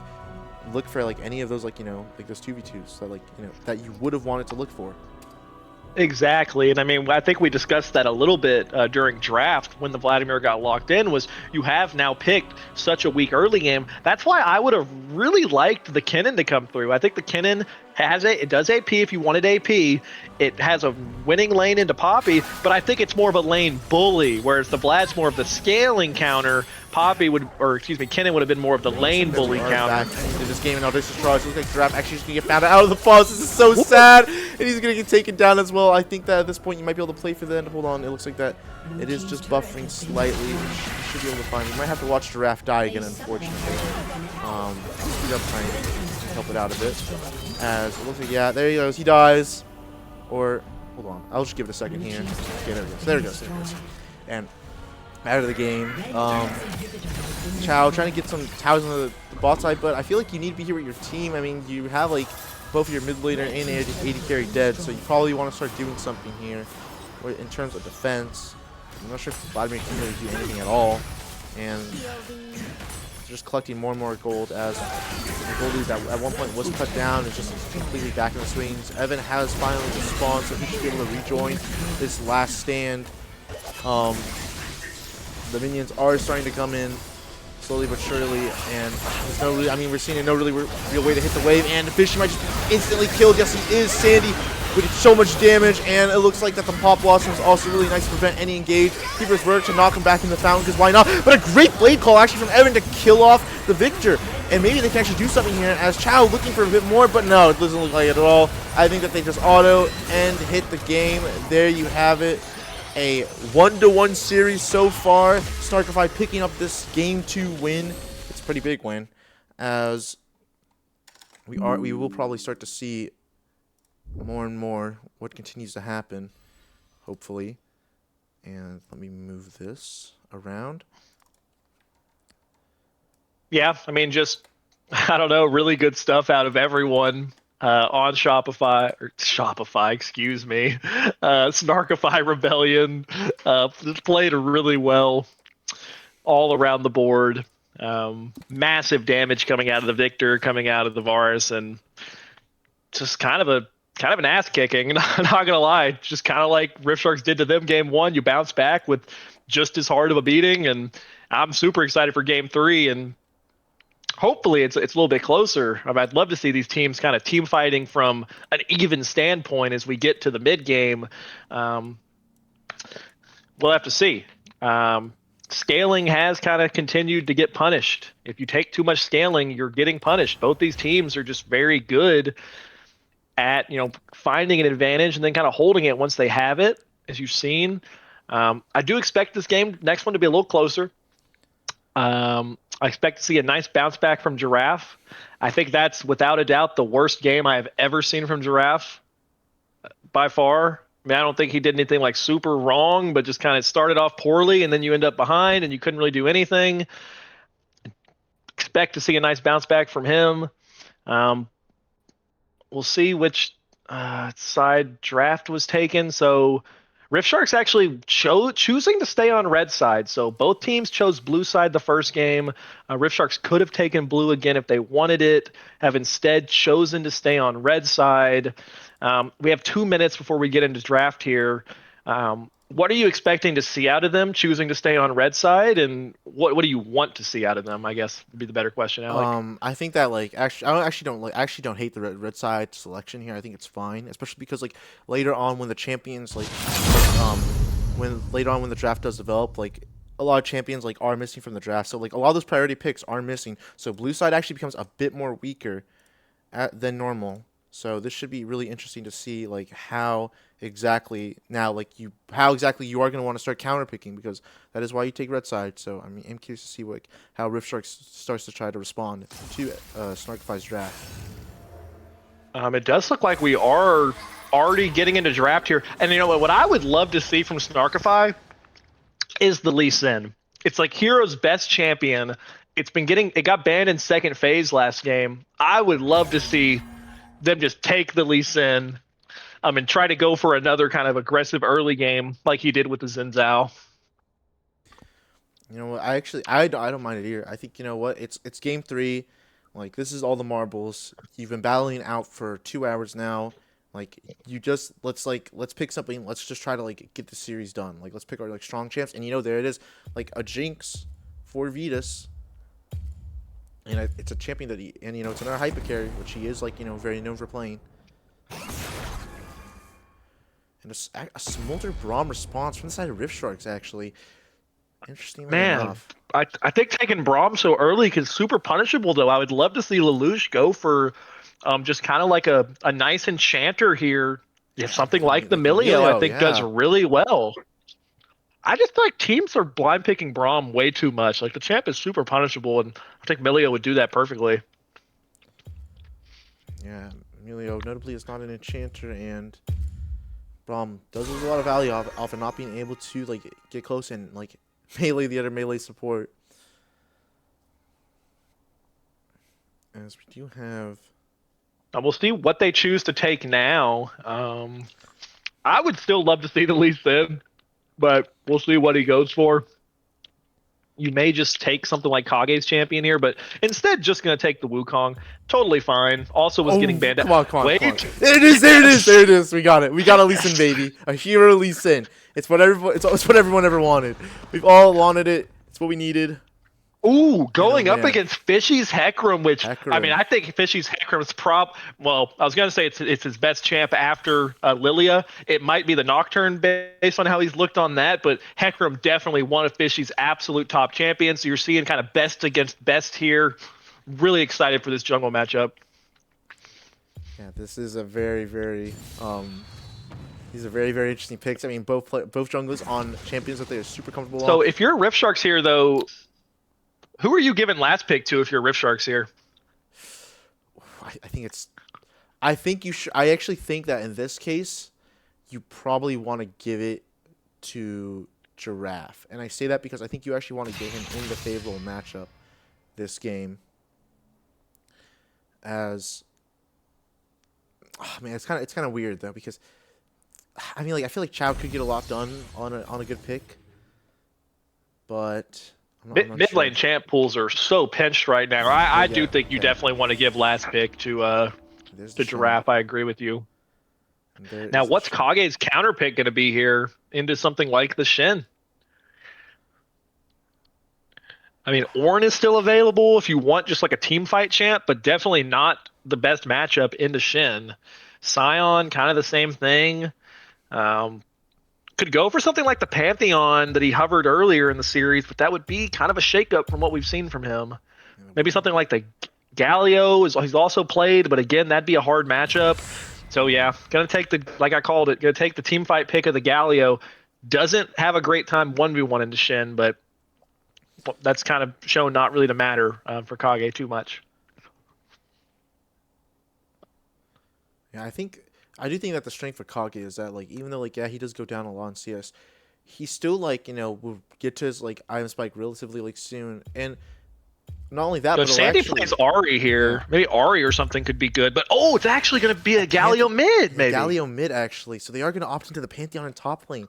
look for like any of those like like those 2v2s that like that you would have wanted to look for. Exactly, and I mean, I think we discussed that a little bit during draft when the Vladimir got locked in. Was you have now picked such a weak early game? That's why I would have really liked the Kennen to come through. I think the Kennen it does AP if you wanted AP. It has a winning lane into Poppy, but I think it's more of a lane bully, whereas the Vlad's more of the scaling counter. Kennen would have been more of the lane bully counter. Back into this game, and now this is Charles. Looks like Giraffe actually just gonna get found out of the falls. This is so sad, and he's gonna get taken down as well. I think that at this point you might be able to play for the end. Hold on, it looks like that it is just buffering slightly. You should be able to find. You might have to watch Giraffe die again, unfortunately. Speed up trying to help it out a bit. As it looks like, yeah, there he goes. He dies. Or hold on, I'll just give it a second here. Okay, there he goes. There he goes. There he goes. And out of the game. Chow trying to get some towers on the bot side, but I feel like you need to be here with your team. I mean, you have like both of your mid laner and AD carry dead, so you probably want to start doing something here in terms of defense. I'm not sure if Vladimir can really do anything at all, and just collecting more and more gold as the gold lead that at one point was cut down is just completely back in the swings. Evan has finally just spawned, so he should be able to rejoin this last stand. The minions are starting to come in slowly but surely, and there's no really, I mean, we're seeing no really real way to hit the wave, and the fish might just be instantly killed. Yes, he is. Sandy with so much damage, and it looks like that the Pop Blossom is also really nice to prevent any engage. Keeper's Work to knock him back in the fountain, because why not? But a great blade call actually from Evan to kill off the Victor, and maybe they can actually do something here as Chow looking for a bit more, but no, it doesn't look like it at all. I think that they just auto and hit the game. There you have it. A 1-1 series so far. Snarkify picking up this game 2 win. It's a pretty big win, as we will probably start to see more and more what continues to happen, hopefully. And let me move this around. Yeah, I mean, just I don't know, really good stuff out of everyone. On Shopify, excuse me. Snarkify Rebellion played really well all around the board. Massive damage coming out of the Victor, coming out of the Varus, and just kind of an ass kicking. Not gonna lie, just kind of like Rift Sharks did to them game 1. You bounce back with just as hard of a beating, and I'm super excited for game 3 and. Hopefully it's a little bit closer. I'd love to see these teams kind of team fighting from an even standpoint as we get to the mid game. We'll have to see. Scaling has kind of continued to get punished. If you take too much scaling, you're getting punished. Both these teams are just very good at finding an advantage and then kind of holding it once they have it, as you've seen. I do expect this next one to be a little closer. I expect to see a nice bounce back from Giraffe. I think that's without a doubt the worst game I have ever seen from Giraffe by far. I mean, I don't think he did anything like super wrong, but just kind of started off poorly and then you end up behind and you couldn't really do anything. Expect to see a nice bounce back from him. We'll see which side draft was taken. So Rift Sharks actually choosing to stay on red side. So both teams chose blue side the first game. Rift Sharks could have taken blue again if they wanted it, have instead chosen to stay on red side. We have 2 minutes before we get into draft here. What are you expecting to see out of them choosing to stay on red side, and what do you want to see out of them? I guess would be the better question, Alec. I think that I actually don't hate the red side selection here. I think it's fine, especially because like later on when the champions when the draft does develop, like a lot of champions like are missing from the draft, so like a lot of those priority picks are missing. So blue side actually becomes a bit more weaker than normal. So this should be really interesting to see like how exactly how exactly you are going to want to start counterpicking, because that is why you take red side. So I mean, I'm curious to see what how Rift Shark starts to try to respond to Snarkify's draft. It does look like we are already getting into draft here. And you know what? What I would love to see from Snarkify is the Lee Sin. It's like Hero's best champion. It got banned in second phase last game. I would love to see them just take the Lee Sin and try to go for another kind of aggressive early game like he did with the Xin Zhao. You know what? I don't mind it either. I think you know what? It's game 3. Like this is all the marbles. You've been battling out for 2 hours now. Like you just let's pick something. Let's just try to like get the series done. Like let's pick our like strong champs. And you know there it is. Like a Jinx for Vetus. And it's a champion that and you know it's another hyper carry, which he is like you know very known for playing. And a Smolder Braum response from the side of Rift Sharks actually. Interestingly Man, enough. I think taking Braum so early is super punishable, though. I would love to see Lelouch go for just kind of like a nice enchanter here. If something like the Milio, I think does really well. I just feel like teams are blind picking Braum way too much. Like the champ is super punishable, and I think Milio would do that perfectly. Yeah, Milio notably is not an enchanter, and Braum does lose a lot of value off of not being able to like get close and like melee the other melee support. As we do have, We'll see what they choose to take now. I would still love to see the Lee Sin, but we'll see what he goes for. You may just take something like Kage's champion here, but instead just going to take the Wukong. Totally fine. Also was getting banned out. Come on. There it is. We got it. We got a Lee Sin, baby. A hero Lee Sin. It's what everyone ever wanted. We've all wanted it. It's what we needed. Ooh, going up against Fishy's Hecarim, which Hecarim. I mean, I think Fishy's Hecarim's well, I was gonna say it's his best champ after Lilia. It might be the Nocturne based on how he's looked on that, but Hecarim definitely one of Fishy's absolute top champions. So you're seeing kind of best against best here. Really excited for this jungle matchup. Yeah, this is a very these are very interesting picks. I mean, both junglers on champions that they are super comfortable. So if you're Rift Sharks here, though. Who are you giving last pick to if you're Rift Sharks here? I think you should. I actually think that in this case, you probably want to give it to Giraffe, and I say that because I think you actually want to get him in the favorable matchup this game. As, oh man, it's kind of weird though because, I mean, like I feel like Chow could get a lot done on a good pick, but. Mid lane champ pools are so pinched right now. I do think you definitely want to give last pick to Giraffe. I agree with you. Now, what's Kage's counter pick going to be here into something like the Shen? I mean, Ornn is still available if you want just like a team fight champ, but definitely not the best matchup into Shen. Sion, kind of the same thing. Could go for something like the Pantheon that he hovered earlier in the series, but that would be kind of a shakeup from what we've seen from him. Maybe something like the Galio he's also played, but again, that'd be a hard matchup. So yeah, gonna take gonna take the team fight pick of the Galio. Doesn't have a great time 1v1 into Shen, but that's kind of shown not really to matter for Kage too much. Yeah, I do think that the strength for Kage is that, like, even though, like, yeah, he does go down a lot in CS, he still, like, you know, will get to his, like, item spike relatively, like, soon. And not only that, so but Sandy plays Ahri here. Yeah. Maybe Ahri or something could be good. But, oh, it's actually going to be a Galio mid, maybe. Galio mid, actually. So they are going to opt into the Pantheon in top lane.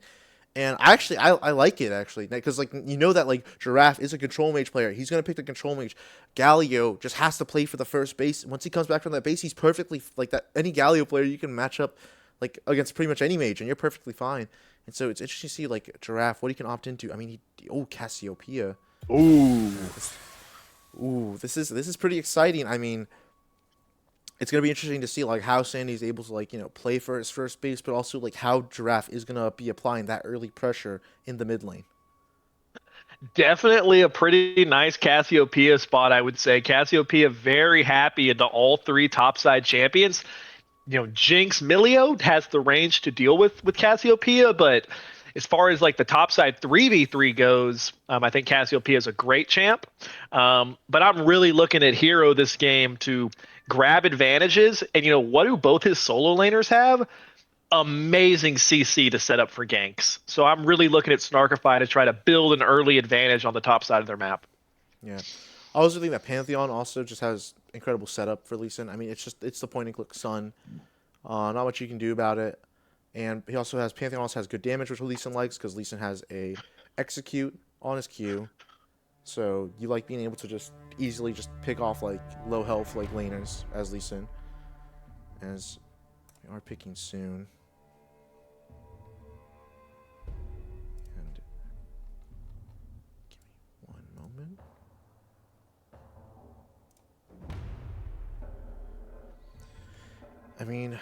And actually, I like it, actually. Because, like, you know that, like, Giraffe is a control mage player. He's going to pick the control mage. Galio just has to play for the first base. Once he comes back from that base, he's perfectly, like, that. Any Galio player you can match up, like, against pretty much any mage, and you're perfectly fine. And so it's interesting to see, like, Giraffe, what he can opt into. I mean, Cassiopeia. Ooh, this is pretty exciting. I mean, it's going to be interesting to see, like, how Sandy's able to, like, you know, play for his first base, but also, like, how Giraffe is going to be applying that early pressure in the mid lane. Definitely a pretty nice Cassiopeia spot, I would say. Cassiopeia very happy into all three topside champions. Jinx Milio has the range to deal with Cassiopeia, but as far as like the top side 3v3 goes, I think Cassiopeia is a great champ. But I'm really looking at Hero this game to grab advantages. And what do both his solo laners have? Amazing CC to set up for ganks. So I'm really looking at Snarkify to try to build an early advantage on the top side of their map. Yeah. I also think that Pantheon also just has incredible setup for Lee Sin. I mean, it's the point and click Sun. Not much you can do about it. And Pantheon also has good damage, which Lee Sin likes, because Lee Sin has a execute on his Q. So you like being able to just easily just pick off like low health like laners as Lee Sin. As we are picking soon. And give me one moment. I mean,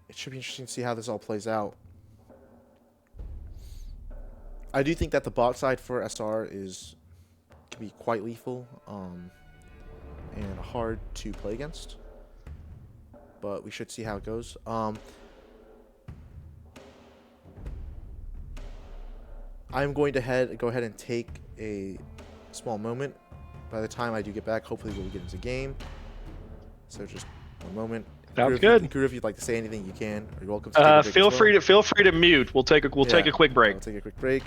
it should be interesting to see how this all plays out. I do think that the bot side for SR can be quite lethal and hard to play against. But we should see how it goes. I'm going to go ahead and take a small moment. By the time I do get back, hopefully we'll get into game. So just one moment. Sounds good. Guru, if you'd like to say anything, you can. Or you're welcome to take a break Feel free to mute. We'll take a quick break. We'll take a quick break.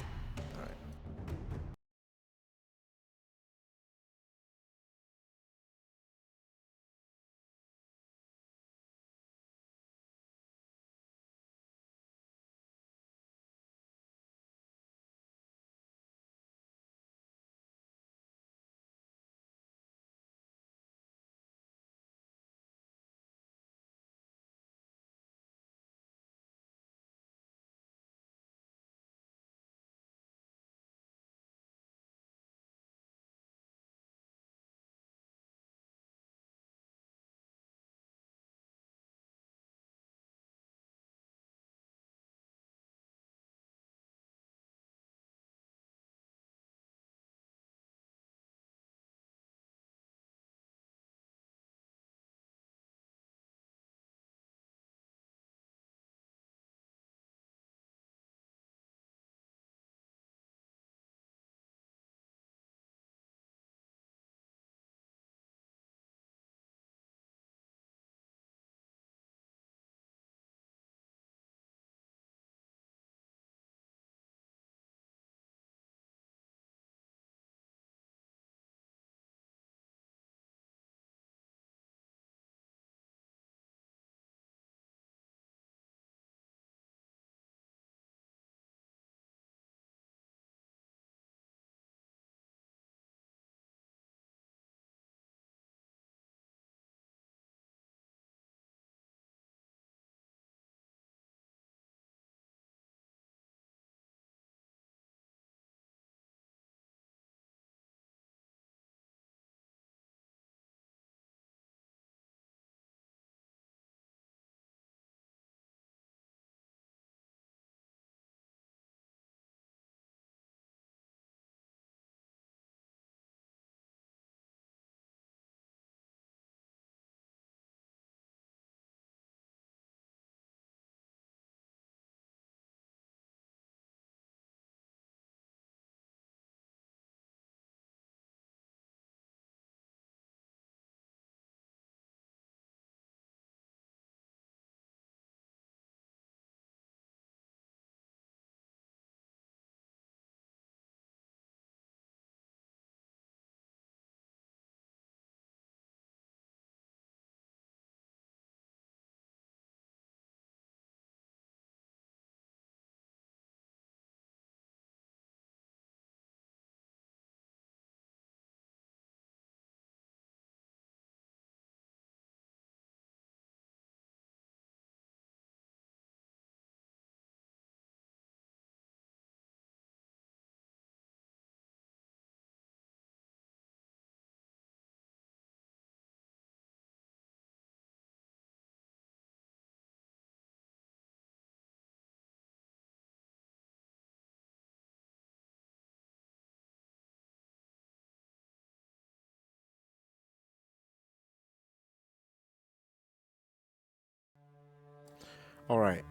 All right.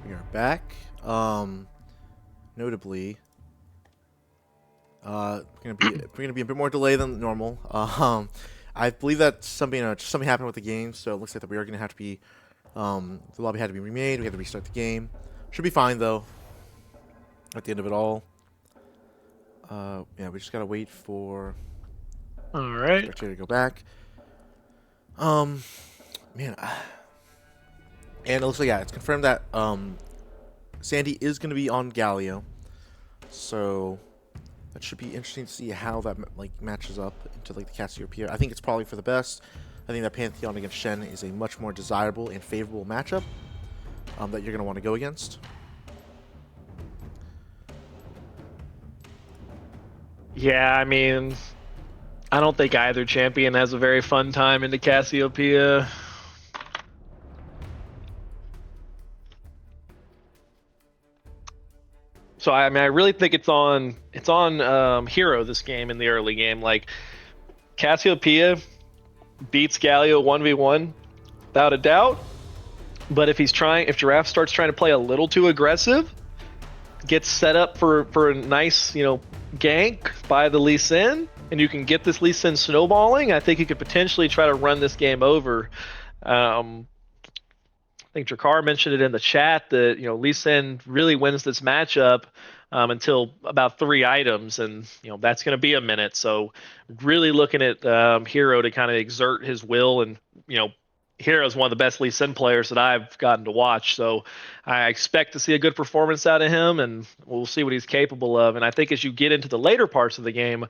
We are back. Notably, we're gonna be a bit more delay than normal. I believe that something happened with the game, so it looks like that we are gonna have to be the lobby had to be remade. We had to restart the game. Should be fine though. At the end of it all. Yeah, we just gotta wait for All right. spectator to go back. Man, and it looks like, yeah, it's confirmed that Sandy is going to be on Galio, so that should be interesting to see how that matches up into the Cassiopeia. I think it's probably for the best. I think that Pantheon against Shen is a much more desirable and favorable matchup that you're going to want to go against. Yeah, I mean, I don't think either champion has a very fun time into Cassiopeia. So I mean, I really think it's on Hero this game in the early game. Like Cassiopeia beats Galio 1v1 without a doubt. But if Giraffe starts trying to play a little too aggressive, gets set up for a nice, gank by the Lee Sin, and you can get this Lee Sin snowballing, I think you could potentially try to run this game over. I think Drakar mentioned it in the chat that Lee Sin really wins this matchup until about 3 items, and that's going to be a minute. So really looking at Hero to kind of exert his will, and Hero is one of the best Lee Sin players that I've gotten to watch. So I expect to see a good performance out of him, and we'll see what he's capable of. And I think as you get into the later parts of the game,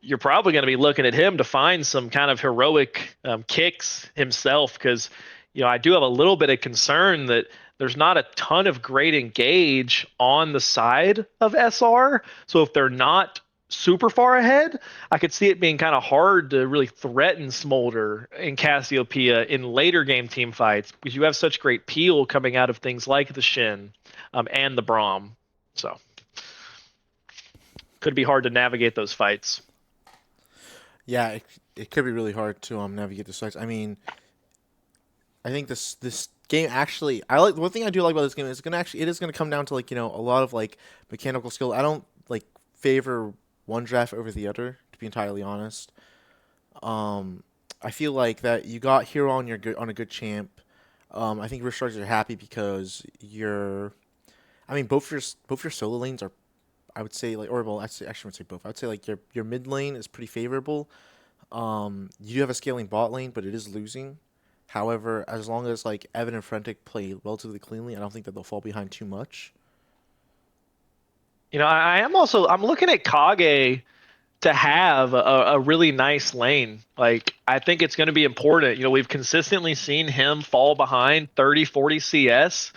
you're probably going to be looking at him to find some kind of heroic kicks himself, because I do have a little bit of concern that there's not a ton of great engage on the side of SR. So if they're not super far ahead, I could see it being kind of hard to really threaten Smolder in Cassiopeia in later game team fights, because you have such great peel coming out of things like the Shin and the Braum. So could be hard to navigate those fights. Yeah, it could be really hard to navigate the fights. I mean, I think this game actually, one thing I do like about this game is it is gonna come down to a lot of mechanical skill. I don't favor one draft over the other, to be entirely honest. I feel like that you got Hero on a good champ. I think Rift Strikers are happy because both your solo lanes are, I would say actually I wouldn't say both. I would say your mid lane is pretty favorable. You do have a scaling bot lane, but it is losing. However, as long as Evan and Frentic play relatively cleanly, I don't think that they'll fall behind too much. I'm looking at Kage to have a really nice lane. I think it's going to be important. We've consistently seen him fall behind 30, 40 CS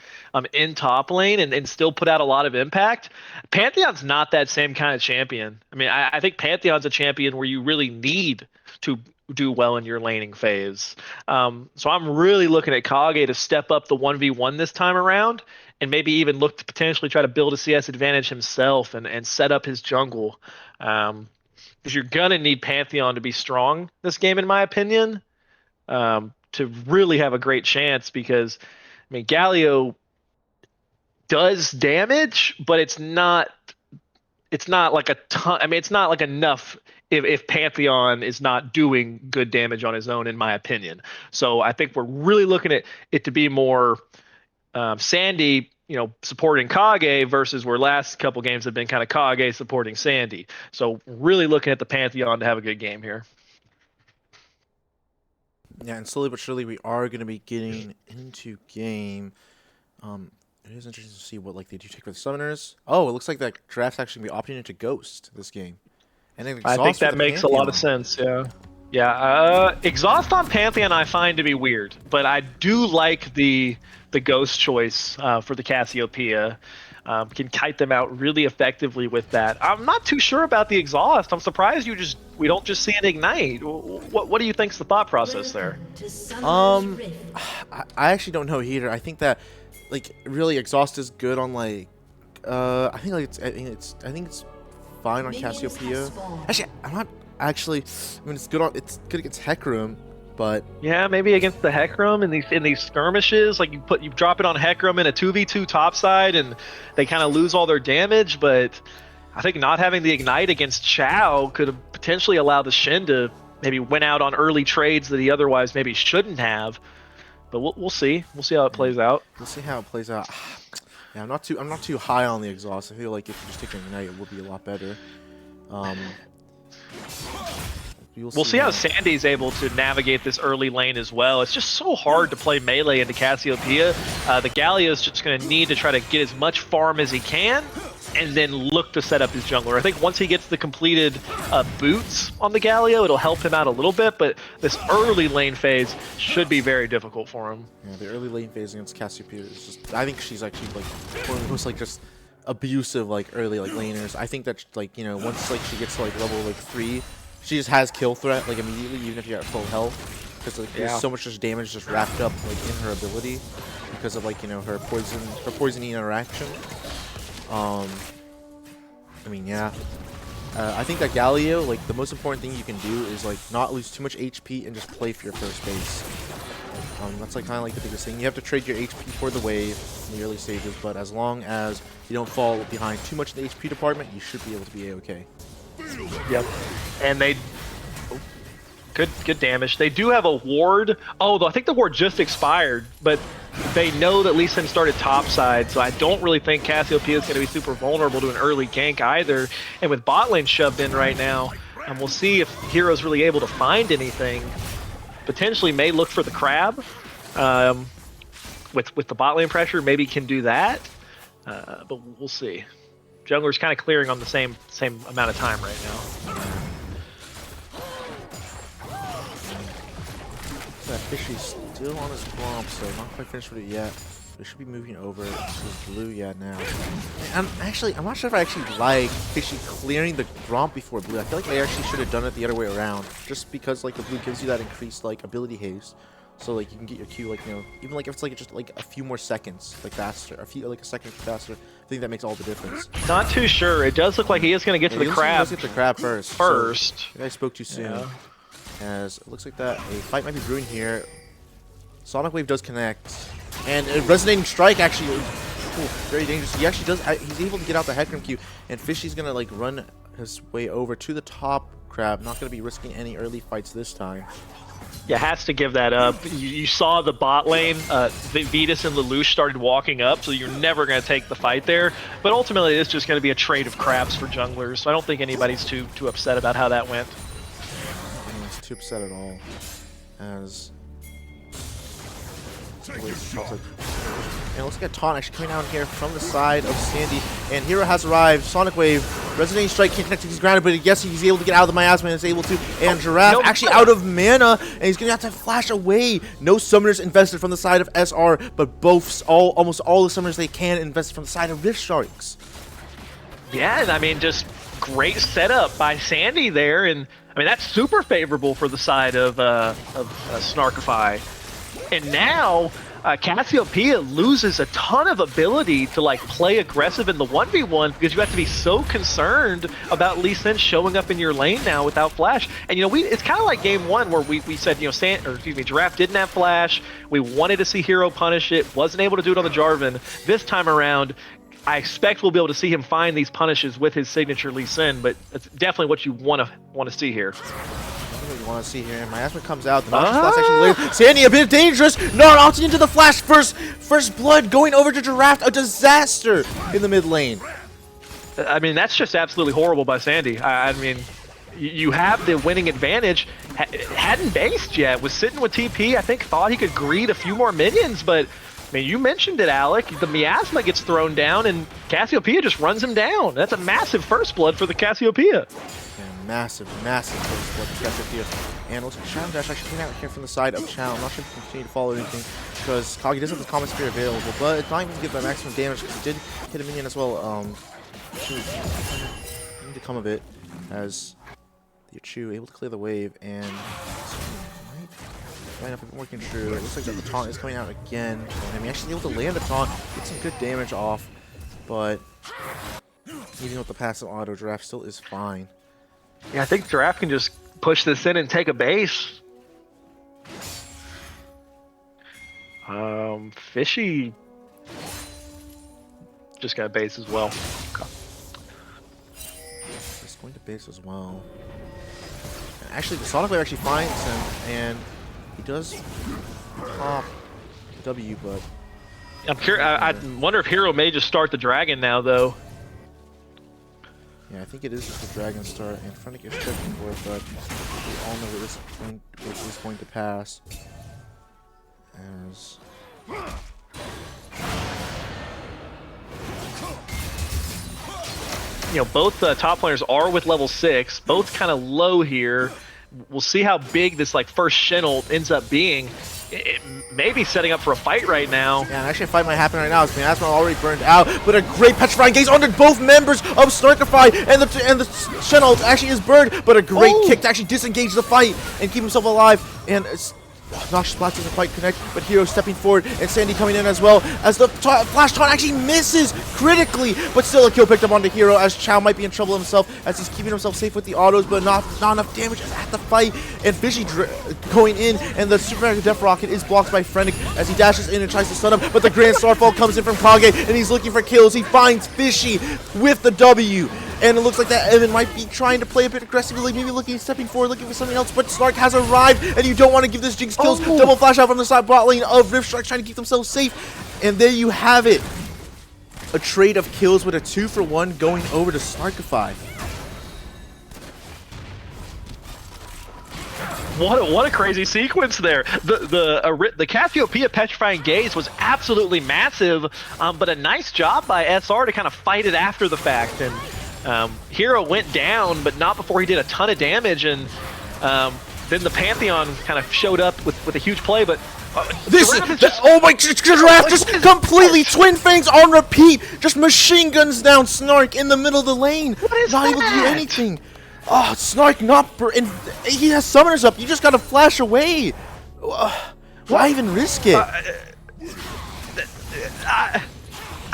in top lane and still put out a lot of impact. Pantheon's not that same kind of champion. I mean, I think Pantheon's a champion where you really need to do well in your laning phase. So I'm really looking at Kage to step up the 1v1 this time around, and maybe even look to potentially try to build a CS advantage himself and set up his jungle. Because you're going to need Pantheon to be strong this game, in my opinion, to really have a great chance. Because, Galio does damage, but it's not like a ton. It's not like enough if Pantheon is not doing good damage on his own, in my opinion. So I think we're really looking at it to be more Sandy, supporting Kage versus where last couple games have been kind of Kage supporting Sandy. So really looking at the Pantheon to have a good game here. Yeah, and slowly but surely we are going to be getting into game. It is interesting to see what they do take for the summoners. Oh, it looks like that draft's actually going to be opting into Ghost this game. And I think that makes a lot of sense, yeah. Yeah, Exhaust on Pantheon I find to be weird, but I do like the Ghost choice for the Cassiopeia. Can kite them out really effectively with that. I'm not too sure about the Exhaust. I'm surprised we don't just see it ignite. What do you think's the thought process there? I actually don't know either. I think that really Exhaust is good on I think it's fine on Cassiopeia. Actually, I'm not actually. It's good against Hecarim. But Yeah, maybe against the Hecarim in these skirmishes, like you drop it on Hecarim in a 2v2 topside, and they kind of lose all their damage. But I think not having the ignite against Chow could have potentially allowed the Shin to maybe win out on early trades that he otherwise maybe shouldn't have. But we'll see. We'll see how it plays out. we'll see how it plays out. Yeah, I'm not too high on the exhaust. I feel like if you just take an ignite, it would be a lot better. We'll see how Sandy's able to navigate this early lane as well. It's just so hard to play melee into Cassiopeia. The Galio's just going to need to try to get as much farm as he can, and then look to set up his jungler. I think once he gets the completed boots on the Galio, it'll help him out a little bit, but this early lane phase should be very difficult for him. Yeah, the early lane phase against Cassiopeia is just, I think she's actually like one of the most like just abusive like early like laners. I think that like, you know, once like she gets to like level like 3, she just has kill threat like immediately, even if you're at full health, because like there's so much just damage just wrapped up like in her ability because of like, you know, her poisoning interaction. I mean, yeah. I think that Galio, like, the most important thing you can do is, like, not lose too much HP and just play for your first base. That's, like, kind of, like, the biggest thing. You have to trade your HP for the wave in the early stages, but as long as you don't fall behind too much in the HP department, you should be able to be A-okay. Yep. And they... Good damage. They do have a ward. Oh, I think the ward just expired, but they know that Lee Sin started topside, so I don't really think Cassiopeia is going to be super vulnerable to an early gank either. And with bot lane shoved in right now, and we'll see if Hero's really able to find anything. Potentially may look for the crab. With the bot lane pressure, maybe can do that. But we'll see. Jungler's kind of clearing on the same amount of time right now. That Fishy's still on his Gromp, so not quite finished with it yet. They should be moving over to blue, yeah, now. I'm not sure if I actually like Fishy clearing the Gromp before blue. I feel like they actually should have done it the other way around, just because like the blue gives you that increased like ability haste, so like you can get your Q like, you know, even like if it's like just like a few more seconds like faster, a second faster. I think that makes all the difference. Not too sure. It does look like he is going to get to the crab. Let's get the crab first. First. So, I spoke too soon. Yeah. As it looks like that a fight might be brewing here. Sonic Wave does connect, and a resonating strike actually very dangerous. He actually does. He's able to get out the Hecarim Q, and Fishy's gonna like run his way over to the top crab. Not gonna be risking any early fights this time. Yeah, has to give that up. You saw the bot lane, Vetus and Lelouch started walking up, so you're never going to take the fight there. But ultimately, it's just going to be a trade of crabs for junglers, so I don't think anybody's too upset about how that went. Anyone's too upset at all. As... And let's get Taunt actually coming out here from the side of Sandy, and Hero has arrived. Sonic Wave, Resonating Strike can't connect to his grounded, but yes, he's able to get out of the miasma and is able to. And Giraffe actually out of mana, and he's gonna have to flash away. No summoners invested from the side of SR, but almost all the summoners they can invested from the side of Rift Sharks. Yeah, and I mean, just great setup by Sandy there, and I mean that's super favorable for the side of Snarkify. And now Cassiopeia loses a ton of ability to like play aggressive in the 1v1 because you have to be so concerned about Lee Sin showing up in your lane now without flash. And you know, it's kind of like game one where we said, you know, Giraffe didn't have flash. We wanted to see Hero punish it, wasn't able to do it on the Jarvan. This time around, I expect we'll be able to see him find these punishes with his signature Lee Sin, but it's definitely what you want to see here. You want to see here. Miasma comes out. The Noxious Blast actually later. Sandy a bit dangerous. Not opting into the flash. First blood going over to Giraffe. A disaster in the mid lane. I mean, that's just absolutely horrible by Sandy. I mean, you have the winning advantage. Hadn't based yet. Was sitting with TP. I think thought he could greed a few more minions, but I mean, you mentioned it, Alec. The Miasma gets thrown down, and Cassiopeia just runs him down. That's a massive first blood for the Cassiopeia. Massive first blood for Cassiopeia. And looks like Shadow Dash actually came out here from the side of Chow. I'm not sure if he can continue to follow anything because Kagi does have the Common Spear available, but it's not even to give that maximum damage because he did hit a minion as well. Need to come a bit as the Chu able to clear the wave and right up and working true. It looks like the taunt is coming out again. And I mean, actually able to land the taunt, get some good damage off, but even with the passive auto, Giraffe still is fine. Yeah, I think Giraffe can just push this in and take a base. Fishy just got base as well. Okay. He's going to base as well. And actually, the Sonic Wave actually finds him, and he does pop W, but I'm curious. I wonder if Hero may just start the dragon now, though. yeah, I think it is just the Dragon Star, and Frennick is checking for it, but we all know where this is going to pass. As You know, both top players are with level 6, both kind of low here. We'll see how big this like first Shinnle ends up being. It may be setting up for a fight right now. yeah, and actually a fight might happen right now. As Miasma already burned out, but a great petrifying gaze onto both members of Snarkify, and the Shinnle actually is burned, but a great kick to actually disengage the fight and keep himself alive. And Noxious Blast doesn't quite connect, but Hero stepping forward, and Sandy coming in as well, as the Flash Taunt actually misses critically, but still a kill picked up onto Hero, as Chow might be in trouble himself, as he's keeping himself safe with the autos, but not enough damage at the fight, and Fishy going in, and the Super Death Rocket is blocked by Frennick, as he dashes in and tries to stun him, but the Grand Starfall comes in from Kage, and he's looking for kills. He finds Fishy with the W. And it looks like that Evan might be trying to play a bit aggressively, maybe stepping forward, looking for something else, but Snark has arrived, and you don't want to give this Jinx kills. Double flash out from the side bot lane of Rift Shark, trying to keep themselves safe. And there you have it. A trade of kills with a 2-for-1 going over to Snarkify. What a crazy sequence there. The Cassiopeia Petrifying Gaze was absolutely massive, but a nice job by SR to kind of fight it after the fact. And Hero went down, but not before he did a ton of damage, and then the Pantheon kind of showed up with a huge play, but oh my, Giraffe just completely Twin Fangs on repeat, just machine guns down Snark in the middle of the lane. What is not that? able to do anything. Oh, Snark and he has summoners up, you just gotta flash away. Why even risk it?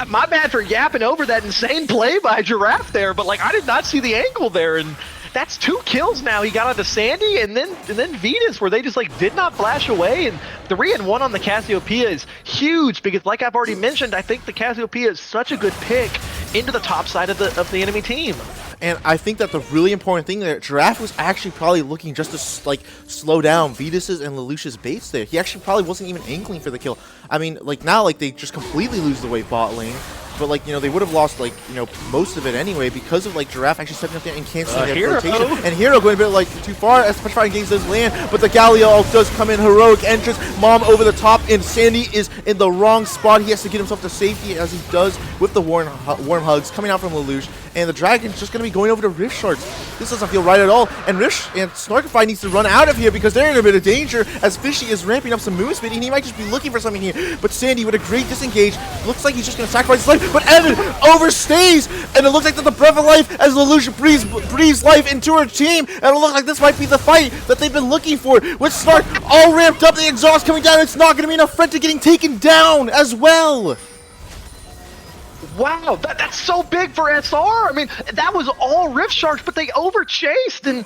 My bad for yapping over that insane play by Giraffe there, but like I did not see the angle there, and that's 2 kills now. He got onto Sandy and then Venus, where they just like did not flash away, and 3-1 on the Cassiopeia is huge because, like I've already mentioned, I think the Cassiopeia is such a good pick into the top side of the enemy team. And I think that the really important thing there, Giraffe was actually probably looking just to like slow down Vetus's and Lelouch's baits there. He actually probably wasn't even angling for the kill. I mean, like now, like they just completely lose the wave bot lane. But like, you know, they would have lost like, you know, most of it anyway because of like Giraffe actually stepping up there and canceling their rotation. And Hero going a bit like too far as Petrifying Gaze does land, but the Galio does come in, heroic entrance, Mom over the top, and Sandy is in the wrong spot. He has to get himself to safety as he does with the warm hugs coming out from Lelouch. And the Dragon's just going to be going over to Rift Sharks. This doesn't feel right at all. And Rift and Snarkify needs to run out of here because they're in a bit of danger as Fishy is ramping up some movement speed, and he might just be looking for something here. But Sandy with a great disengage. Looks like he's just going to sacrifice his life. But Evan overstays, and it looks like that the Breath of Life as Lelouch breathes life into her team. And it looks like this might be the fight that they've been looking for. With Snark all ramped up, the exhaust coming down. It's not going to be enough. Frenta getting taken down as well. Wow, that's so big for SR. I mean, that was all Rift Sharks, but they overchased, and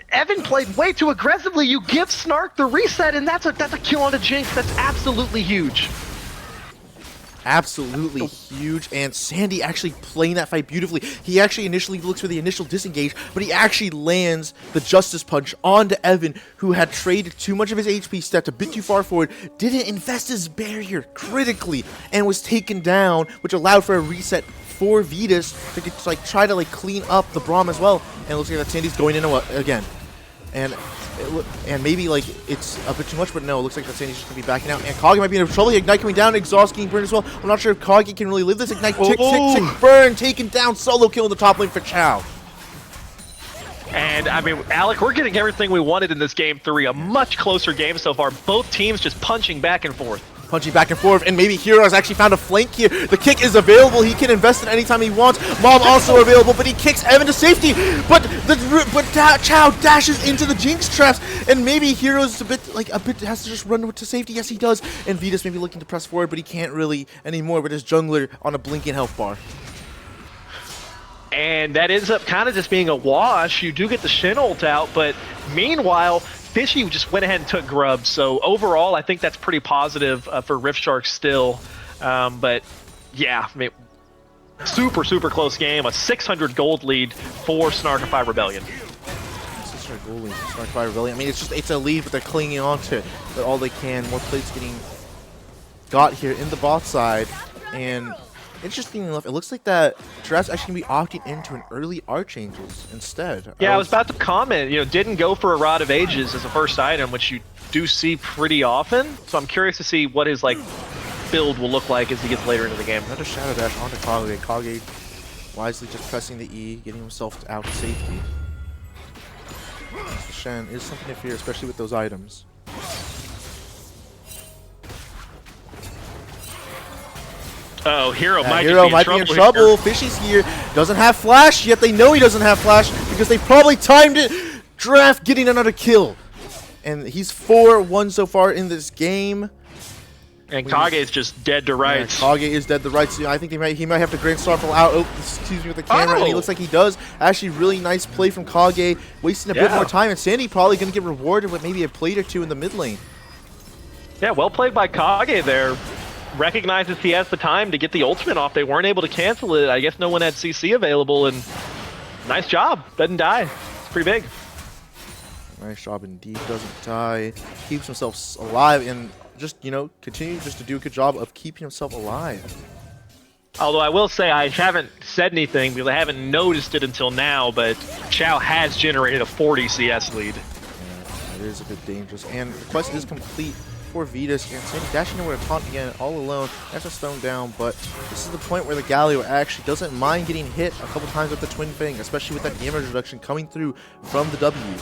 Evan played way too aggressively. You give Snark the reset, and that's a kill on a Jinx. That's absolutely huge. Absolutely huge, and Sandy actually playing that fight beautifully. He actually initially looks for the initial disengage, but he actually lands the Justice Punch onto Evan, who had traded too much of his HP, stepped a bit too far forward, didn't invest his barrier critically, and was taken down, which allowed for a reset for Vetus to get, like, try to like clean up the Braum as well. And it looks like that Sandy's going in again, and maybe like it's a bit too much, but no, it looks like that Sandy's just gonna be backing out, and Kage might be in trouble. Ignite coming down, exhaust getting burned as well. I'm not sure if Kage can really live this. Ignite, tick, burn, taken down, solo kill in the top lane for Chow. And I mean, Alec, we're getting everything we wanted in this game 3. A much closer game so far. Both teams just punching back and forth. Punching back and forth, and maybe Hero has actually found a flank here. The kick is available. He can invest it anytime he wants. Mom also available, but he kicks Evan to safety. But Chow dashes into the Jinx traps, and maybe Hero's a bit has to just run to safety. Yes, he does. And Vetus may be looking to press forward, but he can't really anymore with his jungler on a blinking health bar. And that ends up kind of just being a wash. You do get the Shin ult out, but meanwhile, Fishy just went ahead and took grub. So overall, I think that's pretty positive for Rift Sharks still. But yeah, I mean, super close game. A 600 gold lead for Snarkify Rebellion. 600 gold lead for Snarkify Rebellion. I mean, it's a lead, but they're clinging on to it. But all they can. More plates getting got here in the bot side, and interesting enough, it looks like that Giraffe's actually going to be opting into an early Archangels instead. Yeah, I was about to comment, didn't go for a Rod of Ages as a first item, which you do see pretty often. So I'm curious to see what his build will look like as he gets later into the game. Another Shadow Dash onto Kage. Kage wisely just pressing the E, getting himself out to safety. So Shen is something to fear, especially with those items. Oh, Hero might be in trouble. Fishy's here. Doesn't have flash, yet they know he doesn't have flash because they probably timed it. Giraffe getting another kill. And he's 4-1 so far in this game. And Kage is just dead to rights. Yeah, Kage is dead to rights. I think he might have to Grand Starfall out. Oh, excuse me, with the camera. And he looks like he does. Actually, really nice play from Kage. Wasting a bit more time. And Sandy probably going to get rewarded with maybe a plate or two in the mid lane. Yeah, well played by Kage there. Recognizes he has the time to get the ultimate off. They weren't able to cancel it. I guess no one had CC available, and nice job. Doesn't die. It's pretty big. Nice job indeed. Doesn't die. Keeps himself alive and just, continue just to do a good job of keeping himself alive. Although I will say I haven't said anything because I haven't noticed it until now, but Chow has generated a 40 CS lead. Yeah, it is a bit dangerous. And the quest is complete for Vetus, and Sandy dashing over to taunt again, all alone. That's just thrown down, but this is the point where the Galio actually doesn't mind getting hit a couple times with the Twin Fang, especially with that damage reduction coming through from the W.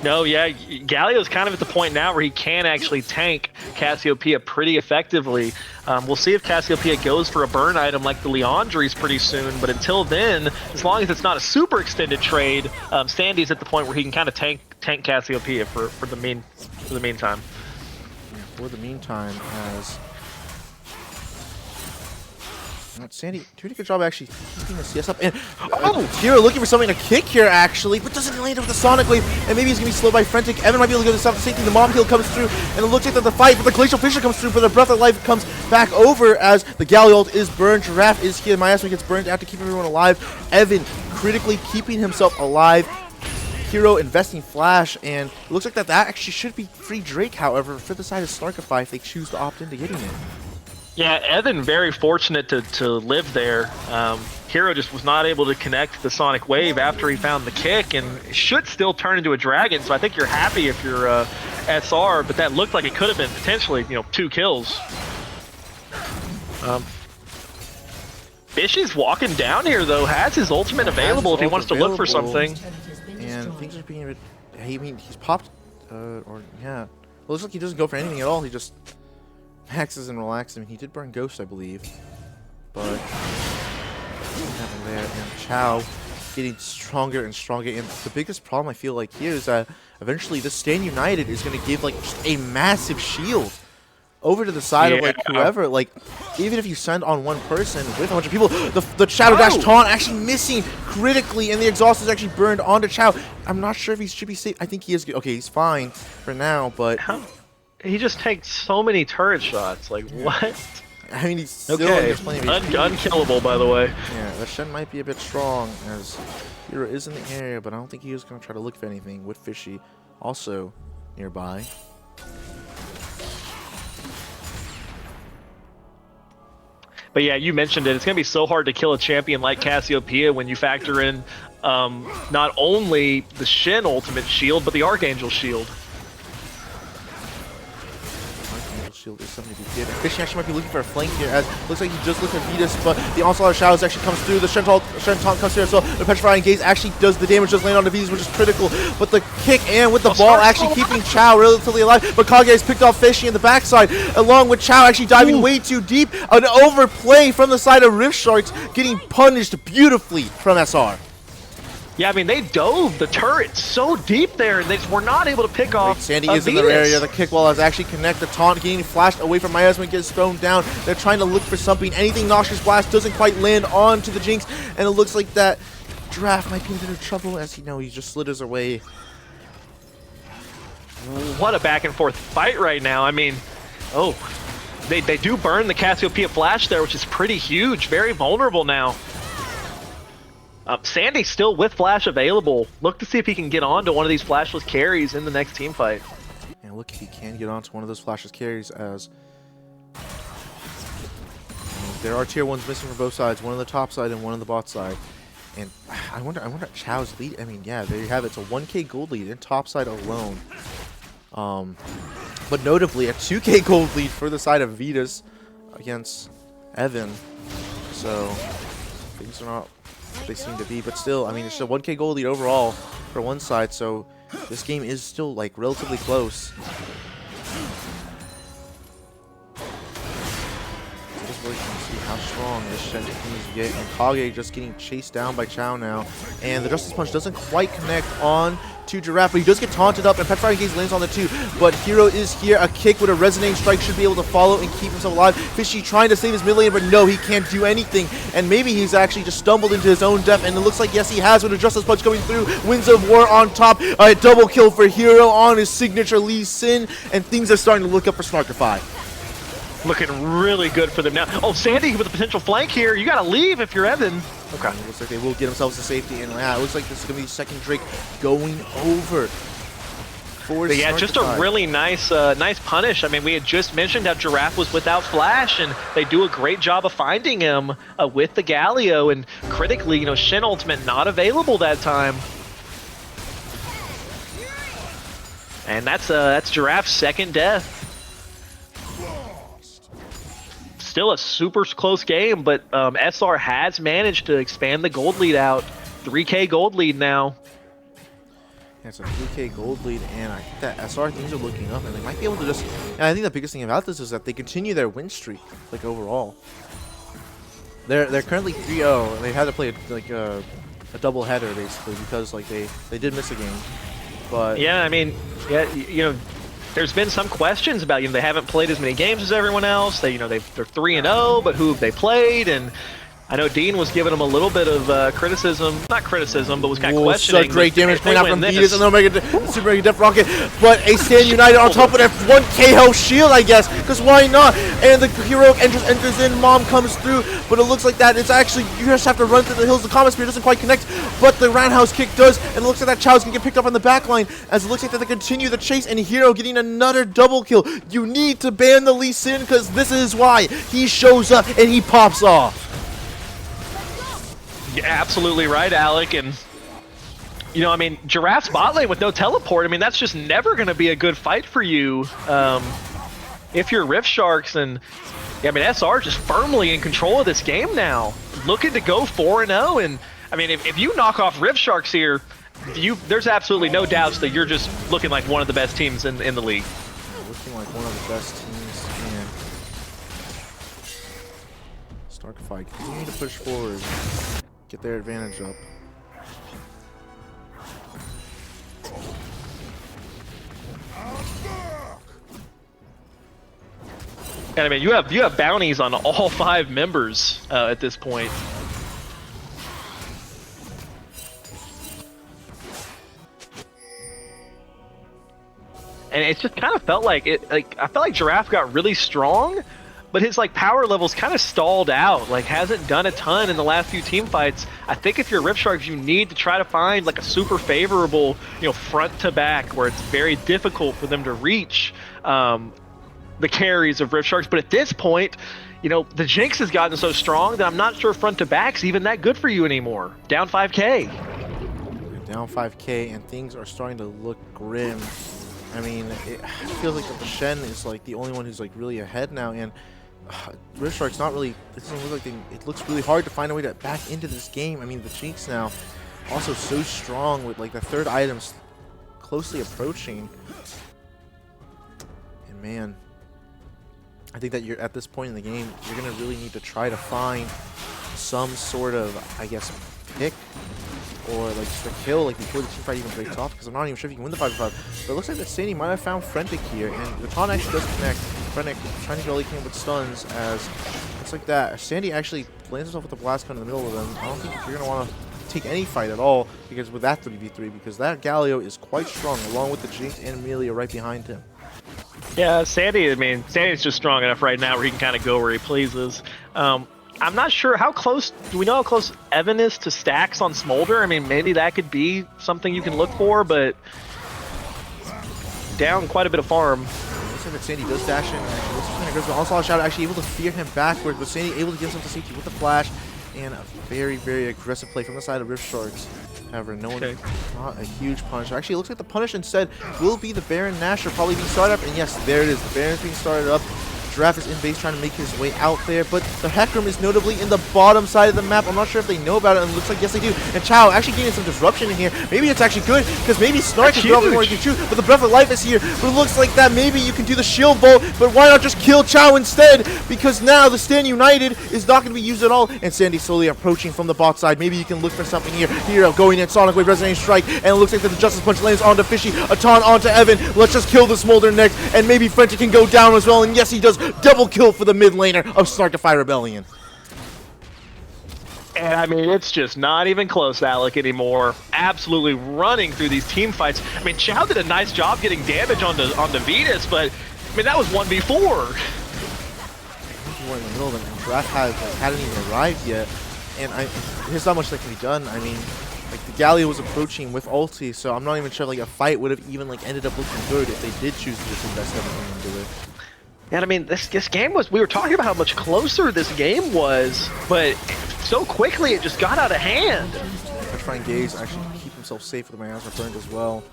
No, yeah, Galio's kind of at the point now where he can actually tank Cassiopeia pretty effectively. We'll see if Cassiopeia goes for a burn item like the Leandries pretty soon, but until then, as long as it's not a super extended trade, Sandy's at the point where he can kind of tank Cassiopeia for the meantime. For the meantime, as Sandy doing a good job actually keeping the CS up, and Tira looking for something to kick here actually, but doesn't land it with the Sonic Wave, and maybe he's gonna be slowed by Frantic. Evan might be able to go to the same thing. The Mom Heal comes through, and it looks like the fight, but the Glacial Fissure comes through, but the Breath of Life comes back over as the Galio is burned. Giraffe is here. Miasma gets burned out to keep everyone alive. Evan critically keeping himself alive. Hero investing flash, and it looks like that actually should be free Drake, however, for the side of Snarkify if they choose to opt into getting it. Yeah, Evan very fortunate to live there. Hero just was not able to connect the Sonic Wave after he found the kick, and should still turn into a dragon, so I think you're happy if you're SR, but that looked like it could have been potentially, 2 kills. Fishy's walking down here, though, has his ultimate available if he wants to look for something. And things are being a bit... I mean, he's popped... yeah. Well, it looks like he doesn't go for anything at all. He just maxes and relaxes. I mean, he did burn Ghost, I believe. But... nothing happened there. And Chow getting stronger and stronger. And the biggest problem I feel like here is that eventually this Stand United is going to give, just a massive shield over to the side of whoever, even if you send on one person with a bunch of people, the Shadow Dash taunt actually missing critically, and the exhaust is actually burned onto Chow. I'm not sure if he should be safe. I think he is good. Okay, he's fine for now, but he just takes so many turret shots. What? I mean, he's still plenty of HP. Unkillable, by the way. Yeah, that Shen might be a bit strong as Hero is in the area, but I don't think he is going to try to look for anything with Fishy also nearby. But yeah, you mentioned it. It's going to be so hard to kill a champion like Cassiopeia when you factor in not only the Shen ultimate shield, but the Archangel shield. Archangel shield is something to be good. Fishy actually might be looking for a flank here, as looks like he just looked at Vetus, but the Onslaught of Shadows actually comes through. The Shen taunt comes through as well. The Petrifying Gaze actually does the damage, just land on the Vetus, which is critical. But the kick and with the ball actually keeping Chow relatively alive. But Kage has picked off Fishy in the backside, along with Chow actually diving way too deep. An overplay from the side of Rift Sharks, getting punished beautifully from SR. Yeah, I mean, they dove the turret so deep there, and they were not able to pick off Sandy is in the area. The kick wall has actually connected. The taunt getting flashed away from Miasma, gets thrown down. They're trying to look for something. Anything Noxious Blast doesn't quite land onto the Jinx, and it looks like that Giraffe might be in a bit of trouble as he just slithers away. What a back and forth fight right now. I mean, oh, they do burn the Cassiopeia Flash there, which is pretty huge, very vulnerable now. Sandy still with Flash available. Look to see if he can get on to one of these Flashless carries in the next team fight. And look if he can get onto one of those Flashless carries, as there are tier 1s missing from both sides, one on the top side and one on the bot side. And I wonder Chao's lead. I mean, yeah, there you have it. It's a 1k gold lead in top side alone. But notably, a 2k gold lead for the side of Vitas against Evan. So things are not what they seem to be. But still, I mean, it's a 1k gold lead overall for one side. So this game is still like relatively close. Really can see how strong this Shen continues to get, and Kage just getting chased down by Chao now, and the Justice Punch doesn't quite connect on to Giraffe, but he does get taunted up, and Petrifying Gaze lands on the 2, but Hero is here. A kick with a Resonating Strike should be able to follow and keep himself alive. Fishy trying to save his mid lane, but no, he can't do anything, and maybe he's actually just stumbled into his own death, and it looks like, yes, he has, with a Justice Punch coming through. Winds of War on top, a double kill for Hero on his signature Lee Sin, and things are starting to look up for Snarkify. Looking really good for them now. Oh, Sandy with a potential flank here. You gotta leave if you're Evan. Okay. It looks like they will get themselves to safety, and yeah, it looks like this is gonna be second Drake going over. But yeah, just a really nice punish. I mean, we had just mentioned how Giraffe was without Flash, and they do a great job of finding him with the Galio, and critically, Shen Ultimate not available that time. And that's Giraffe's second death. Still a super close game, but SR has managed to expand the gold lead out. 3k gold lead now. Yeah, it's a 3k gold lead, and I think that SR things are looking up, and they might be able to just... And I think the biggest thing about this is that they continue their win streak, like, overall. They're currently 3-0, and they had to play a double header, basically, because, like, they did miss a game. But... Yeah, I mean, yeah, there's been some questions about, they haven't played as many games as everyone else. They're 3-0, but who have they played? And I know Dean was giving them a little bit of criticism, not criticism, but was kind of questioning. Such great damage coming out from Vitas and the Super Mega Death Rocket, but a Stand United on top of that 1k health shield, I guess, because why not? And the heroic entrance enters in, Mom comes through, but it looks like that it's actually, you just have to run through the hills. The Comet Spear doesn't quite connect, but the roundhouse kick does, and it looks like that Chao's gonna get picked up on the back line, as it looks like that they continue the chase, and Hero getting another double kill. You need to ban the Lee Sin, because this is why he shows up and he pops off. Yeah, absolutely right, Alec. And I mean, Giraffe's bot lane with no teleport, I mean, that's just never going to be a good fight for you if you're Rift Sharks. And yeah, I mean, SR just firmly in control of this game now, looking to go 4-0. And I mean, if you knock off Rift Sharks here, there's absolutely no doubts that you're just looking like one of the best teams in the league. Looking like one of the best teams, and Snarkify continue to push forward, get their advantage up. And I mean, you have bounties on all 5 members at this point. And it just kind of felt like I felt like Giraffe got really strong, but his power levels kind of stalled out. Hasn't done a ton in the last few team fights. I think if you're Rift Sharks, you need to try to find a super favorable, front to back, where it's very difficult for them to reach the carries of Rift Sharks. But at this point, the Jinx has gotten so strong that I'm not sure front to back's even that good for you anymore. Down 5k. Down 5k, and things are starting to look grim. I mean, it feels like the Shen is the only one who's really ahead now, and Rift Shark's not really. It doesn't look like it looks really hard to find a way to back into this game. I mean, the Jinx now also so strong with the third items closely approaching, and man, I think that you're at this point in the game, you're gonna really need to try to find some sort of, I guess, pick or just a kill before the team fight even breaks off, because I'm not even sure if you can win the 5v5. But it looks like that Sandy might have found Frentic here, and the taunt actually does connect. Frentic trying to get Lake with stuns, as looks like that Sandy actually lands himself with the blast gun in the middle of them. I don't think you're gonna want to take any fight at all because with that 3v3, because that Galio is quite strong, along with the Jinx and Amelia right behind him. Yeah, Sandy, I mean, Sandy's just strong enough right now where he can kind of go where he pleases. I'm not sure how close, do we know how close Evan is to stacks on Smolder? I mean, maybe that could be something you can look for, but down quite a bit of farm. Looks like that Sandy does dash in. Actually, looks like Grizz, but also Shadow actually able to fear him backwards, but Sandy able to get himself to safety with the flash and a very, very aggressive play from the side of Rift Sharks. However, no one, not a huge punish. Actually, it looks like the punish instead will be the Baron Nash or probably being started up. And yes, there it is. The Baron's being started up. Giraffe is in base trying to make his way out there, but the Hecarim is notably in the bottom side of the map. I'm not sure if they know about it, and it looks like yes they do. And Chao actually getting some disruption in here. Maybe it's actually good, because maybe Snark is probably more you can shoot, but the Breath of Life is here. But it looks like that maybe you can do the shield bolt, but why not just kill Chao instead? Because now the Stand United is not going to be used at all, and Sandy slowly approaching from the bot side. Maybe you can look for something here. Hero going in, Sonic Wave, Resonating Strike, and it looks like that the Justice Punch lands onto Fishy, a taunt onto Evan. Let's just kill the Smolder next, and maybe Frenchie can go down as well, and yes he does. Double kill for the mid laner of Snarkify Rebellion. And I mean, it's just not even close, Alec, anymore. Absolutely running through these team fights. I mean, Chao did a nice job getting damage onto Venus, but I mean, that was 1v4. We're in the middle of it, and Giraffe hadn't even arrived yet, and there's not much that can be done. I mean, like the Galio was approaching with ulti, so I'm not even sure like a fight would have even like ended up looking good if they did choose to just invest everything into it. And I mean, this game was, we were talking about how much closer this game was, but so quickly it just got out of hand. Trying Gaze actually keep himself safe with the Miasma burned as well.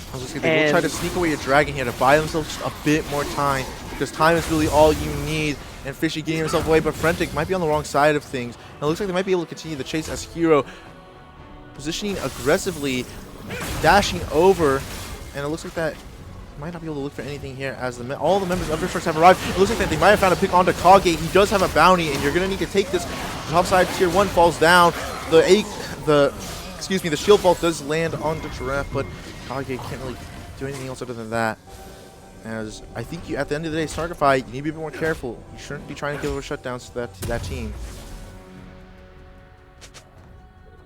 I was just saying, they will try to sneak away your dragon here to buy themselves just a bit more time, because time is really all you need. And Fishy getting himself away, but Frentic might be on the wrong side of things. And it looks like they might be able to continue the chase as Hero positioning aggressively, dashing over, and it looks like that might not be able to look for anything here as all the members of Rift Sharks have arrived. It looks like that they might have found a pick onto Kage. He does have a bounty, and you're going to need to take this. The top side tier 1 falls down. The shield vault does land onto Giraffe, but Kage can't really do anything else other than that. As I think at the end of the day, Snarkify, you need to be a bit more careful. You shouldn't be trying to give over shutdowns to that team.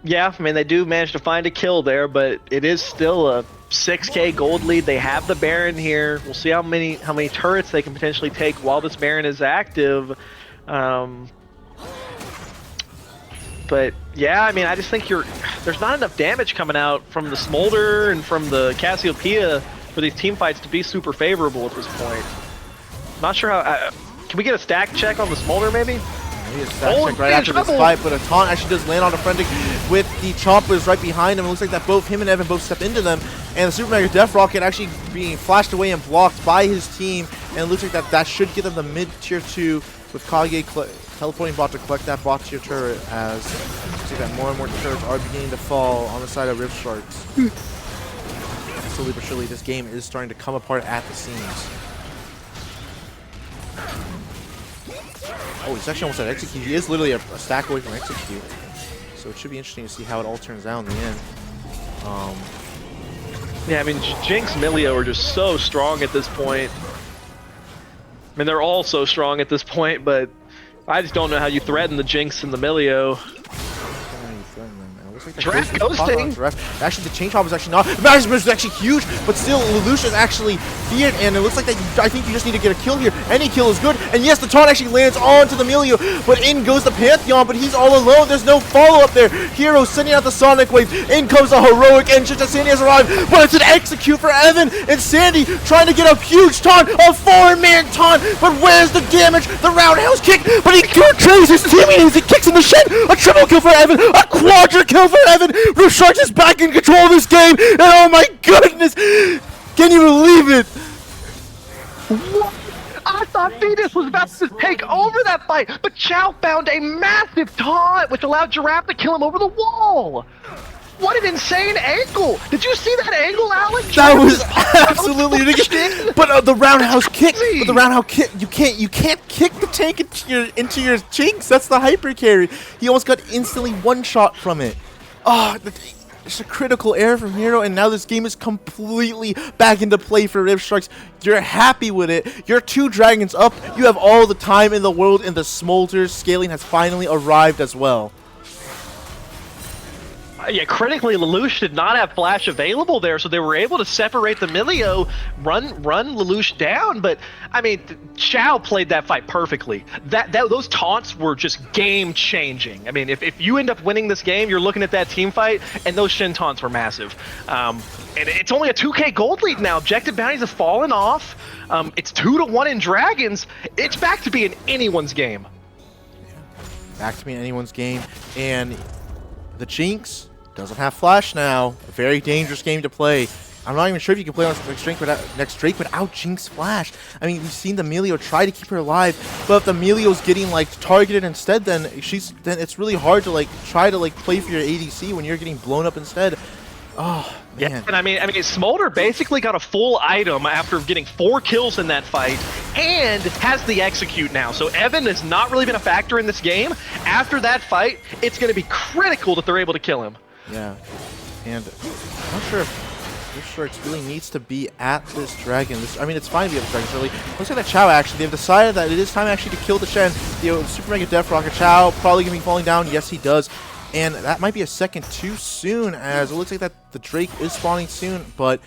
Yeah, I mean, they do manage to find a kill there, but it is still a 6k gold lead. They have the Baron here. We'll see how many turrets they can potentially take while this Baron is active. But yeah, I mean, I just think there's not enough damage coming out from the Smolder and from the Cassiopeia for these team fights to be super favorable at this point. Not sure how. Can we get a stack check on the Smolder maybe? He is check right after this fight, but a taunt actually does land on a Frentic with the Chompers right behind him. It looks like that both him and Evan both step into them, and the Super Mega Death Rocket actually being flashed away and blocked by his team, and it looks like that should get them the mid tier 2 with Kage teleporting bot to collect that bot tier turret, as you see that more and more turrets are beginning to fall on the side of Rift Sharks. Slowly but surely, this game is starting to come apart at the seams. Oh, he's actually almost at execute. He is literally a stack away from execute. So it should be interesting to see how it all turns out in the end. Yeah, I mean, Jinx and Milio are just so strong at this point. I mean, they're all so strong at this point, but I just don't know how you threaten the Jinx and the Milio. Giraffe ghosting. Actually, the chain chop is actually not. The Magic Burst is actually huge, but still, Lelouch is actually feared, and it looks like that. I think you just need to get a kill here. Any kill is good, and yes, the taunt actually lands onto the Milio, but in goes the Pantheon, but he's all alone. There's no follow up there. Hero sending out the Sonic Wave. In comes the heroic engine. Sandy has arrived, but it's an execute for Evan, and Sandy trying to get a huge taunt, a 4-man taunt, but where's the damage? The roundhouse kick, but he kills his teammates. He kicks in the shin. A triple kill for Evan, a quadra kill for Evan. Rift Sharks is back in control of this game, and oh my goodness, can you believe it? What? I thought Venus was about to take over that fight, but Chao found a massive taunt, which allowed Giraffe to kill him over the wall. What an insane angle! Did you see that angle, Alex? That was absolutely ridiculous. But the roundhouse kick, you can't kick the tank into your Jinx. That's the hyper carry. He almost got instantly one-shot from it. Oh, it's a critical error from Hero, and now this game is completely back into play for Rift Sharks. You're happy with it. You're 2 dragons up. You have all the time in the world, and the Smolder scaling has finally arrived as well. Yeah, critically, Lelouch did not have flash available there, so they were able to separate the Milio, run Lelouch down. But I mean, Chow played that fight perfectly. Those taunts were just game changing. I mean, if you end up winning this game, you're looking at that team fight, and those Shin taunts were massive. And it's only a 2K gold lead now. Objective bounties have fallen off. It's 2-1 in Dragons. It's back to being anyone's game. Back to being anyone's game, and the Jinx doesn't have flash now. A very dangerous game to play. I'm not even sure if you can play on next Drake without Jinx flash. I mean, we've seen the Melio try to keep her alive, but if the Melio's getting like targeted instead, then it's really hard to like try to like play for your ADC when you're getting blown up instead. Oh man. Yeah, and I mean, Smolder basically got a full item after getting 4 kills in that fight, and has the execute now. So Evan has not really been a factor in this game. After that fight, it's going to be critical that they're able to kill him. Yeah, and I'm not sure if Sharks really needs to be at this dragon. I mean, it's fine to be at the dragon early. Looks like that Chow actually, they've decided that it is time actually to kill the Shen. The Super Mega Death Rocket. Chow probably going to be falling down. Yes, he does. And that might be a second too soon, as it looks like that the Drake is spawning soon, but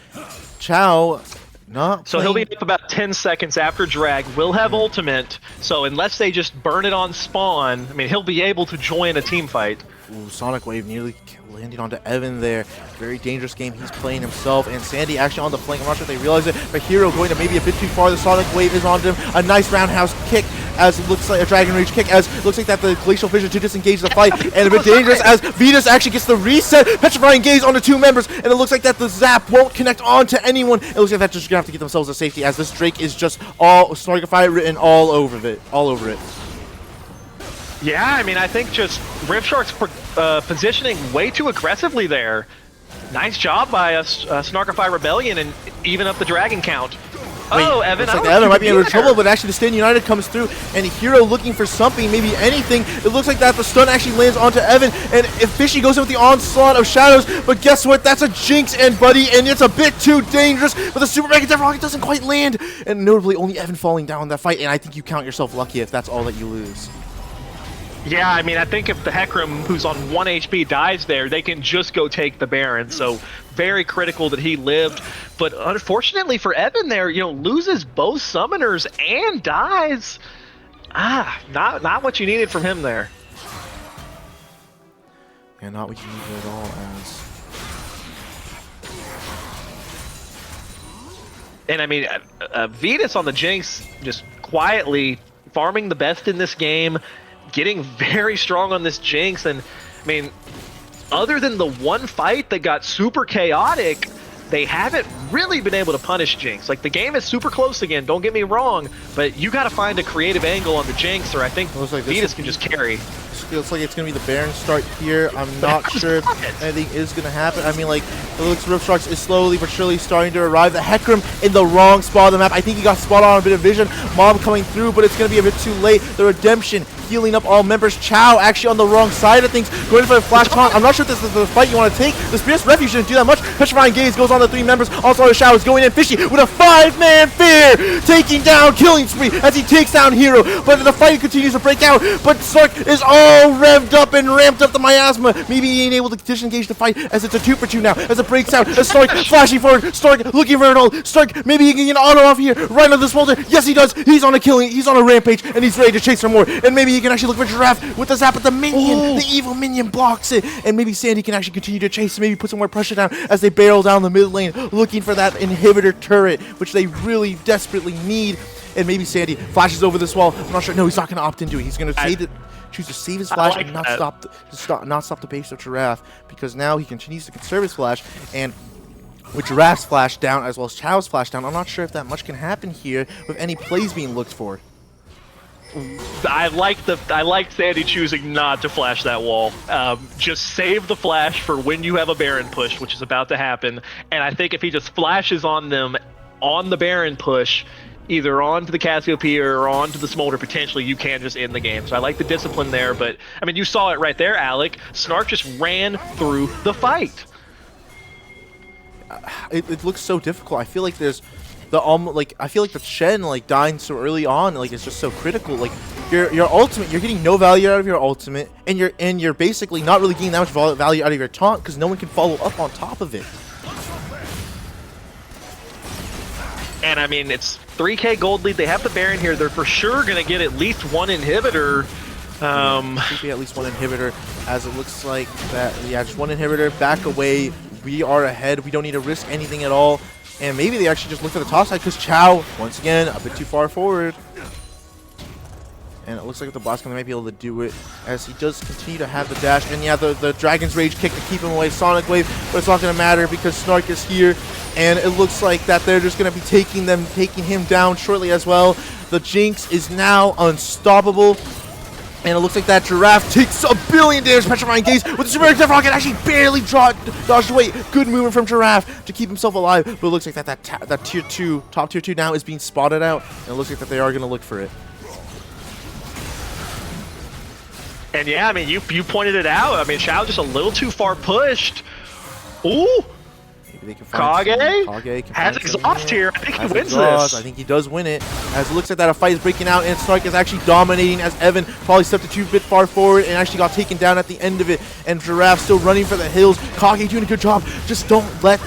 Chow not So he'll be up about 10 seconds after Drag, will have ultimate, so unless they just burn it on spawn, I mean, he'll be able to join a team fight. Ooh, Sonic Wave nearly landing onto Evan there. Very dangerous game he's playing himself, and Sandy actually on the flank. I'm not sure if they realize it, but Hero going to maybe a bit too far. The Sonic Wave is onto him. A nice roundhouse kick, as it looks like a Dragon Rage kick, as it looks like that the Glacial Fissure to disengage the fight, and a bit dangerous as Vetus actually gets the reset. Petrifying Gaze onto 2 members, and it looks like that the Zap won't connect on to anyone. It looks like that's just gonna have to get themselves a safety, as this Drake is just all Snarkify written all over it. Yeah, I mean, I think just Riffshark's positioning way too aggressively there. Nice job by us, Snarkify Rebellion, and even up the dragon count. Oh, Evan, looks like the Evan might be in trouble, but actually the Stand United comes through, and Hero looking for something, maybe anything. It looks like that the stun actually lands onto Evan, and if Fishy goes in with the onslaught of shadows, but guess what? That's a Jinx, and buddy, and it's a bit too dangerous, but the Super Mega Death Rocket doesn't quite land, and notably only Evan falling down in that fight, and I think you count yourself lucky if that's all that you lose. Yeah, I mean, I think if the Hecarim, who's on 1 HP, dies there, they can just go take the Baron. So very critical that he lived. But unfortunately for Evan there, loses both summoners and dies. Not what you needed from him there. Yeah, not what you needed at all, And I mean, Vetus on the Jinx, just quietly farming the best in this game, getting very strong on this Jinx, and I mean, other than the one fight that got super chaotic, they haven't really been able to punish Jinx. Like, the game is super close again, don't get me wrong, but you gotta find a creative angle on the Jinx, or I think Vetus can just carry. Looks like it's going to be the Baron start here. I'm not sure if anything is going to happen. I mean, like, it looks Riffsharks is slowly but surely starting to arrive. The Hecarim in the wrong spot of the map. I think he got spot on a bit of vision. Mob coming through, but it's going to be a bit too late. The Redemption healing up all members. Chow actually on the wrong side of things, going for a flash taunt. I'm not sure if this is the fight you want to take. The Spear's Refuge shouldn't do that much. Petrifying Gaze goes on the 3 members. Also, Chow is going in. Fishy with a 5-man fear, taking down Killing Spree as he takes down Hero. But the fight continues to break out. But Snark is all revved up and ramped up the miasma. Maybe he ain't able to disengage the fight, as it's a 2-for-2 now. As it breaks out, as Snark flashing forward. Snark looking for an ult. Snark, maybe he can get an auto off here. Right on the smolder. Yes, he does. He's on a rampage, and he's ready to chase for more. And maybe he can actually look for Giraffe with the zap, but the minion, the evil minion blocks it. And maybe Sandy can actually continue to chase, maybe put some more pressure down as they barrel down the mid lane, looking for that inhibitor turret, which they really desperately need. And maybe Sandy flashes over this wall. I'm not sure. No, he's not going to opt into it. He's going to choose to save his flash and not stop the base of Giraffe, because now he continues to conserve his flash, and with Giraffe's flash down as well as Chow's flash down, I'm not sure if that much can happen here with any plays being looked for. I like Sandy choosing not to flash that wall. Just save the flash for when you have a Baron push, which is about to happen. And I think if he just flashes on them on the Baron push, either onto the Cassiopeia or onto the Smolder, potentially you can just end the game. So I like the discipline there, but I mean, you saw it right there, Alec. Snark just ran through the fight. It looks so difficult. I feel like there's I feel like the Shen dying so early on, it's just so critical. your ultimate, you're getting no value out of your ultimate, and you're basically not really getting that much value out of your taunt because no one can follow up on top of it. And I mean, it's 3K gold lead. They have the Baron here. They're for sure going to get at least one inhibitor. I think we at least one inhibitor, as it looks like that. Yeah, just one inhibitor. Back away. We are ahead. We don't need to risk anything at all. And maybe they actually just look at the top side because Chow, once again, a bit too far forward. And it looks like with the blast, they might be able to do it as he does continue to have the dash. And yeah, the Dragon's Rage kick to keep him away. Sonic Wave, but it's not going to matter because Snark is here. And it looks like that they're just going to be taking him down shortly as well. The Jinx is now unstoppable. And it looks like that Giraffe takes a billion damage. Petrifying Gaze with the Super Extend Rocket actually barely dodged away. Good movement from Giraffe to keep himself alive. But it looks like that top tier 2 now is being spotted out. And it looks like that they are going to look for it. And yeah, I mean, you pointed it out. I mean, Xiao just a little too far pushed. Ooh! Maybe they can find Kage has exhaust here. I think he wins this. I think he does win it. As it looks like that a fight is breaking out, and Snark is actually dominating as Evan probably stepped a bit far forward and actually got taken down at the end of it. And Giraffe still running for the hills. Kage doing a good job. Just don't let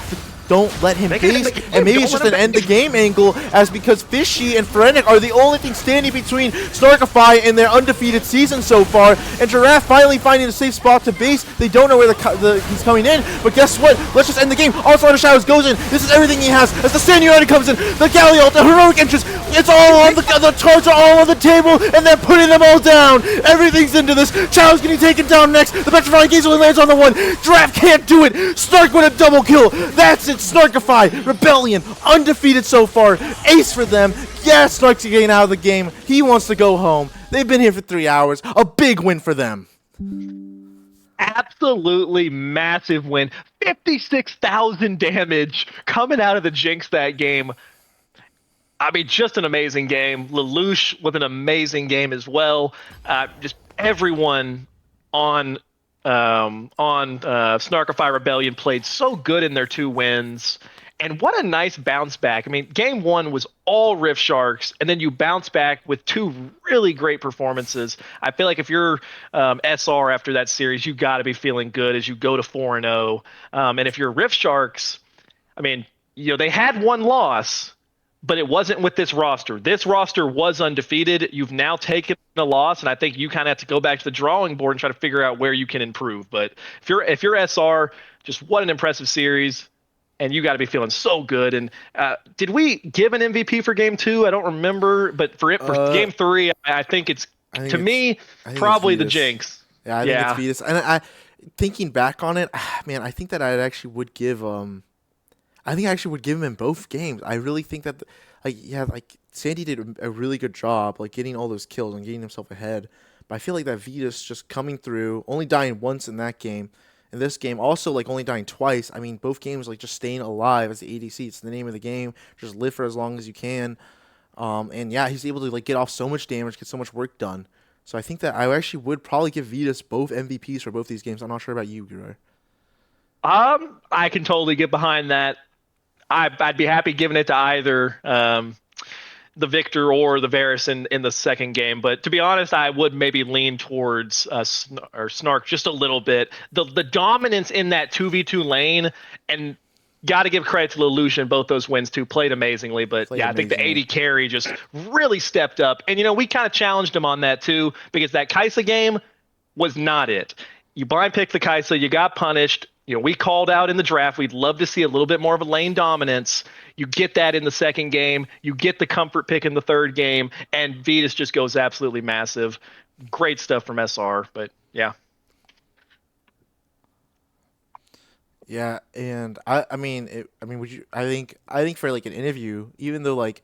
him base, and maybe it's just an end the game angle, as because Fishy and Frenetic are the only thing standing between Snarkify and their undefeated season so far, and Giraffe finally finding a safe spot to base. They don't know where he's coming in, but guess what? Let's just end the game. Also, the Shadows goes in. This is everything he has. As the Stand comes in, the Galliot, the heroic entrance, it's all on the cards are all on the table, and they're putting them all down. Everything's into this. Chow's getting taken down next. The Petrifying Gaze only lands on the one. Giraffe can't do it. Snark with a double kill. That's it. Snarkify, Rebellion, undefeated so far. Ace for them. Yeah, Snark's getting out of the game. He wants to go home. They've been here for 3 hours. A big win for them. Absolutely massive win. 56,000 damage coming out of the Jinx that game. I mean, just an amazing game. Lelouch with an amazing game as well. Just everyone on Snarkify Rebellion played so good in their 2 wins. And what a nice bounce back. I mean, game 1 was all Rift Sharks, and then you bounce back with 2 really great performances. I feel like if you're SR after that series, you got to be feeling good as you go to 4-0. And if you're Rift Sharks, I mean, you know, they had 1 loss, but it wasn't with this roster. This roster was undefeated. You've now taken a loss, and I think you kind of have to go back to the drawing board and try to figure out where you can improve. But if you're SR, just what an impressive series, and you got to be feeling so good. And did we give an MVP for game 2? I don't remember, but for game 3, I think it's probably the Jinx. Yeah, I think it's Vetus. And I thinking back on it, man, I think that I actually would give him in both games. I really think that, Sandy did a really good job, like, getting all those kills and getting himself ahead. But I feel like that Vetus just coming through, only dying once in that game. In this game, also, like, only dying twice. I mean, both games, like, just staying alive as the ADC. It's the name of the game. Just live for as long as you can. And, yeah, he's able to, like, get off so much damage, get so much work done. So I think that I actually would probably give Vetus both MVPs for both these games. I'm not sure about you, Giroy. I can totally get behind that. I'd be happy giving it to either the Victor or the Varus in the second game. But to be honest, I would maybe lean towards Snark just a little bit. The dominance in that 2v2 lane, and got to give credit to Lelouch in both those wins too. Played amazingly. But I think the AD carry just really stepped up. And, you know, we kind of challenged him on that too, because that Kai'Sa game was not it. You blind picked the Kai'Sa, you got punished. You know, we called out in the draft, we'd love to see a little bit more of a lane dominance. You get that in the second game. You get the comfort pick in the third game. And Vetus just goes absolutely massive. Great stuff from SR, but yeah. Yeah, and I think for, like, an interview, even though, like,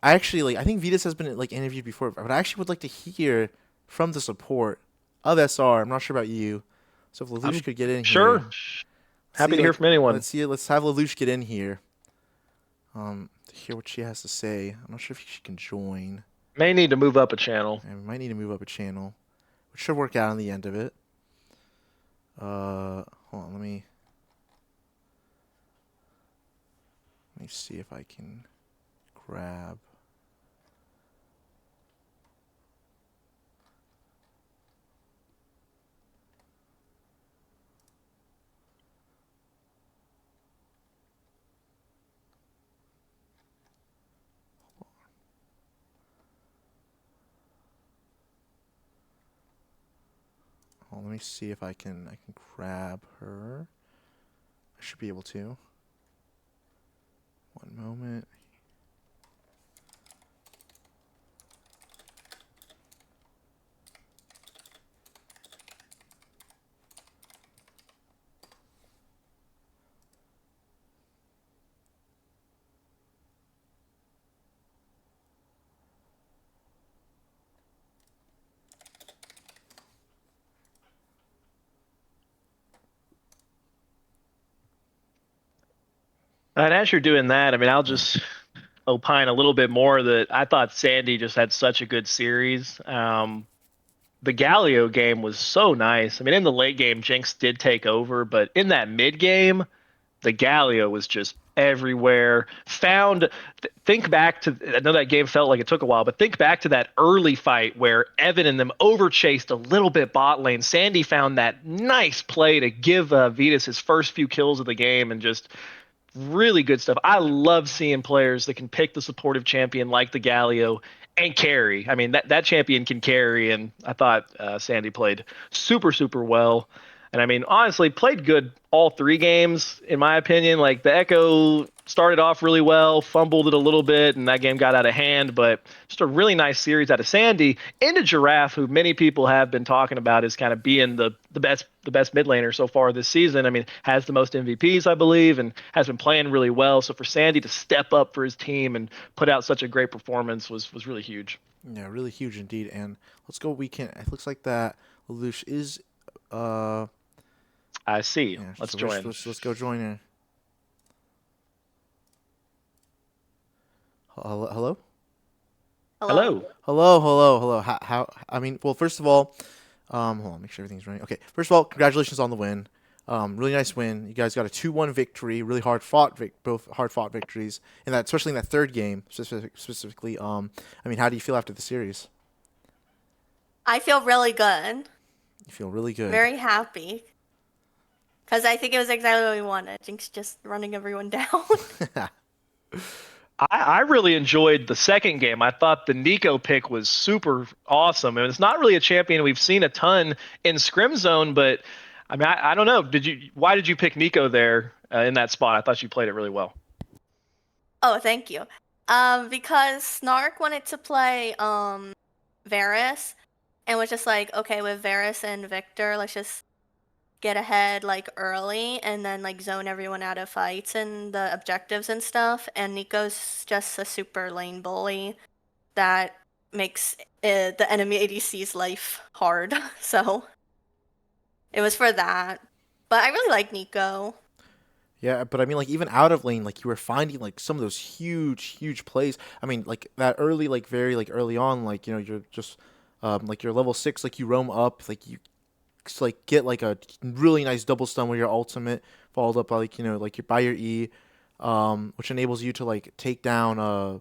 I think Vetus has been, like, interviewed before, but I actually would like to hear from the support of SR. I'm not sure about you. So if Lelouch could get in here. Sure. Happy to hear from anyone. Let's see it. Let's have Lelouch get in here. To hear what she has to say. I'm not sure if she can join. May need to move up a channel. Yeah, we might need to move up a channel. Which should work out on the end of it. Hold on, let me see if I can grab. me see if I can grab her. I should be able to. One moment. And as you're doing that, I mean, I'll just opine a little bit more that I thought Sandy just had such a good series. The Galio game was so nice. I mean, in the late game, Jinx did take over, but in that mid game, the Galio was just everywhere. Think back to, I know that game felt like it took a while, but think back to that early fight where Evan and them overchased a little bit bot lane. Sandy found that nice play to give Vetus his first few kills of the game and just really good stuff. I love seeing players that can pick the supportive champion like the Galio and carry. I mean, that champion can carry, and I thought Sandy played super well. And I mean, honestly, played good all 3 games, in my opinion. Like, the Echo started off really well, fumbled it a little bit, and that game got out of hand. But just a really nice series out of Sandy into Giraffe, who many people have been talking about as kind of being the best mid laner so far this season. I mean, has the most MVPs, I believe, and has been playing really well. So for Sandy to step up for his team and put out such a great performance was really huge. Yeah, really huge indeed. And let's go. It looks like that Lelouch is. I see. Yeah, Let's so join. Let's go join her. Hello. Hello. Hello. How? I mean, well, first of all, hold on, make sure everything's running. Okay. First of all, congratulations on the win. Really nice win. You guys got a 2-1 victory. Really both hard fought victories, and that especially in that third game specifically. I mean, how do you feel after the series? I feel really good. You feel really good. Very happy. Because I think it was exactly what we wanted. Jinx just running everyone down. I really enjoyed the second game. I thought the Nico pick was super awesome. And it's not really a champion we've seen a ton in Scrim Zone, but I mean, I don't know. Why did you pick Nico there in that spot? I thought you played it really well. Oh, thank you. Because Snark wanted to play Varus and was just like, okay, with Varus and Victor, let's just get ahead like early and then like zone everyone out of fights and the objectives and stuff. And Nico's just a super lane bully that makes the enemy ADC's life hard. So it was for that. But I really like Nico. Yeah, but I mean, like, even out of lane, like, you were finding like some of those huge plays. I mean, like that early, like very like early on, like, you know, you're just like you're level 6, like you roam up, like you like get like a really nice double stun with your ultimate, followed up by like, you know, like you by your E, which enables you to like take down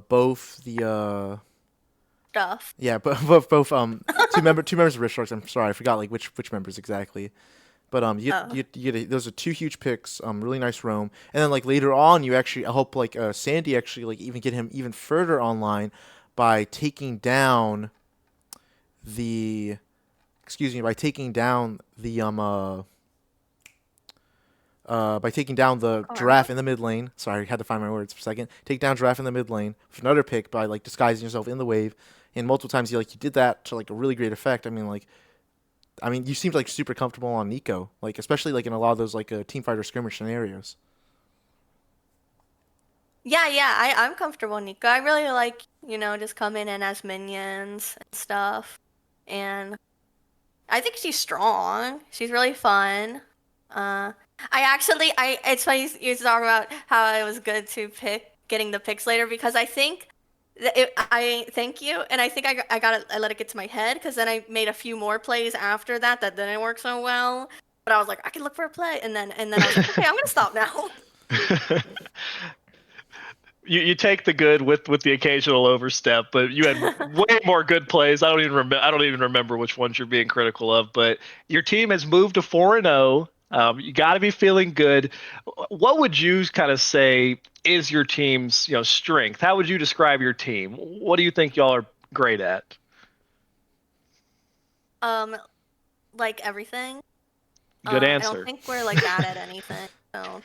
both the Stuff. yeah, both two members of Rift Sharks. I'm sorry, I forgot like which members exactly. But you get those are 2 huge picks, really nice roam, and then like later on you actually I hope like Sandy actually like even get him even further online by taking down the Giraffe in the mid lane. Sorry, I had to find my words for a second. Take down Giraffe in the mid lane with another pick by like disguising yourself in the wave, and multiple times you did that to like a really great effect. I mean, you seemed like super comfortable on Nico, like especially like in a lot of those like team fighter skirmish scenarios. Yeah, I'm comfortable with Nico. I really like, you know, just coming in as minions and stuff. And I think she's strong. She's really fun. It's funny you talk about how it was good to pick getting the picks later because I think I thank you, and I think I let it get to my head because then I made a few more plays after that didn't work so well. But I was like, I can look for a play, and then I was like, okay, I'm gonna stop now. You take the good with the occasional overstep, but you had way more good plays. I don't even remember which ones you're being critical of. But your team has moved to 4-0. You got to be feeling good. What would you kind of say is your team's strength? How would you describe your team? What do you think y'all are great at? Like everything. Good I answer. don't think we're like bad at anything. So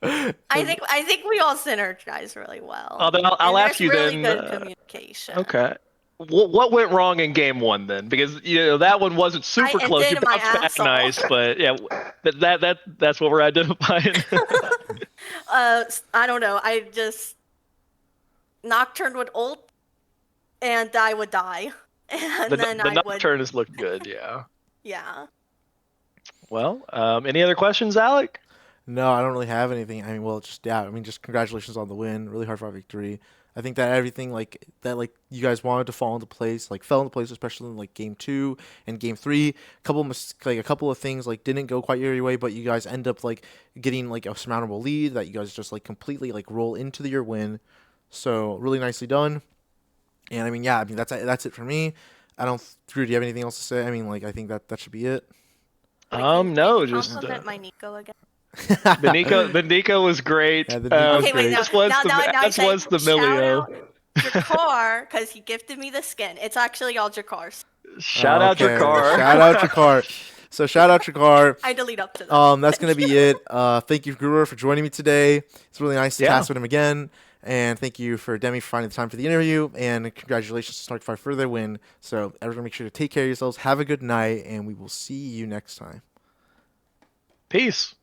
I Does- think we all synergize really well. Oh, then I'll And ask there's you really then. good communication. Okay. What went wrong in game one then? Because that one wasn't super I close. You did my bounced back ass off. nice, but yeah, that's what we're identifying. I don't know. I just Nocturne would ult, and I would die, and then The I would, nocturne has looked good. Yeah. yeah. Well, any other questions, Alec? No, I don't really have anything. I mean, well, just congratulations on the win. Really hard fought victory. I think that everything like you guys wanted to fall into place, like fell into place, especially in like game 2 and game 3. A couple of things like didn't go quite your way, but you guys end up like getting like a surmountable lead that you guys just like completely like roll into your win. So really nicely done. And I mean, yeah, I mean that's it for me. I don't, Drew, do you have anything else to say? I mean, like I think that should be it. Wait, can No, you just compliment my Nico again? the Nico was great. Yeah, the Nico's Okay, wait, great. As was now I as say was the shout Milio. out Jakar, because he gifted me the skin. It's actually all Jakar's. Shout out Okay, Jakar. Shout out Jakar. So shout out Jakar. I delete up to that. That's gonna be it. Thank you, Gruber, for joining me today. It's really nice to Yeah. cast with him again. And thank you for Demi for finding the time for the interview. And congratulations to Snarkify for their win. So everyone, make sure to take care of yourselves. Have a good night, and we will see you next time. Peace.